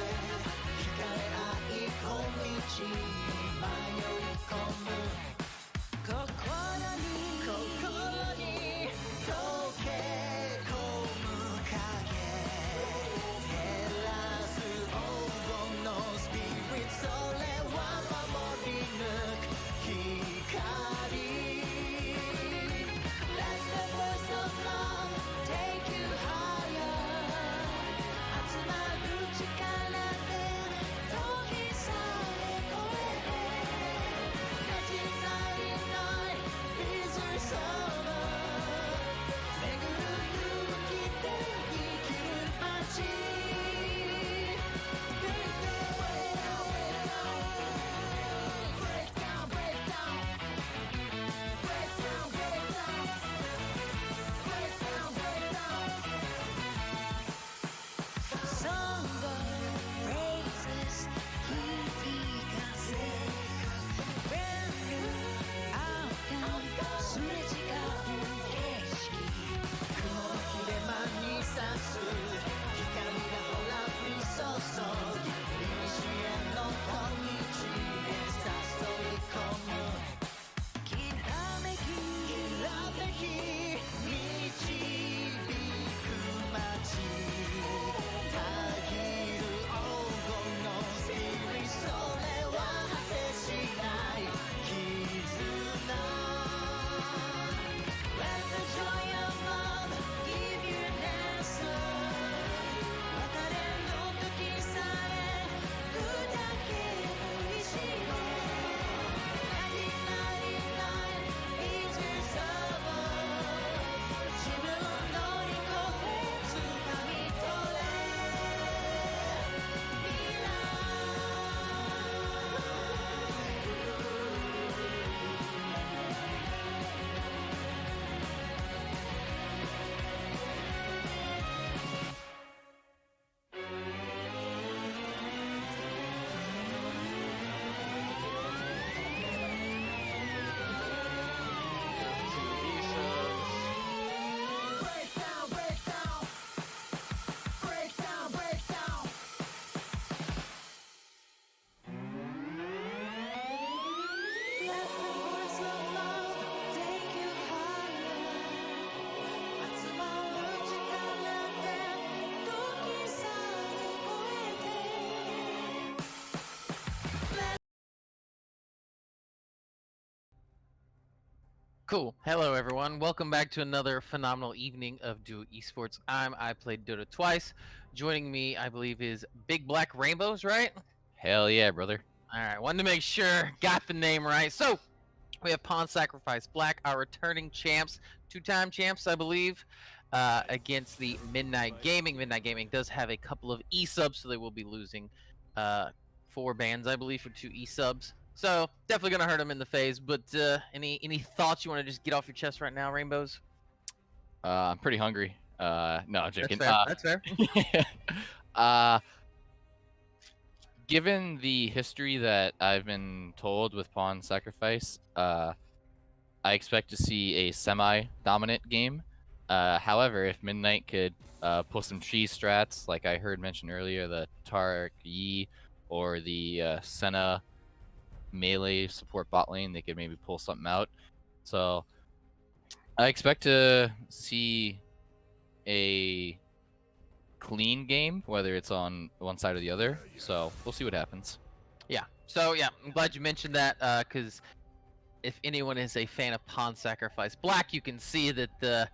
惹かれ合い小道に迷い込む心に溶け込む影照らす黄金のスピリッツそれは守り抜く光 Let the voice of love take you higher 集まる力で時さえ超えて1999 Reasons of love 巡る勇気で生きる街 Break down, break down, break down, break down, break down, break down. Somber phrases, heat 風 Brand new outcome すれ違う景色雲の切れ間に差す光がほら降り注ぎ西への小道へさそり込むきらめき導く街たぎる黄金のスピリッツそれは果てしない絆 Let the joy of love give you an answer 別れの時さえ砕ける意志を1999 Reasons of love 自分乗り越え掴み取れ未来 Break down, break down, break down, break down. Let the voice of love take you higher. 集まる力で時さえ超えて Cool. Hello, everyone. Welcome back to another phenomenal evening of Duo Esports. I played Dota twice. Joining me, I believe, is Big Black Rainbows, right? Hell yeah, brother. All right. Wanted to make sure got the name right. So we have Pawn Sacrifice Black, our returning champs, two-time champs, I believe, against the Midnight Gaming. Midnight Gaming does have a couple of E-subs, so they will be losing 4 bans, I believe, for 2 E-subs. So definitely gonna hurt them in the face. But any thoughts you want to just get off your chest right now, Rainbows? I'm pretty hungry. No, I'm joking. That's fair. Given the history that I've been told with Pawn Sacrifice, I expect to see a semi-dominant game. However, if Midnight could pull some cheese strats, like I heard mentioned earlier, the Tark Yi or the Senna melee support bot lane, they could maybe pull something out. So I expect to see a clean game, whether it's on one side or the other. So we'll see what happens. Yeah. So yeah, I'm glad you mentioned that because if anyone is a fan of Pawn Sacrifice Black, you can see that the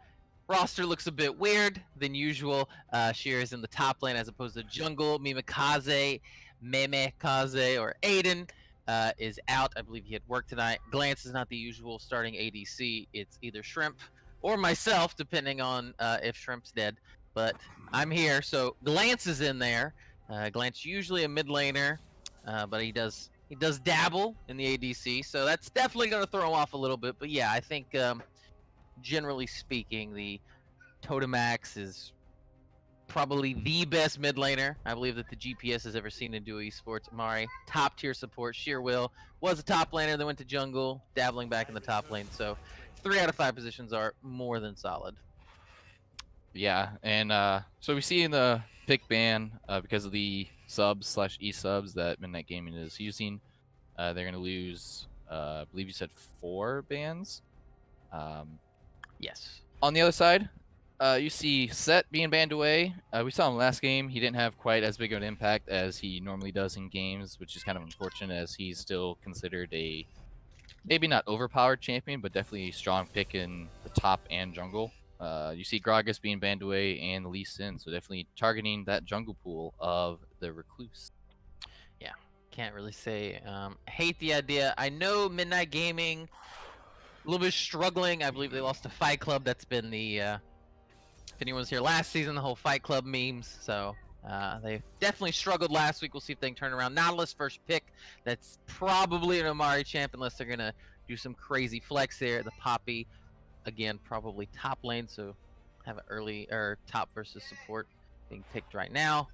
roster looks a bit weird than usual. Sheer is in the top lane as opposed to jungle. Mimikaze, Memekaze, or Aiden is out. I believe he had work tonight. Glance is not the usual starting ADC. It's either Shrimp or myself, depending on if Shrimp's dead. But I'm here, so Glance is in there. Glance usually a mid laner, but he does dabble in the ADC, so that's definitely going to throw him off a little bit. But yeah, I think generally speaking, the Totemax is probably the best mid laner I believe that the GPS has ever seen in Duo Esports. Mari, top tier support. Sheer Will was a top laner, then went to jungle, dabbling back in the top lane. So 3 out of 5 positions are more than solid. Yeah, and so we see in the pick ban because of the subs/e-subs that Midnight Gaming is using, they're gonna lose. I believe you said 4 bans. Um, Yes. on the other side, you see Set being banned away. We saw him last game. He didn't have quite as big of an impact as he normally does in games, which is kind of unfortunate as he's still considered a maybe not overpowered champion, but definitely a strong pick in the top and jungle. You see Gragas being banned away and Lee Sin, so definitely targeting that jungle pool of the Recluse. Yeah. Can't really say. Hate the idea. I know Midnight Gaming a little bit struggling. I believe they lost to Fight Club. That's been the if anyone was here last season, the whole Fight Club memes. So they definitely struggled last week. We'll see if they can turn around. Nautilus first pick. That's probably an Amari champ unless they're gonna do some crazy flex there. The Poppy, again, probably top lane. So have an early or top versus support being picked right now.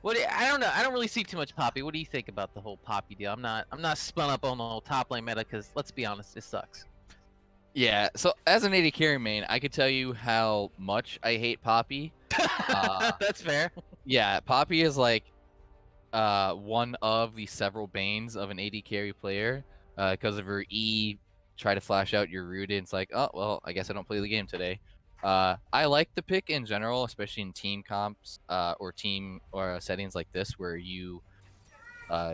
I don't know. I don't really see too much Poppy. What do you think about the whole Poppy deal? I'm not spun up on the whole top lane meta because let's be honest, it sucks. Yeah, so as an AD carry main, I could tell you how much I hate Poppy. That's fair. Yeah, Poppy is like one of the several banes of an AD carry player because of her E. Try to flash out your root, and it's like, oh well, I guess I don't play the game today. I like the pick in general, especially in team comps or team or settings like this where you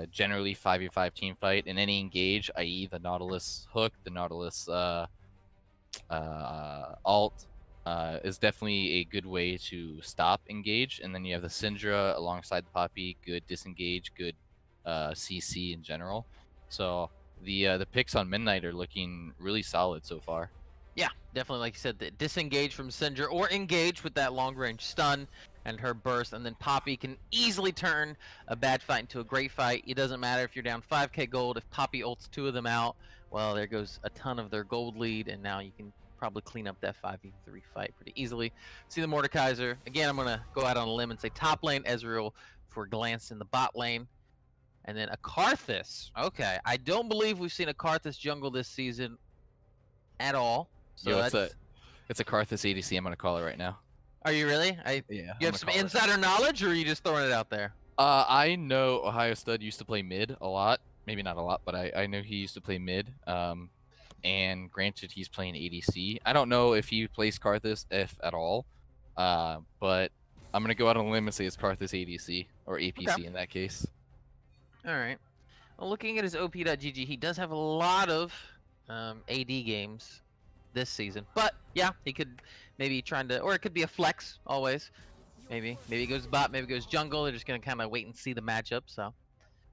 generally 5v5 team fight in any engage, i.e. the Nautilus hook, the Nautilus alt is definitely a good way to stop engage, and then you have the Syndra alongside the Poppy, good disengage, good CC in general. So the picks on Midnight are looking really solid so far. Yeah, definitely. Like you said, the disengage from Syndra or engage with that long range stun and her burst, and then Poppy can easily turn a bad fight into a great fight. It doesn't matter if you're down 5k gold. If Poppy ults 2 of them out, well, there goes a ton of their gold lead, and now you can probably clean up that 5v3 fight pretty easily. See the Mordekaiser. Again, I'm going to go out on a limb and say top lane Ezreal for Glance in the bot lane. And then a Karthus. Okay, I don't believe we've seen a Karthus jungle this season at all. So Yo, that's... it's a Karthus ADC. I'm gonna call it right now. Are you really? Yeah. You have some insider knowledge, or are you just throwing it out there? I know Ohio Stud used to play mid a lot. Maybe not a lot, but I know he used to play mid. And granted, he's playing ADC. I don't know if he plays Karthus, if at all. But I'm gonna go out on a limb and say it's Karthus ADC or APC in that case. All right. Well, looking at his OP.GG, he does have a lot of AD games this season. But yeah, he could maybe trying to, or it could be a flex always. Maybe he goes bot, maybe goes jungle. They're just gonna kind of wait and see the matchup. So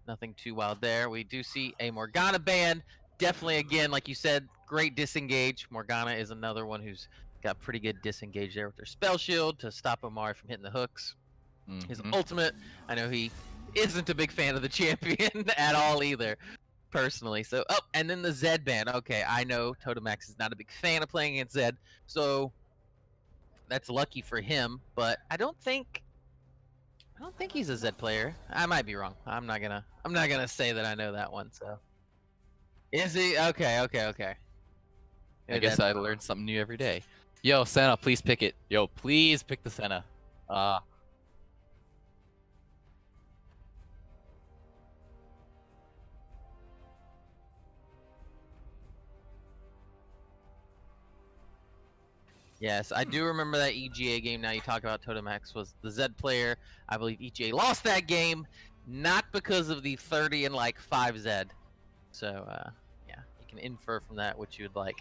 nothing too wild there. We do see a Morgana ban. Definitely, again, like you said, great disengage. Morgana is another one who's got pretty good disengage there with her spell shield to stop Omari from hitting the hooks. His ultimate, I know he isn't a big fan of the champion at all either, personally. So, oh, and then the Zed ban. Okay, I know Totemax is not a big fan of playing against Zed, so that's lucky for him. But I don't think he's a Zed player. I might be wrong. I'm not gonna say that I know that one. So, is he? Okay. I guess I learn something new every day. Yo, Senna, please pick it. Yo, please pick the Senna. Yes, I do remember that EGA game. Now you talk about Totemax was the Zed player. I believe EGA lost that game, not because of the 30 and like 5 Zed. So yeah, you can infer from that what you'd like.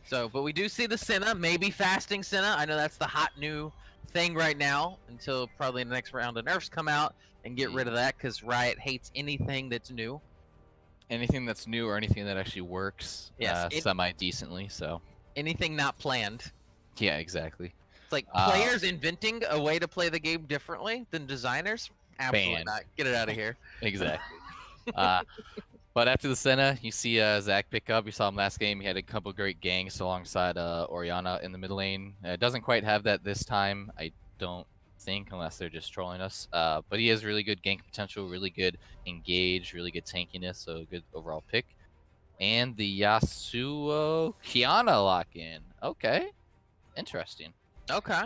So, but we do see the Senna, maybe fasting Senna. I know that's the hot new thing right now until probably the next round of nerfs come out and get rid of that because Riot hates anything that's new. Anything that's new or anything that actually works semi-decently, so. Anything not planned. Yeah, exactly. It's like players inventing a way to play the game differently than designers? Absolutely not. Get it out of here. Exactly. But after the Senna, you see Zach pick up. You saw him last game. He had a couple great ganks alongside Orianna in the mid lane. Doesn't quite have that this time, I don't think, unless they're just trolling us. But he has really good gank potential, really good engage, really good tankiness, so good overall pick. And the Yasuo Kiana lock-in. Okay. Interesting. Okay.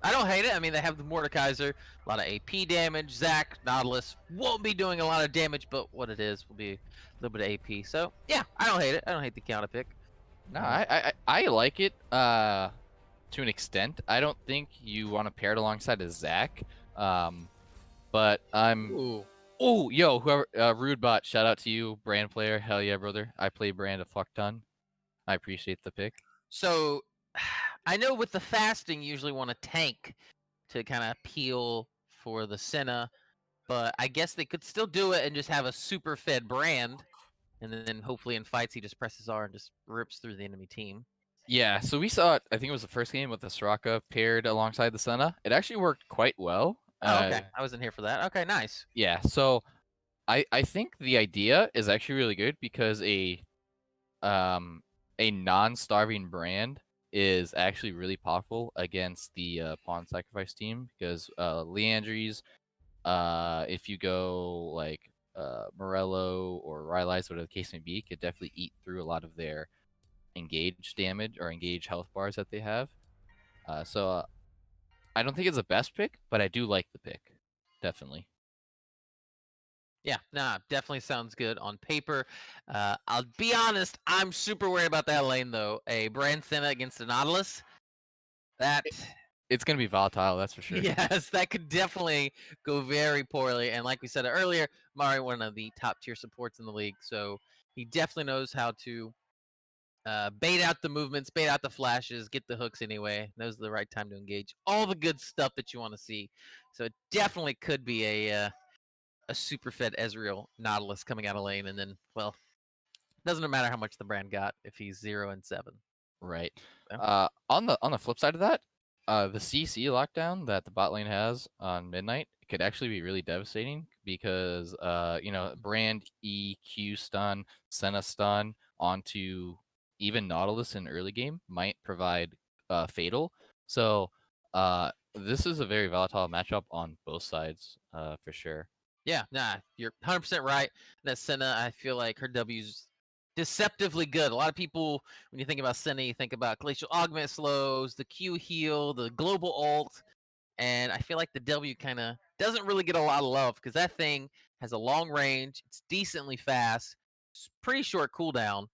I don't hate it. I mean, they have the Mordekaiser, a lot of AP damage. Zac, Nautilus won't be doing a lot of damage, but what it is will be a little bit of AP. So yeah, I don't hate it. I don't hate the counter pick. No, I like it to an extent. I don't think you want to pair it alongside a Zac. But I'm Ooh. oh yo, whoever Rude Bot, shout out to you, brand player. Hell yeah, brother. I play brand a fuck ton. I appreciate the pick. So I know with the fasting, you usually want a tank to kind of peel for the Senna, but I guess they could still do it and just have a super fed brand, and then hopefully in fights he just presses R and just rips through the enemy team. Yeah, so we saw it, I think it was the first game with the Soraka paired alongside the Senna. It actually worked quite well. Oh, okay. I wasn't here for that. Okay, nice. Yeah, so I think the idea is actually really good because a non-starving brand is actually really powerful against the pawn sacrifice team because Leandries, if you go like Morello or Rylai's, whatever the case may be, could definitely eat through a lot of their engage damage or engage health bars that they have. So I don't think it's the best pick, but I do like the pick, definitely. Yeah, nah, definitely sounds good on paper. I'll be honest, I'm super worried about that lane though. A Brand Senna against a Nautilus. That It's gonna be volatile, that's for sure. yes, that could definitely go very poorly. And like we said earlier, Mari, one of the top tier supports in the league, so he definitely knows how to bait out the movements, bait out the flashes, get the hooks anyway. Knows the right time to engage. All the good stuff that you want to see. So it definitely could be a super fed Ezreal Nautilus coming out of lane, and then well, doesn't matter how much the brand got if he's 0-7. Right. Yeah. On the flip side of that, the CC lockdown that the bot lane has on midnight could actually be really devastating because brand EQ stun, Senna stun onto even Nautilus in early game might provide fatal. So this is a very volatile matchup on both sides for sure. Yeah, nah, you're 100% right. That Senna, I feel like her W's deceptively good. A lot of people, when you think about Senna, you think about Glacial Augment slows, the Q heal, the global ult, and I feel like the W kind of doesn't really get a lot of love because that thing has a long range, it's decently fast, it's pretty short cooldown.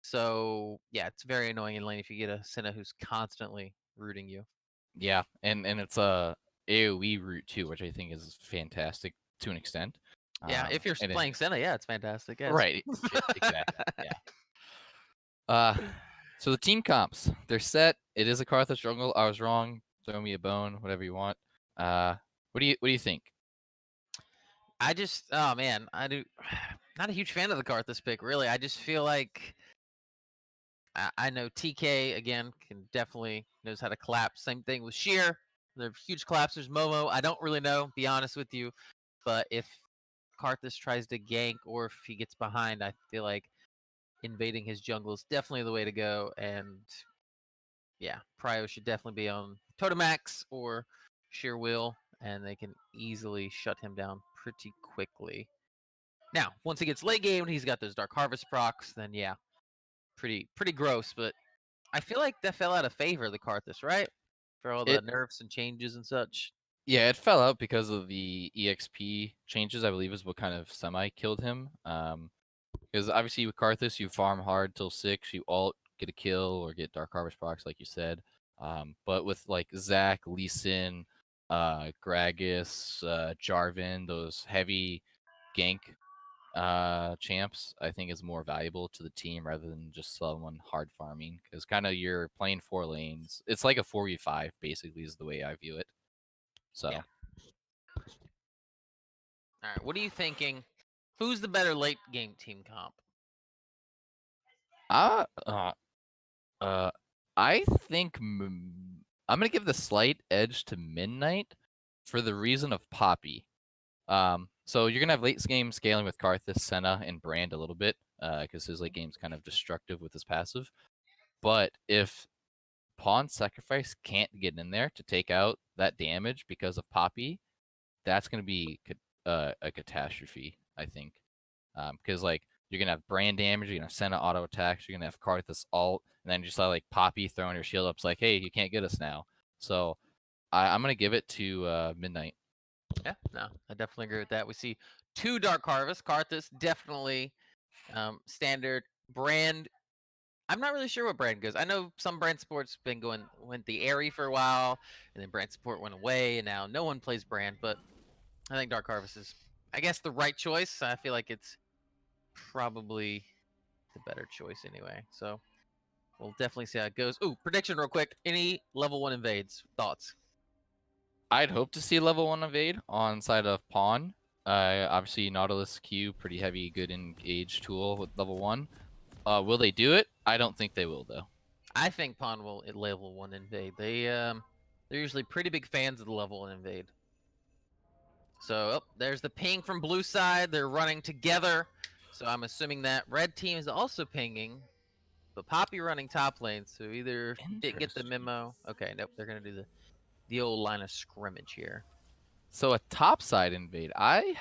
So yeah, it's very annoying in lane if you get a Senna who's constantly rooting you. Yeah, and it's a AoE route too, which I think is fantastic to an extent. Yeah, if you're and it- playing Senna, yeah, it's fantastic. Yes. right, exactly. Yeah. So the team comps, they're set. It is a Karthus jungle. I was wrong. Throw me a bone, whatever you want. What do you think? Oh man, I do not a huge fan of the Karthus pick, really. I just feel like I know TK again can definitely knows how to collapse. Same thing with Sheer. They're huge collapsers. Momo, I don't really know, be honest with you. But if Karthus tries to gank or if he gets behind, I feel like invading his jungle is definitely the way to go. And yeah, Prio should definitely be on Totemax or Sheer Will, and they can easily shut him down pretty quickly. Now, once he gets late game, he's got those Dark Harvest procs, then yeah, pretty gross. But I feel like that fell out of favor, the Karthus, right? For all the It nerfs and changes and such. Yeah, it fell out because of the EXP changes. I believe is what kind of semi killed him. Because obviously with Karthus, you farm hard till 6, you ult, get a kill, or get Dark Harvest procs, like you said. But with like Zac, Lee Sin, Gragas, Jarvan, those heavy gank champs, I think is more valuable to the team rather than just someone hard farming. Because kind of you're playing 4 lanes. It's like a 4v5 basically is the way I view it. So. Yeah. All right, what are you thinking? Who's the better late game team comp? Uh, uh, I think I'm gonna give the slight edge to Midnight for the reason of Poppy. So you're gonna have late game scaling with Karthus, Senna, and Brand a little bit, because his late game's kind of destructive with his passive. But if Pawn Sacrifice can't get in there to take out that damage because of Poppy, that's gonna be a catastrophe, I think. Because like you're gonna have brand damage, you're gonna have Senna auto attacks, you're gonna have Karthus ult, and then just like Poppy throwing her shield up, it's like, hey, you can't get us now. So I'm gonna give it to Midnight. Yeah, no, I definitely agree with that. We see 2 Dark Harvest. Karthus definitely standard brand. I'm not really sure what brand goes. I know some brand sports been went the Airy for a while, and then brand support went away, and now no one plays brand. But I think Dark Harvest is, I guess, the right choice. I feel like it's probably the better choice anyway. So we'll definitely see how it goes. Ooh, prediction real quick. Any level 1 invades? Thoughts? I'd hope to see level 1 evade on side of Pawn. Obviously, Nautilus Q, pretty heavy, good engage tool with level 1. Will they do it? I don't think they will, though. I think Pawn will at level 1 invade. They're usually pretty big fans of the level 1 invade. So there's the ping from blue side. They're running together. So I'm assuming that red team is also pinging, but Poppy running top lane. So either didn't get the Interesting. memo. Okay, nope. They're gonna do the old line of scrimmage here. So a topside invade. I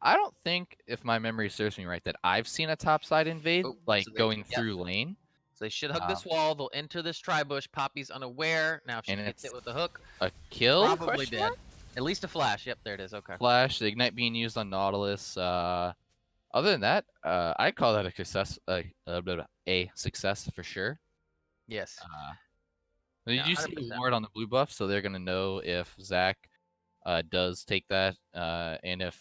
don't think, if my memory serves me right, that I've seen a topside invade Oh, like so they- going yep. through lane. So they should hug this wall. They'll enter this tri-bush. Poppy's unaware. Now if she And gets it's hit with the hook, a kill? probably Question dead. mark? At least a flash. Yep, there it is. Okay. Flash, the ignite being used on Nautilus. Other than that, I'd call that a success. A success for sure. Yes. Did Yeah, you see the 100%. ward on the blue buff? So they're gonna know if Zach does take that, and if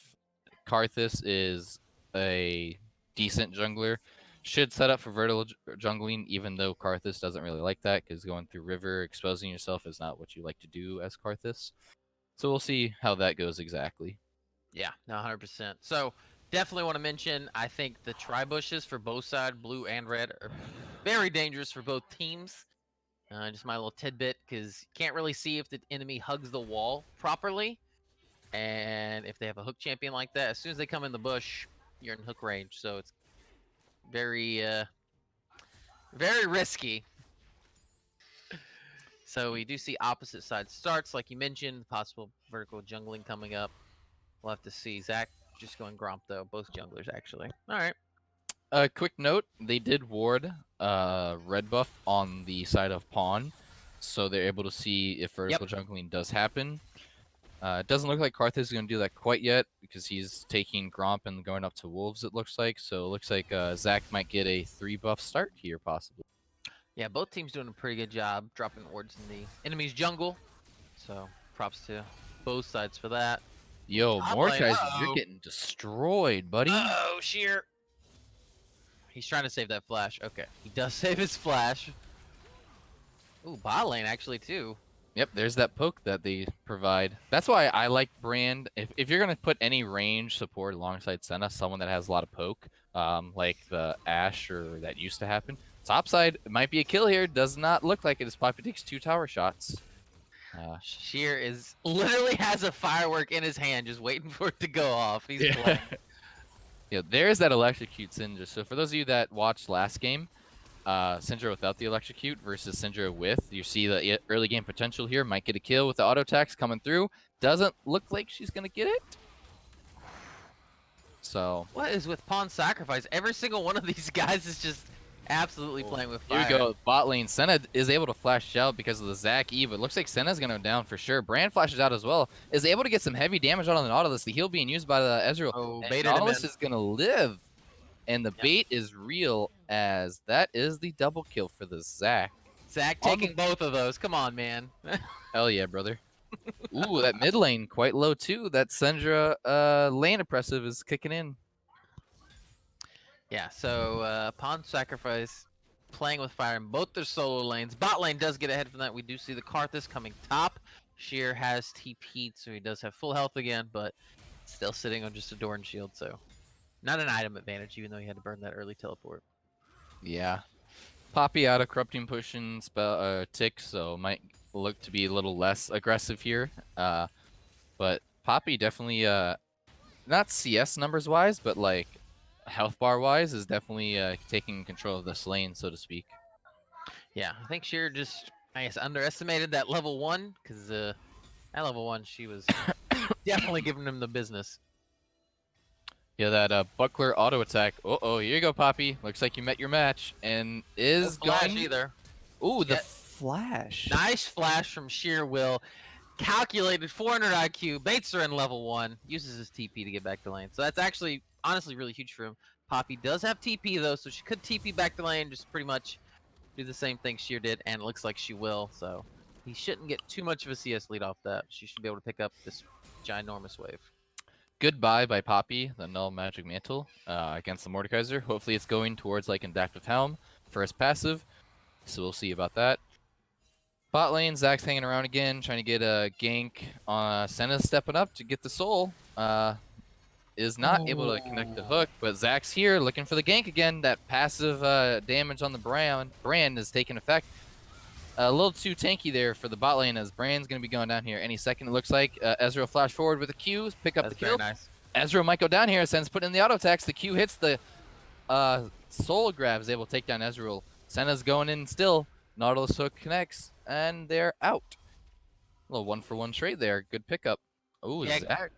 Karthus is a decent jungler, should set up for vertical jungling, even though Karthus doesn't really like that, because going through river, exposing yourself is not what you like to do as Karthus. So we'll see how that goes exactly. Yeah, no, 100%. So definitely want to mention, I think the tri-bushes for both sides, blue and red, are very dangerous for both teams. Just my little tidbit, because you can't really see if the enemy hugs the wall properly. And if they have a hook champion like that, as soon as they come in the bush, you're in hook range. So it's very, very risky. So we do see opposite side starts, like you mentioned, possible vertical jungling coming up. We'll have to see. Zach just going Gromp, though. Both junglers, actually. All right. A quick note, they did ward red buff on the side of Pawn, so they're able to see if vertical jungling does happen. It doesn't look like Karthus is going to do that quite yet, because he's taking Gromp and going up to Wolves, it looks like. So it looks like Zach might get a 3 buff start here, possibly. Yeah, both teams doing a pretty good job dropping wards in the enemy's jungle. So props to both sides for that. Yo, Top Mordekaiser, lane, you're uh-oh. getting destroyed, buddy. Oh, sheer. He's trying to save that flash. Okay, he does save his flash. Ooh, bot lane actually too. Yep, there's that poke that they provide. That's why I like Brand. If you're going to put any range support alongside Senna, someone that has a lot of poke, like the Ashe or that used to happen, topside might be a kill here. Does not look like it. His Poppy takes 2 tower shots. Sheer is literally has a firework in his hand, just waiting for it to go off. He's playing. Yeah, there's that electrocute Syndra. So for those of you that watched last game, Syndra without the electrocute versus Syndra with, you see the early game potential here. Might get a kill with the auto attacks coming through. Doesn't look like she's gonna get it. So What is with Pawn Sacrifice? Every single one of these guys is just absolutely playing with fire. here we go. Bot lane. Senna is able to flash out because of the Zac E, but looks like Senna's gonna go down for sure. Brand flashes out as well. Is able to get some heavy damage out on the Nautilus. The heal being used by the Ezreal. Oh, And baited him Nautilus in. is gonna live. And the bait is real, as that is the double kill for the Zac. Zach taking both of those. Come on, man. Hell yeah, brother. Ooh, that mid lane quite low too. That Syndra lane oppressive is kicking in. Yeah, so Pawn Sacrifice playing with fire in both their solo lanes. Bot lane does get ahead from that. We do see the Karthus coming top. Sheer has TP'd, so he does have full health again, but still sitting on just a Doran shield, so not an item advantage, even though he had to burn that early teleport. Yeah. Poppy out of corrupting pushing spell tick, so might look to be a little less aggressive here. But Poppy definitely not CS numbers wise, but like health bar wise is definitely taking control of this lane, so to speak. Yeah, I think Sheer just, I guess, underestimated that level 1, because at level 1 she was definitely giving him the business. Yeah, that buckler auto attack. Oh, here you go, Poppy. Looks like you met your match and is No flash going. either. Ooh, the Yeah. flash. Nice flash from Sheer Will. Calculated 400 IQ, baits her in level 1, uses his TP to get back to lane. So that's actually, honestly, really huge for him. Poppy does have TP though, so she could TP back to lane, just pretty much do the same thing Sheer did, and it looks like she will. So he shouldn't get too much of a CS lead off that. She should be able to pick up this ginormous wave. Goodbye by Poppy, the null magic mantle against the Mordekaiser. Hopefully it's going towards like Inductive Helm for his passive, so we'll see about that. Bot lane, Zach's hanging around again, trying to get a gank. Senna's stepping up to get the soul. Is not able to connect the hook, but Zach's here looking for the gank again. That passive damage on the brand is taking effect. A little too tanky there for the bot lane as Brand's going to be going down here any second. It looks like Ezreal flash forward with a Q, pick up the kill. Very nice. Ezreal might go down here. Sen's put in the auto attacks. The Q hits the soul grab, is able to take down Ezreal. Senna's going in still. Nautilus hook connects, and they're out. A little 1-for-1 trade there. Good pickup. Oh, Yeah. Zach.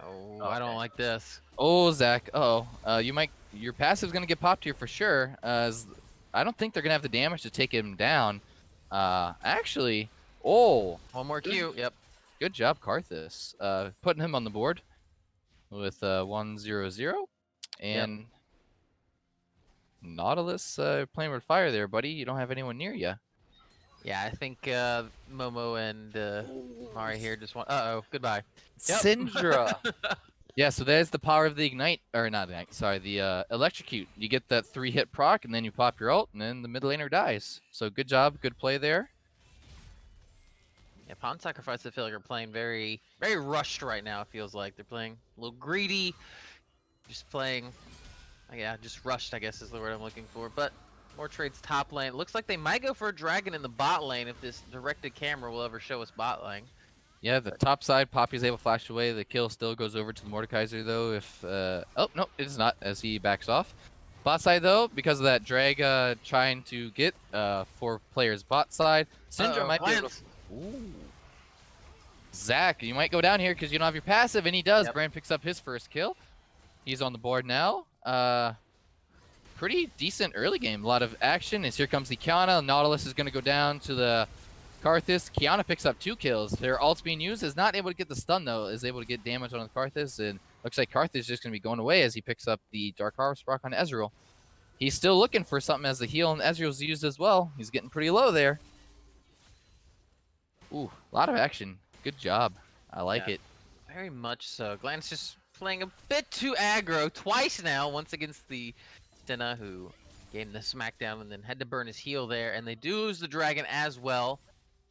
Oh, I don't like this. Oh, Zach. Your passive's gonna get popped here for sure. As I don't think they're gonna have the damage to take him down. Actually, One more Q. Yep. good job, Karthus. Putting him on the board with 1-0-0, and Nautilus playing with fire there, buddy. You don't have anyone near you. Yeah, I think Momo and Mari here just want. Goodbye. Yep. Syndra. Yeah, so there's the power of the ignite, or not ignite, sorry, the electrocute. You get that 3-hit proc, and then you pop your ult, and then the mid laner dies. So good job, good play there. Yeah, Pawn Sacrifice, I feel like are playing very, very rushed right now. It feels like they're playing a little greedy, just playing. Yeah, just rushed, I guess is the word I'm looking for. But more trades top lane. It looks like they might go for a dragon in the bot lane if this directed camera will ever show us bot lane. Yeah, the top side, Poppy's able to flash away. The kill still goes over to the Mordekaiser, though. If oh, no, it is not, as he backs off. Bot side, though, because of that drag trying to get 4 players bot side, Syndra might be able to... Ooh. Zach, you might go down here because you don't have your passive, and he does. Yep. Brand picks up his first kill. He's on the board now. Pretty decent early game. A lot of action as here comes the Kiana. Nautilus is going to go down to the Karthus. Kiana picks up 2 kills. Their ult's being used. Is not able to get the stun, though. Is able to get damage on the Karthus. And looks like Karthus is just going to be going away as he picks up the Dark Harvest proc on Ezreal. He's still looking for something as the heal, and Ezreal's used as well. He's getting pretty low there. Ooh, a lot of action. Good job. I like it. Very much so. Glance just playing a bit too aggro twice now, once against the Senna, who gave him the smackdown and then had to burn his heal there. And they do lose the dragon as well,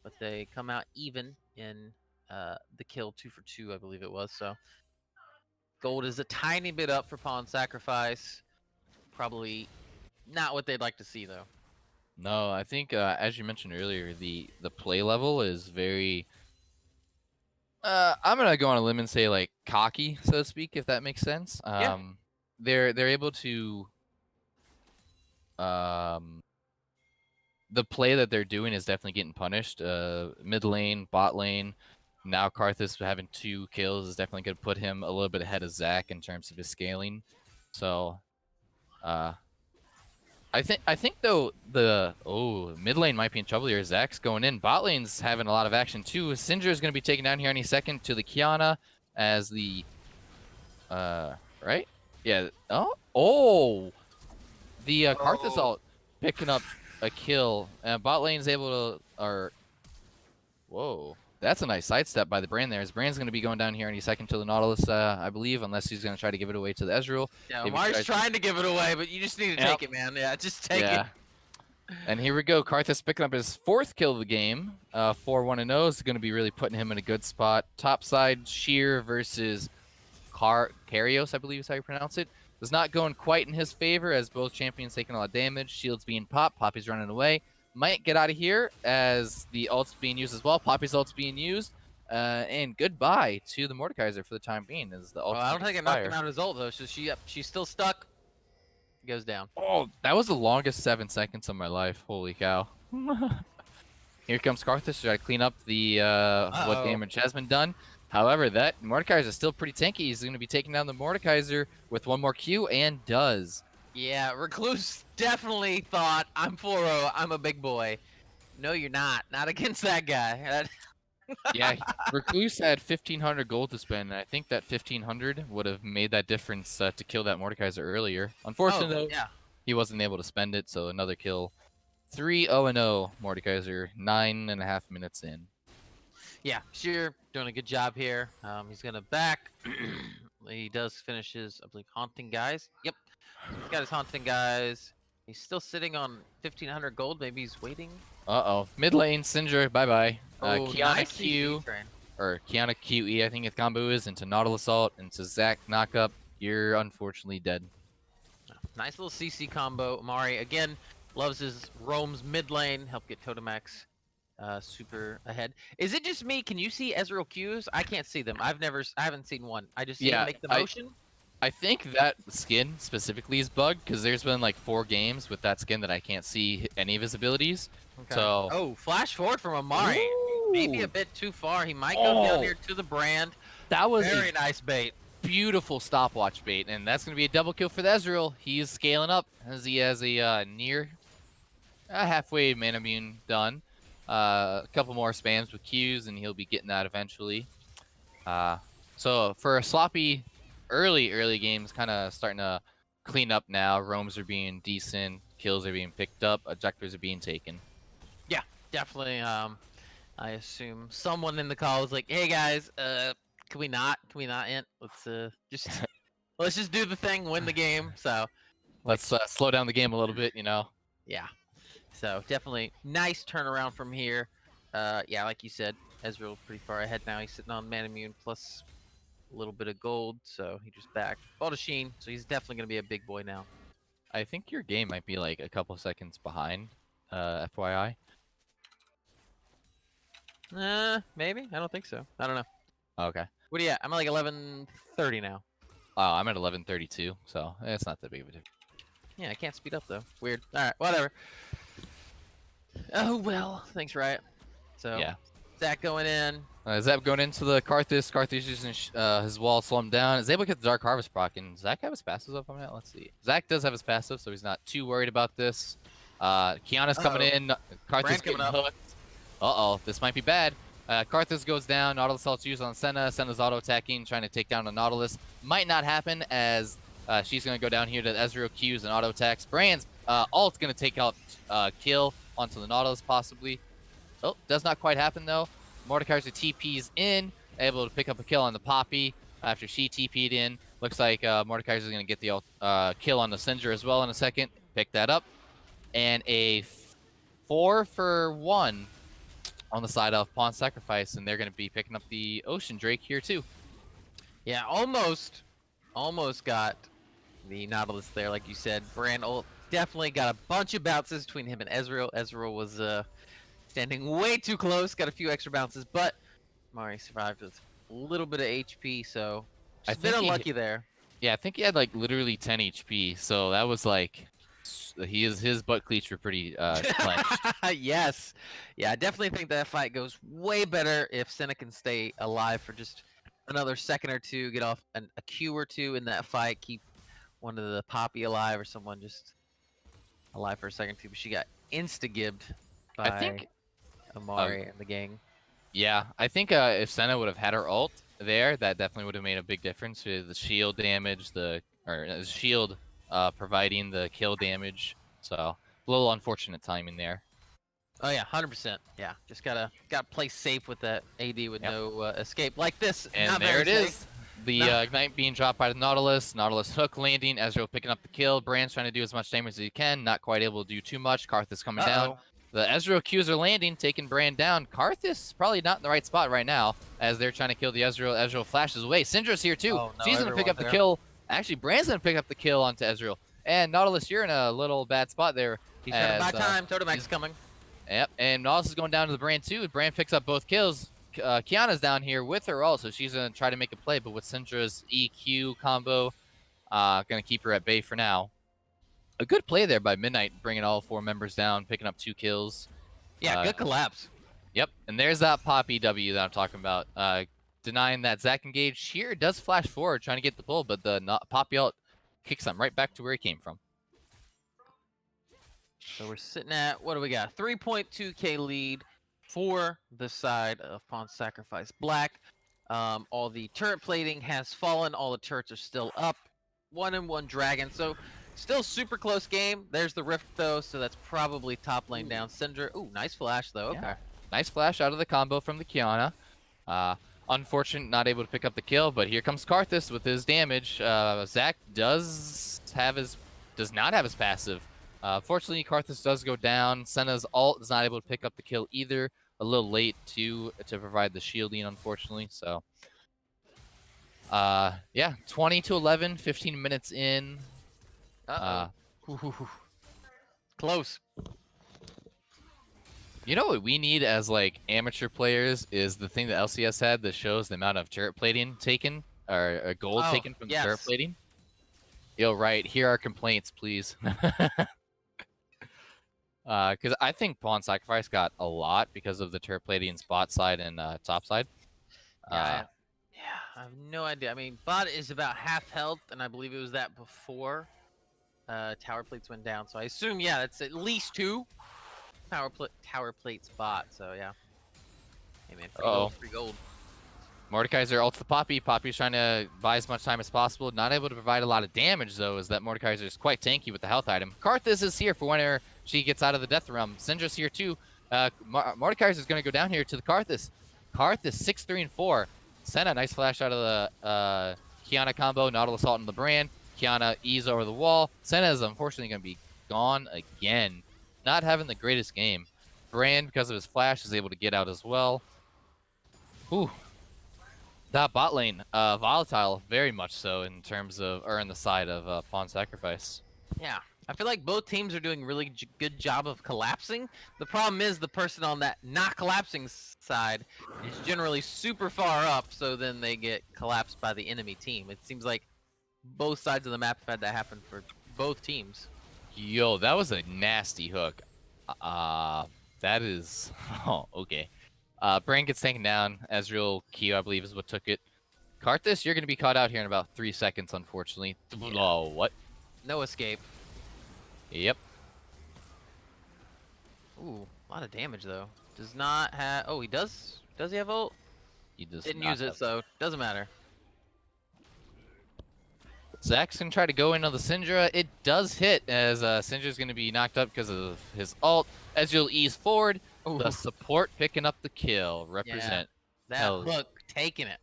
but they come out even in the kill 2 for 2, I believe it was. So gold is a tiny bit up for Pawn Sacrifice. Probably not what they'd like to see, though. No, I think as you mentioned earlier, the play level is very. I'm gonna go on a limb and say like cocky, so to speak, if that makes sense. Yeah. They're able to. The play that they're doing is definitely getting punished. Mid lane, bot lane. Now Karthus having 2 kills is definitely gonna put him a little bit ahead of Zach in terms of his scaling. So, I think though the mid lane might be in trouble here. Zach's going in. Bot lane's having a lot of action too. Syndra is going to be taken down here any second to the Kiana as the right? Yeah. The Karthus ult picking up a kill. Bot lane's able to whoa. That's a nice sidestep by the Brand there. As Brand's going to be going down here any second to the Nautilus, I believe, unless he's going to try to give it away to the Ezreal. Yeah, If he Mar's tries to- trying to give it away, but you just need to take it, man. Yeah, just take it. And here we go. Karthus picking up his 4th kill of the game. 4-1-0 is going to be really putting him in a good spot. Top side, Sheer versus Karios, I believe is how you pronounce it. Was not going quite in his favor as both champions taking a lot of damage. Shields being popped. Poppy's running away. Might get out of here as the ult's being used as well. Poppy's ult's being used. And goodbye to the Mordekaiser for the time being. As the ult I don't think it knocked him out of his ult, though. So she's still stuck. Goes down. Oh, that was the longest 7 seconds of my life. Holy cow. Here comes Karthus to try to clean up the what damage has been done. However, that Mordekaiser is still pretty tanky. He's going to be taking down the Mordekaiser with 1 more Q, and does. Yeah, Recluse definitely thought, I'm 4-0, I'm a big boy. No, you're not. Not against that guy. Yeah, Recluse had 1,500 gold to spend, and I think that 1,500 would have made that difference to kill that Mordekaiser earlier. Unfortunately, though, yeah. he wasn't able to spend it, so another kill. 3-0-0 Mordekaiser, 9.5 minutes in. Yeah, Sheer doing a good job here. He's gonna back. He does finish his, I believe, haunting guys. Yep, he's got his haunting guys. He's still sitting on 1,500 gold. Maybe he's waiting. Uh-oh. Mid lane, Syndra, bye-bye. Oh, Kiana nice Q, CC train. or Kiana QE, I think his combo is, into Nautilus Ult, into Zach Knockup. You're unfortunately dead. Nice little CC combo. Amari again loves his roams mid lane. Help get Totemex super ahead. Is it just me? Can you see Ezreal Qs? I can't see them. I haven't seen one. I just see him make the motion. I think that skin specifically is bugged because there's been like 4 games with that skin that I can't see any of his abilities. Okay. So Oh, flash forward from Amari. Maybe a bit too far. He might go down here to the brand. That was Very nice bait. beautiful stopwatch bait, and that's going to be a double kill for the Ezreal. He is scaling up as he has a near halfway mana immune done. A couple more spams with Qs, and he'll be getting that eventually. So for a sloppy early games, kind of starting to clean up now. Roams are being decent, kills are being picked up, objectives are being taken. Yeah, definitely. I assume someone in the call was like, "Hey guys, can we not int? Let's just do the thing, win the game." So Let's slow down the game a little bit, you know. yeah, so definitely nice turnaround from here. Yeah, like you said, Ezreal pretty far ahead now. He's sitting on mana immune plus a little bit of gold, so he just backed Baldachine, so he's definitely gonna be a big boy now. I think your game might be like a couple seconds behind, FYI. Maybe. I don't think so. I don't know. Okay. What do you at? I'm at like 11:30 now. Oh, I'm at 11:32, so it's not that big of a difference. Yeah, I can't speed up though. Weird. All right, whatever. Oh well. Thanks, Riot. So Yeah. Zach going in. Zeb going into the Karthus. Karthus using his wall to slow him down. Is able to get the Dark Harvest proc. And Zach have his passives up on that? Let's see. Zach does have his passive, so he's not too worried about this. Kiana's coming in. Karthus getting hooked. Uh-oh, this might be bad. Karthus goes down. Nautilus ult's used on Senna. Senna's auto-attacking, trying to take down the Nautilus. Might not happen as she's going to go down here to Ezreal Qs and auto-attacks. Brand's ult's going to take out kill onto the Nautilus, possibly. Oh, does not quite happen, though. Mordekaiser TP's in, able to pick up a kill on the Poppy after she TP'd in. Looks like Mordekaiser's going to get the kill on the Syndra as well in a second. Pick that up. And a 4-for-1 on the side of Pawn Sacrifice, and they're going to be picking up the Ocean Drake here, too. Yeah, almost got the Nautilus there, like you said. Brand ult definitely got a bunch of bounces between him and Ezreal. Ezreal was standing way too close, got a few extra bounces, but Mari survived with a little bit of HP, so just a bit unlucky there. Yeah, I think he had like literally 10 HP, so that was like his butt cleats were pretty clenched. Yes, yeah, I definitely think that fight goes way better if Senna can stay alive for just another second or two, get off a Q or two in that fight, keep one of the Poppy alive or someone just alive for a second or two. But she got insta-gibbed by Amari and the gang. Yeah, I think if Senna would have had her ult there, that definitely would have made a big difference with the shield damage, the shield providing the kill damage. So a little unfortunate timing there. Oh yeah, 100%. Yeah, just gotta play safe with that AD with no escape like this. And not there very it safe. is. The Ignite being dropped by the Nautilus. Nautilus hook landing. Ezreal picking up the kill. Brand's trying to do as much damage as he can. Not quite able to do too much. Karthus coming down. The Ezreal Qs are landing, taking Brand down. Karthus probably not in the right spot right now as they're trying to kill the Ezreal. Ezreal flashes away. Syndra's here too. Oh, no, she's going to pick up the kill. Actually, Brand's going to pick up the kill onto Ezreal. And Nautilus, you're in a little bad spot there. He's trying to buy time. Totemex is coming. Yep, and Nautilus is going down to the Brand too. Brand picks up both kills. Kiana's down here with her also. She's going to try to make a play, but with Syndra's EQ combo, going to keep her at bay for now. A good play there by Midnight, bringing all 4 members down, picking up 2 kills. Yeah, good collapse. Yep, and there's that Poppy W that I'm talking about. Denying that Zach engaged here does flash forward, trying to get the pull, but the Poppy ult kicks him right back to where he came from. So we're sitting at, what do we got? 3.2k lead for the side of Pawn Sacrifice Black. All the turret plating has fallen. All the turrets are still up. 1-1 dragon. So still super close game. There's the rift though, so that's probably top lane down. Syndra. Ooh, nice flash though. Okay. Yeah. Nice flash out of the combo from the Kiana. Unfortunate, not able to pick up the kill, but here comes Karthus with his damage. Zach does not have his passive. Fortunately, Karthus does go down. Senna's ult is not able to pick up the kill either. A little late to provide the shielding, unfortunately. So, yeah, 20-11, 15 minutes in. Close. You know what we need as like amateur players is the thing that LCS had that shows the amount of turret plating taken or gold Oh, taken from the yes. turret plating. Yo, right. Here are complaints, please. Because I think Pawn Sacrifice got a lot because of the turret plating spot side and top side. Yeah, I have no idea. I mean, bot is about half health, and I believe it was that before tower plates went down. So I assume, yeah, it's at least 2 tower plates bot. So yeah. Hey man, free gold, free gold. Mordekaiser ults the Poppy. Poppy's trying to buy as much time as possible. Not able to provide a lot of damage, though, as that Mordekaiser is quite tanky with the health item. Karthus is here for whenever she gets out of the Death Realm. Syndra's here, too. Mordekaiser is going to go down here to the Karthus. Karthus, 6, 3, and 4. Senna, nice flash out of the Kiana combo. Nautilus ult into the Brand. Kiana ease over the wall. Senna is unfortunately going to be gone again. Not having the greatest game. Brand, because of his flash, is able to get out as well. Ooh. That bot lane, volatile, very much so in terms of, or in the side of Pawn Sacrifice. Yeah, I feel like both teams are doing really good job of collapsing. The problem is the person on that not collapsing side is generally super far up, so then they get collapsed by the enemy team. It seems like both sides of the map have had that happen for both teams. Yo, that was a nasty hook. That is, oh, okay. Brand gets taken down. Ezreal Q, I believe, is what took it. Karthus, you're going to be caught out here in about 3 seconds, unfortunately. Yeah. Oh, what? No escape. Yep. Ooh, a lot of damage though. Does not have. Oh, he does. Does he have ult? He does Didn't not use it, have- so doesn't matter. Zach's going to try to go into the Syndra. It does hit, as Syndra's going to be knocked up because of his ult. Ezreal ease forward. Ooh. The support picking up the kill. Represent. That Hell. hook taking it.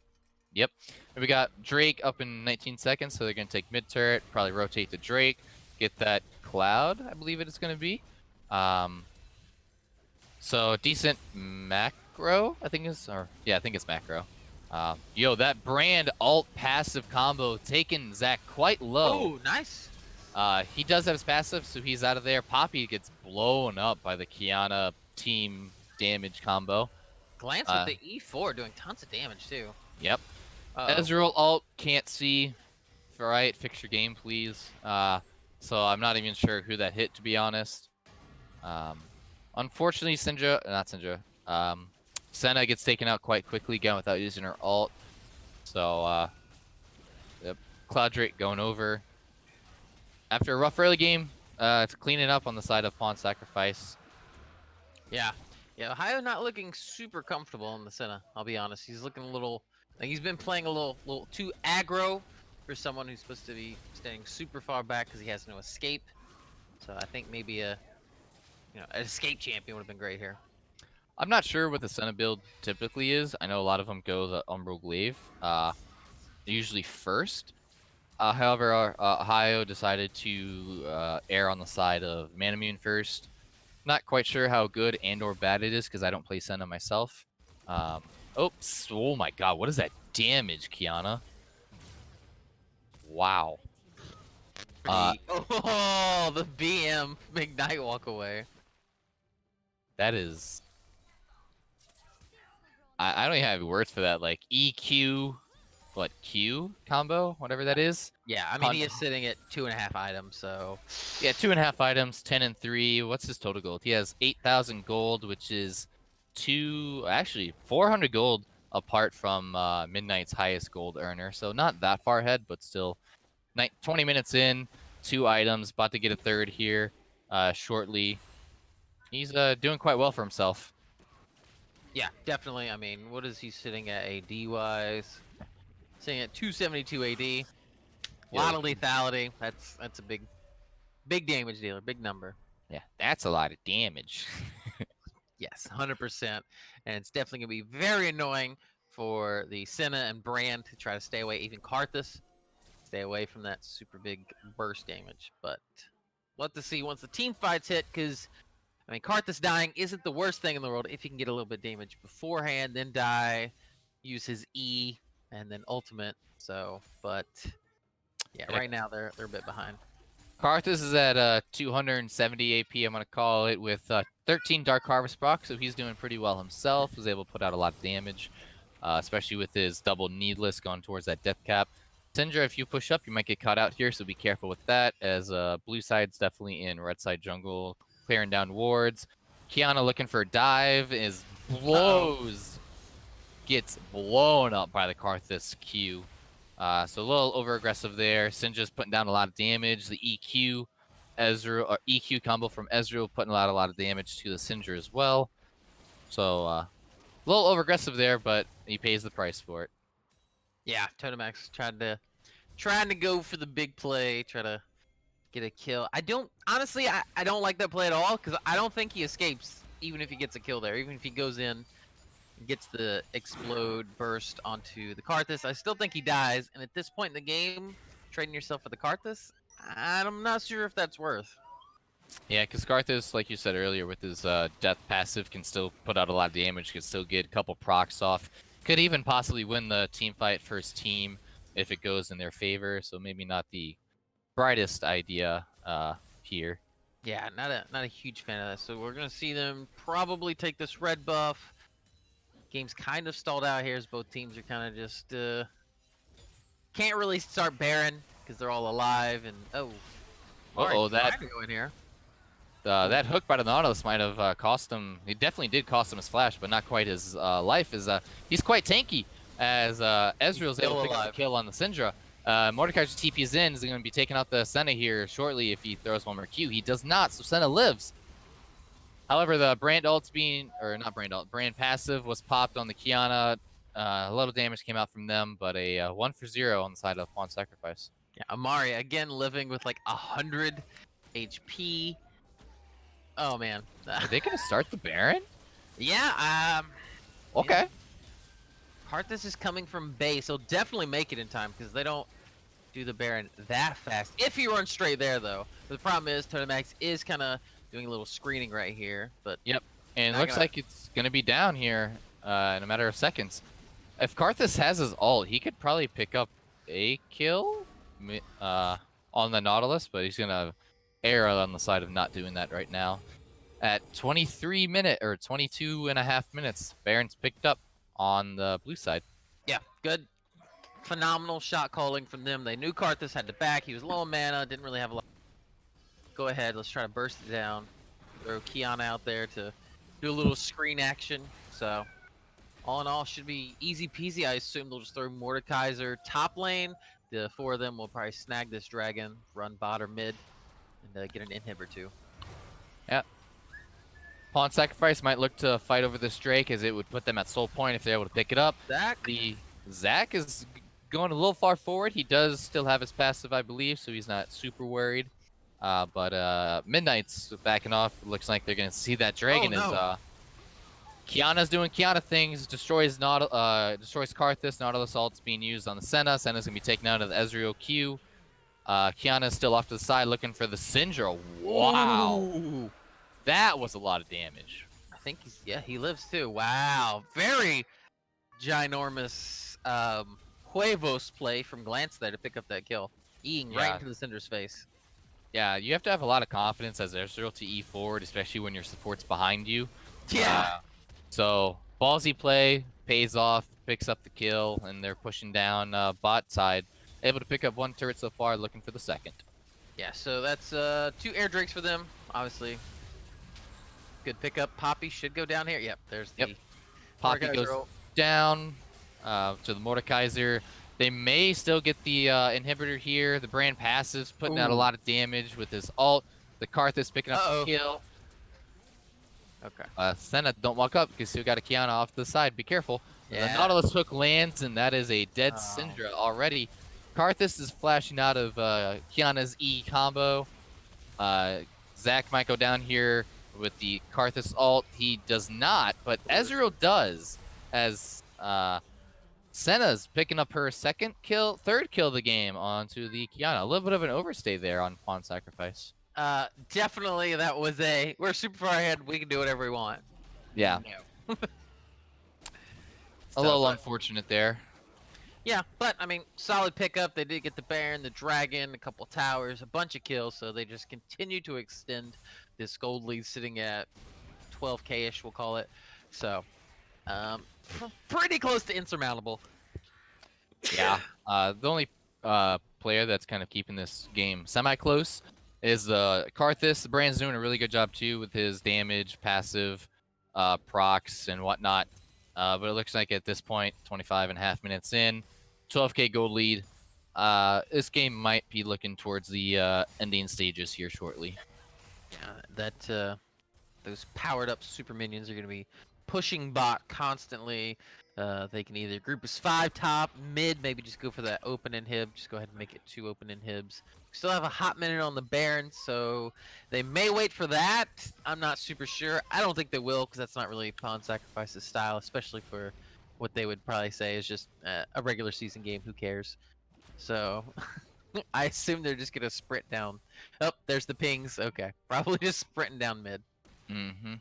Yep. And we got Drake up in 19 seconds, so they're going to take mid turret, probably rotate to Drake, get that Cloud, I believe it is going to be. So decent macro, I think is, or yeah, I think it's macro. Yo, that Brand ult passive combo taking Zach quite low. Oh, nice. He does have his passive, so he's out of there. Poppy gets blown up by the Kiana team damage combo. Glance with the E4 doing tons of damage too. Yep. Uh-oh. Ezreal ult can't see. Alright, fix your game, please. So I'm not even sure who that hit, to be honest. Unfortunately, Senna gets taken out quite quickly again without using her ult. So, yep, Cloud Drake going over. After a rough early game, it's cleaning up on the side of Pawn Sacrifice. Yeah. Yeah, Ohio not looking super comfortable in the Senna, I'll be honest. He's looking a little, like he's been playing a little too aggro for someone who's supposed to be standing super far back because he has no escape. So I think maybe an escape champion would have been great here. I'm not sure what the Senna build typically is. I know a lot of them go the Umbral Glaive, usually first. However, Ohio decided to err on the side of Manamune first. Not quite sure how good and or bad it is because I don't play Senna myself. Oops! Oh my God! What is that damage, Kiana? Wow. Oh, the BM Ignite walk away. That is. I don't even have words for that. Like EQ, what Q combo, whatever that is. Yeah, I mean he is sitting at 2.5 items, so Yeah, 2.5 items, 10 and 3. What's his total gold? He has 8,000 gold, which is 400 gold apart from Midnight's highest gold earner. So not that far ahead, but still. 20 minutes in, 2 items, about to get a third here. shortly. He's doing quite well for himself. Yeah, definitely. I mean, what is he sitting at AD wise? Sitting at 272 AD. A lot of lethality. That's a big damage dealer, big number. Yeah, that's a lot of damage. Yes, 100%. And it's definitely going to be very annoying for the Senna and Brand to try to stay away. Even Karthus, stay away from that super big burst damage. But we'll have to see once the team fights hit, because, I mean, Karthus dying isn't the worst thing in the world if he can get a little bit of damage beforehand, then die, use his E, and then ultimate. So, but, yeah, right now they're a bit behind. Karthus is at 270 AP, I'm going to call it, with 13 Dark Harvest procs, so he's doing pretty well himself. Was able to put out a lot of damage, especially with his double needless going towards that death cap. Syndra, if you push up, you might get caught out here, so be careful with that, as blue side's definitely in red side jungle, clearing down wards. Kiana looking for a dive, gets blown up by the Karthus Q. So a little over aggressive there. Syndra's putting down a lot of damage. The EQ combo from Ezreal putting a lot of damage to the Syndra as well. So a little over aggressive there, but he pays the price for it. Yeah, Totemax trying to go for the big play, try to get a kill. I don't like that play at all, because I don't think he escapes even if he gets a kill there. Even if he goes in and gets the explode burst onto the Karthus, I still think he dies. And at this point in the game, trading yourself for the Karthus, I'm not sure if that's worth. Yeah, because Karthus, like you said earlier, with his death passive, can still put out a lot of damage, can still get a couple procs off. Could even possibly win the team fight first team if it goes in their favor. So maybe not the brightest idea here. Yeah, not a huge fan of that. So we're gonna see them probably take this red buff. Game's kind of stalled out here, as both teams are kind of just can't really start Baron because they're all alive. And that go in here. That hook by the Nautilus might have cost him. He definitely did cost him his flash, but not quite his life. He's quite tanky, as Ezreal's able to pick up a kill on the Syndra. Mordekaiser's TP's in, is going to be taking out the Senna here shortly if he throws one more Q. He does not, so Senna lives. However, the Brand passive was popped on the Kiana. A little damage came out from them, but a 1-for-0 on the side of Pawn Sacrifice. Yeah, Amari again living with like 100 HP. Oh man. Are they gonna start the Baron? Yeah. Okay. Karthus is coming from base. He'll definitely make it in time because they don't do the Baron that fast. If he runs straight there, though. But the problem is Totemax is kind of doing a little screening right here. But yep. And it looks like it's gonna be down here in a matter of seconds. If Karthus has his ult, he could probably pick up a kill on the Nautilus, but he's gonna err on the side of not doing that right now. At 22 and a half minutes, Baron's picked up on the blue side. Yeah, good. Phenomenal shot calling from them. They knew Karthus had to back. He was low on mana, didn't really have a lot. Go ahead, let's try to burst it down. Throw Kiana out there to do a little screen action. So, all in all, should be easy peasy. I assume they'll just throw Mordekaiser top lane. The four of them will probably snag this dragon, run bot or mid, and get an inhib or two. Yeah. Pawn Sacrifice might look to fight over this Drake, as it would put them at soul point if they're able to pick it up. Zach is going a little far forward. He does still have his passive, I believe, so he's not super worried. But Midnight's backing off. Looks like they're going to see that dragon. Kiana's doing Kiana things, destroys Karthus. Nautilus ult's being used on the Senna. Senna's going to be taken out of the Ezreal Q. Kiana's still off to the side looking for the Syndra. Wow. Ooh. That was a lot of damage. I think he lives too. Wow. Very ginormous Huevos play from Glance there to pick up that kill. Eating right into the Syndra's face. Yeah, you have to have a lot of confidence as Ezreal to E forward, especially when your support's behind you. Yeah. So ballsy play, pays off, picks up the kill, and they're pushing down bot side. Able to pick up one turret so far, looking for the second. Yeah, so that's 2 air drakes for them, obviously. Good pickup. Poppy should go down here. Yep, there's the Poppy goes down to the Mordekaiser. They may still get the inhibitor here. The Brand passive's putting out a lot of damage with his ult. The Karthus picking up the kill. Okay. Senna, don't walk up because you got a Kiana off to the side. Be careful. And the Yeah. Nautilus hook lands, and that is a dead Oh. Syndra already. Karthus is flashing out of Kiana's E combo. Zach might go down here with the Karthus ult. He does not, but Ezreal does, as Senna's picking up her third kill of the game onto the Kiana. A little bit of an overstay there on Pawn Sacrifice. Definitely that was we're super far ahead. We can do whatever we want. Yeah. No. A little unfortunate there. Yeah, but I mean, solid pickup. They did get the Baron, the Dragon, a couple towers, a bunch of kills. So they just continue to extend this gold lead, sitting at 12K-ish, we'll call it. So, pretty close to insurmountable. Yeah. The only player that's kind of keeping this game semi-close is the Karthus. The Brand's doing a really good job too with his damage, passive, procs, and whatnot. But it looks like at this point, 25.5 minutes in, 12K gold lead. This game might be looking towards the ending stages here shortly. Yeah, those powered up super minions are going to be pushing bot constantly. They can either group as 5 top, mid, maybe just go for that open inhib. Just go ahead and make it 2 open inhibs. Still have a hot minute on the Baron, so they may wait for that. I'm not super sure. I don't think they will, because that's not really Pawn Sacrifice's style, especially for what they would probably say is just a regular season game. Who cares? So I assume they're just going to sprint down. Oh, there's the pings. Okay. Probably just sprinting down mid. Mm-hmm.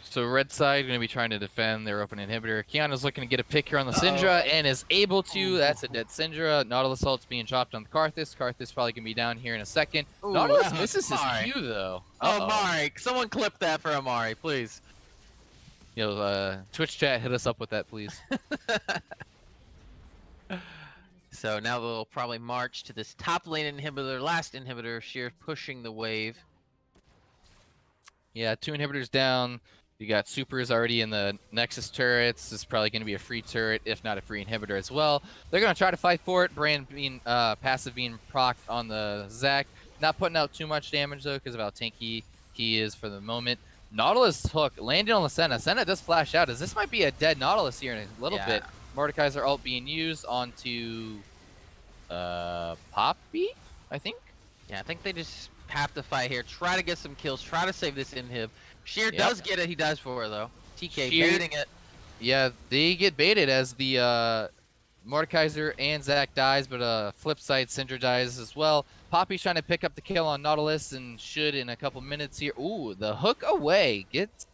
So red side going to be trying to defend their open inhibitor. Kiana's looking to get a pick here on the Syndra and is able to. That's a dead Syndra. Nautilus ult's being dropped on the Karthus. Karthus probably going to be down here in a second. Ooh, Nautilus misses his Amari. Q though. Oh, Amari. Someone clip that for Amari, please. Yo, Twitch chat, hit us up with that, please. So now they'll probably march to this top lane inhibitor, last inhibitor. Sheer pushing the wave. Yeah, 2 inhibitors down. You got supers already in the Nexus turrets. This is probably going to be a free turret, if not a free inhibitor as well. They're going to try to fight for it. Brand being passive being procced on the Zac. Not putting out too much damage though because of how tanky he is for the moment. Nautilus hook landing on the Senna. Senna does flash out as this might be a dead Nautilus here in a little bit. Mordekaiser ult being used onto Poppy, I think. Yeah, I think they just have to fight here. Try to get some kills. Try to save this inhib. Sheer does get it. He dies for it though. TK Sheer, baiting it. Yeah, they get baited as the Mordekaiser and Zac dies, but flip side Syndra dies as well. Poppy's trying to pick up the kill on Nautilus and should in a couple minutes here. Ooh, the hook away gets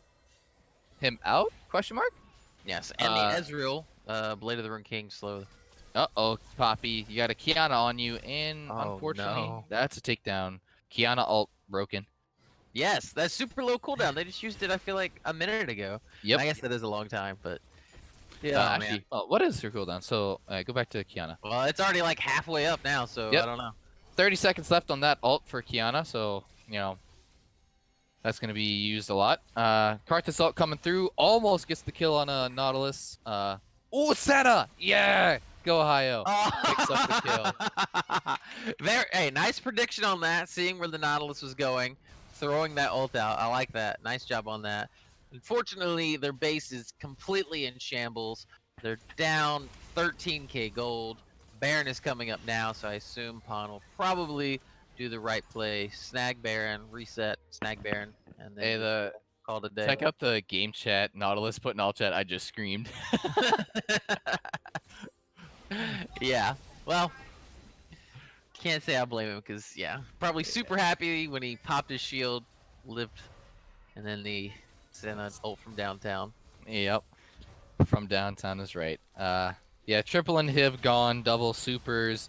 him out? Question mark? Yes, and the Ezreal, Blade of the Rune King, slow. Uh-oh, Poppy, you got a Kiana on you, and unfortunately, no. that's a takedown. Kiana ult broken. Yes, that's super low cooldown. They just used it, I feel like, a minute ago. Yep. I guess that is a long time, but... Yeah, actually, what is her cooldown? So, go back to Kiana. Well, it's already like halfway up now, so I don't know. 30 seconds left on that ult for Kiana, so, you know, that's going to be used a lot. Karthus ult coming through, almost gets the kill on Nautilus. Ooh, Senna! Yeah! Go Ohio. Picks up the kill. Hey, nice prediction on that, seeing where the Nautilus was going. Throwing that ult out. I like that. Nice job on that. Unfortunately, their base is completely in shambles. They're down 13k gold. Baron is coming up now, so I assume Pawn will probably do the right play. Snag Baron, reset, snag Baron, and then call it a day. Check out the game chat. Nautilus put in all chat. I just screamed. Yeah, well, can't say I blame him because, yeah, probably super happy when he popped his shield, lived, and then the Senna ult from downtown. Yep, from downtown is right. Yeah, triple inhib gone, double supers.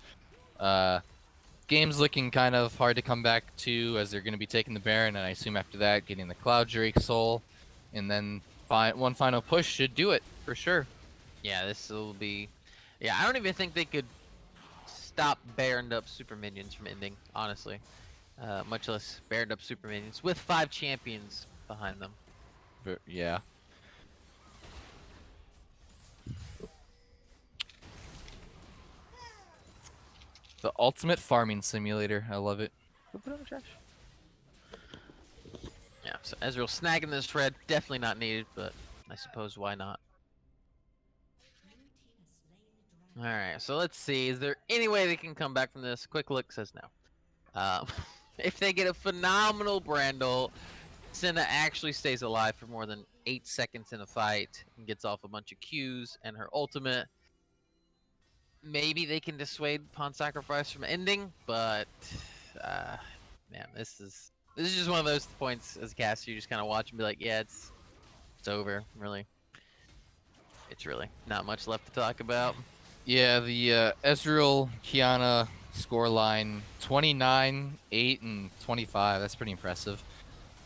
Game's looking kind of hard to come back to as they're going to be taking the Baron, and I assume after that getting the Cloud Drake Soul, and then one final push should do it for sure. Yeah, this will be. Yeah, I don't even think they could stop Baroned up super minions from ending, honestly. Much less Baroned up super minions with 5 champions behind them. Yeah. The ultimate farming simulator. I love it. Go put it in the trash. Yeah, so Ezreal snagging this red, definitely not needed, but I suppose why not? Alright, so let's see. Is there any way they can come back from this? Quick look says no. If they get a phenomenal Brandle, Senna actually stays alive for more than 8 seconds in a fight and gets off a bunch of Qs and her ultimate. Maybe they can dissuade Pawn Sacrifice from ending, but man, this is just one of those points as a caster you just kind of watch and be like, yeah, it's over. Really, it's really not much left to talk about. Yeah, the Ezreal Kiana scoreline 29, 8, and 25. That's pretty impressive.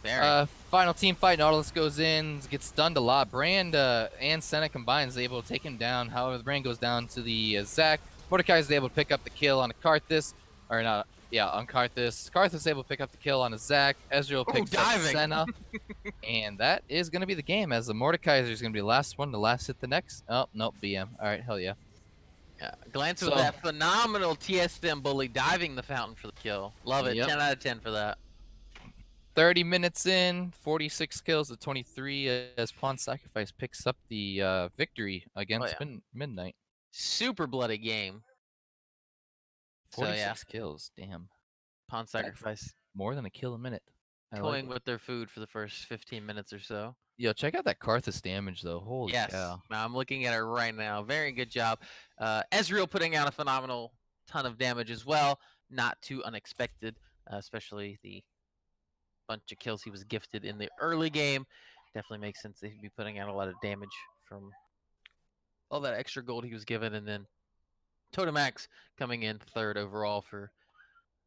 Very. Final team fight. Nautilus goes in, gets stunned a lot. Brand and Senna combined is able to take him down. However, the Brand goes down to the Zac. Mordecai is able to pick up the kill on a Karthus. Or not, yeah, on Karthus. Karthus is able to pick up the kill on a Zac. Ezreal picks up Senna. And that is going to be the game, as the Mordecai is going to be the last one to hit the next. Oh, nope, BM. All right, hell yeah. Yeah, glance with that phenomenal TSM bully diving the fountain for the kill. Love it. 10 out of 10 for that. 30 minutes in, 46 kills to 23 as Pawn Sacrifice picks up the victory against Midnight. Super bloody game. 46 kills, damn. Pawn Sacrifice. That's more than a kill a minute. Toying with their food for the first 15 minutes or so. Yo, check out that Karthus damage though. Holy cow. I'm looking at it right now. Very good job. Ezreal putting out a phenomenal ton of damage as well. Not too unexpected, especially the bunch of kills he was gifted in the early game. Definitely makes sense that he'd be putting out a lot of damage from all that extra gold he was given. And then Totemax coming in third overall for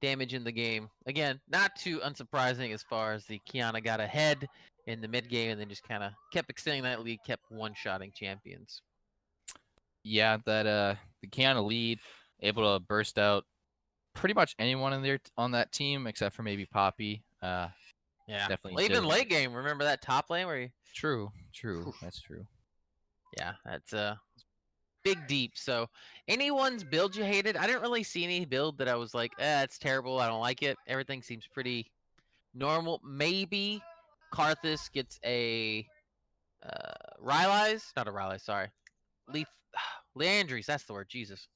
damage in the game. Again, not too unsurprising as far as the Kiana got ahead in the mid game and then just kind of kept extending that lead, kept one-shotting champions. Yeah, that the Kiana lead, able to burst out pretty much anyone in there on that team except for maybe Poppy. Yeah, definitely. Even late game. Remember that top lane where he... True. That's true. Yeah, that's big deep. So anyone's build you hated? I didn't really see any build that I was like, it's terrible. I don't like it. Everything seems pretty normal. Maybe Karthus gets a Rylai's, not a Rylai's, sorry. Leandries, that's the word, Jesus.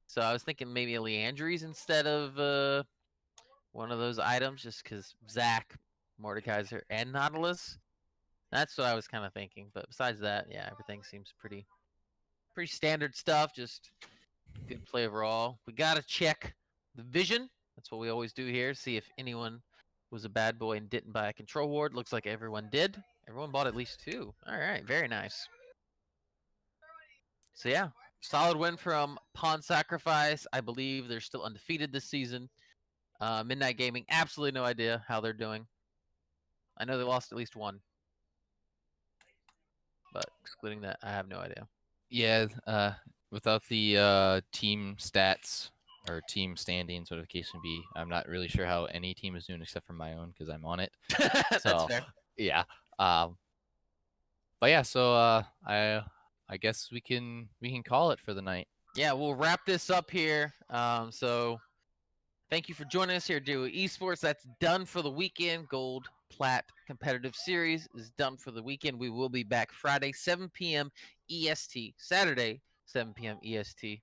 So I was thinking maybe a Leandries instead of one of those items, just because Zac, Mordekaiser, and Nautilus. That's what I was kind of thinking. But besides that, yeah, everything seems pretty standard stuff. Just good play overall. We gotta check the vision. That's what we always do here. See if anyone was a bad boy and didn't buy a control ward. Looks like everyone did. Everyone bought at least 2. All right, very nice. So yeah, solid win from Pawn Sacrifice. I believe they're still undefeated this season. Midnight Gaming, absolutely no idea how they're doing. I know they lost at least 1. But excluding that, I have no idea. Yeah, without the team stats or team standings, whatever the case may be, I'm not really sure how any team is doing except for my own because I'm on it. That's fair. Yeah. But yeah, so I guess we can call it for the night. Yeah, we'll wrap this up here. So thank you for joining us here at Duo Esports. That's done for the weekend. Gold, Plat competitive series is done for the weekend. We will be back Friday, 7 p.m. EST, Saturday, 7 p.m. EST,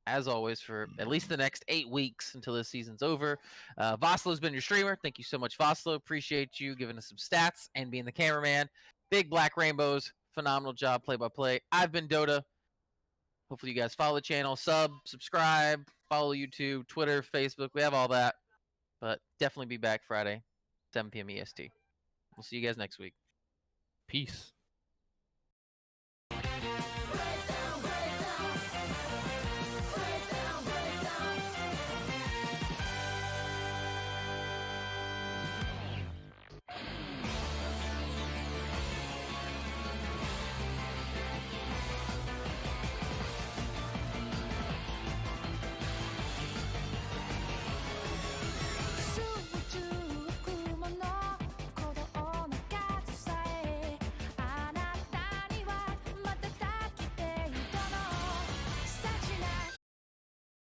as always, for at least the next 8 weeks until this season's over. Voslo's been your streamer. Thank you so much, Voslo. Appreciate you giving us some stats and being the cameraman. Big Black Rainbows. Phenomenal job, play-by-play. I've been Dota. Hopefully you guys follow the channel, subscribe, follow YouTube, Twitter, Facebook. We have all that. But definitely be back Friday, 7 p.m. EST. We'll see you guys next week. Peace.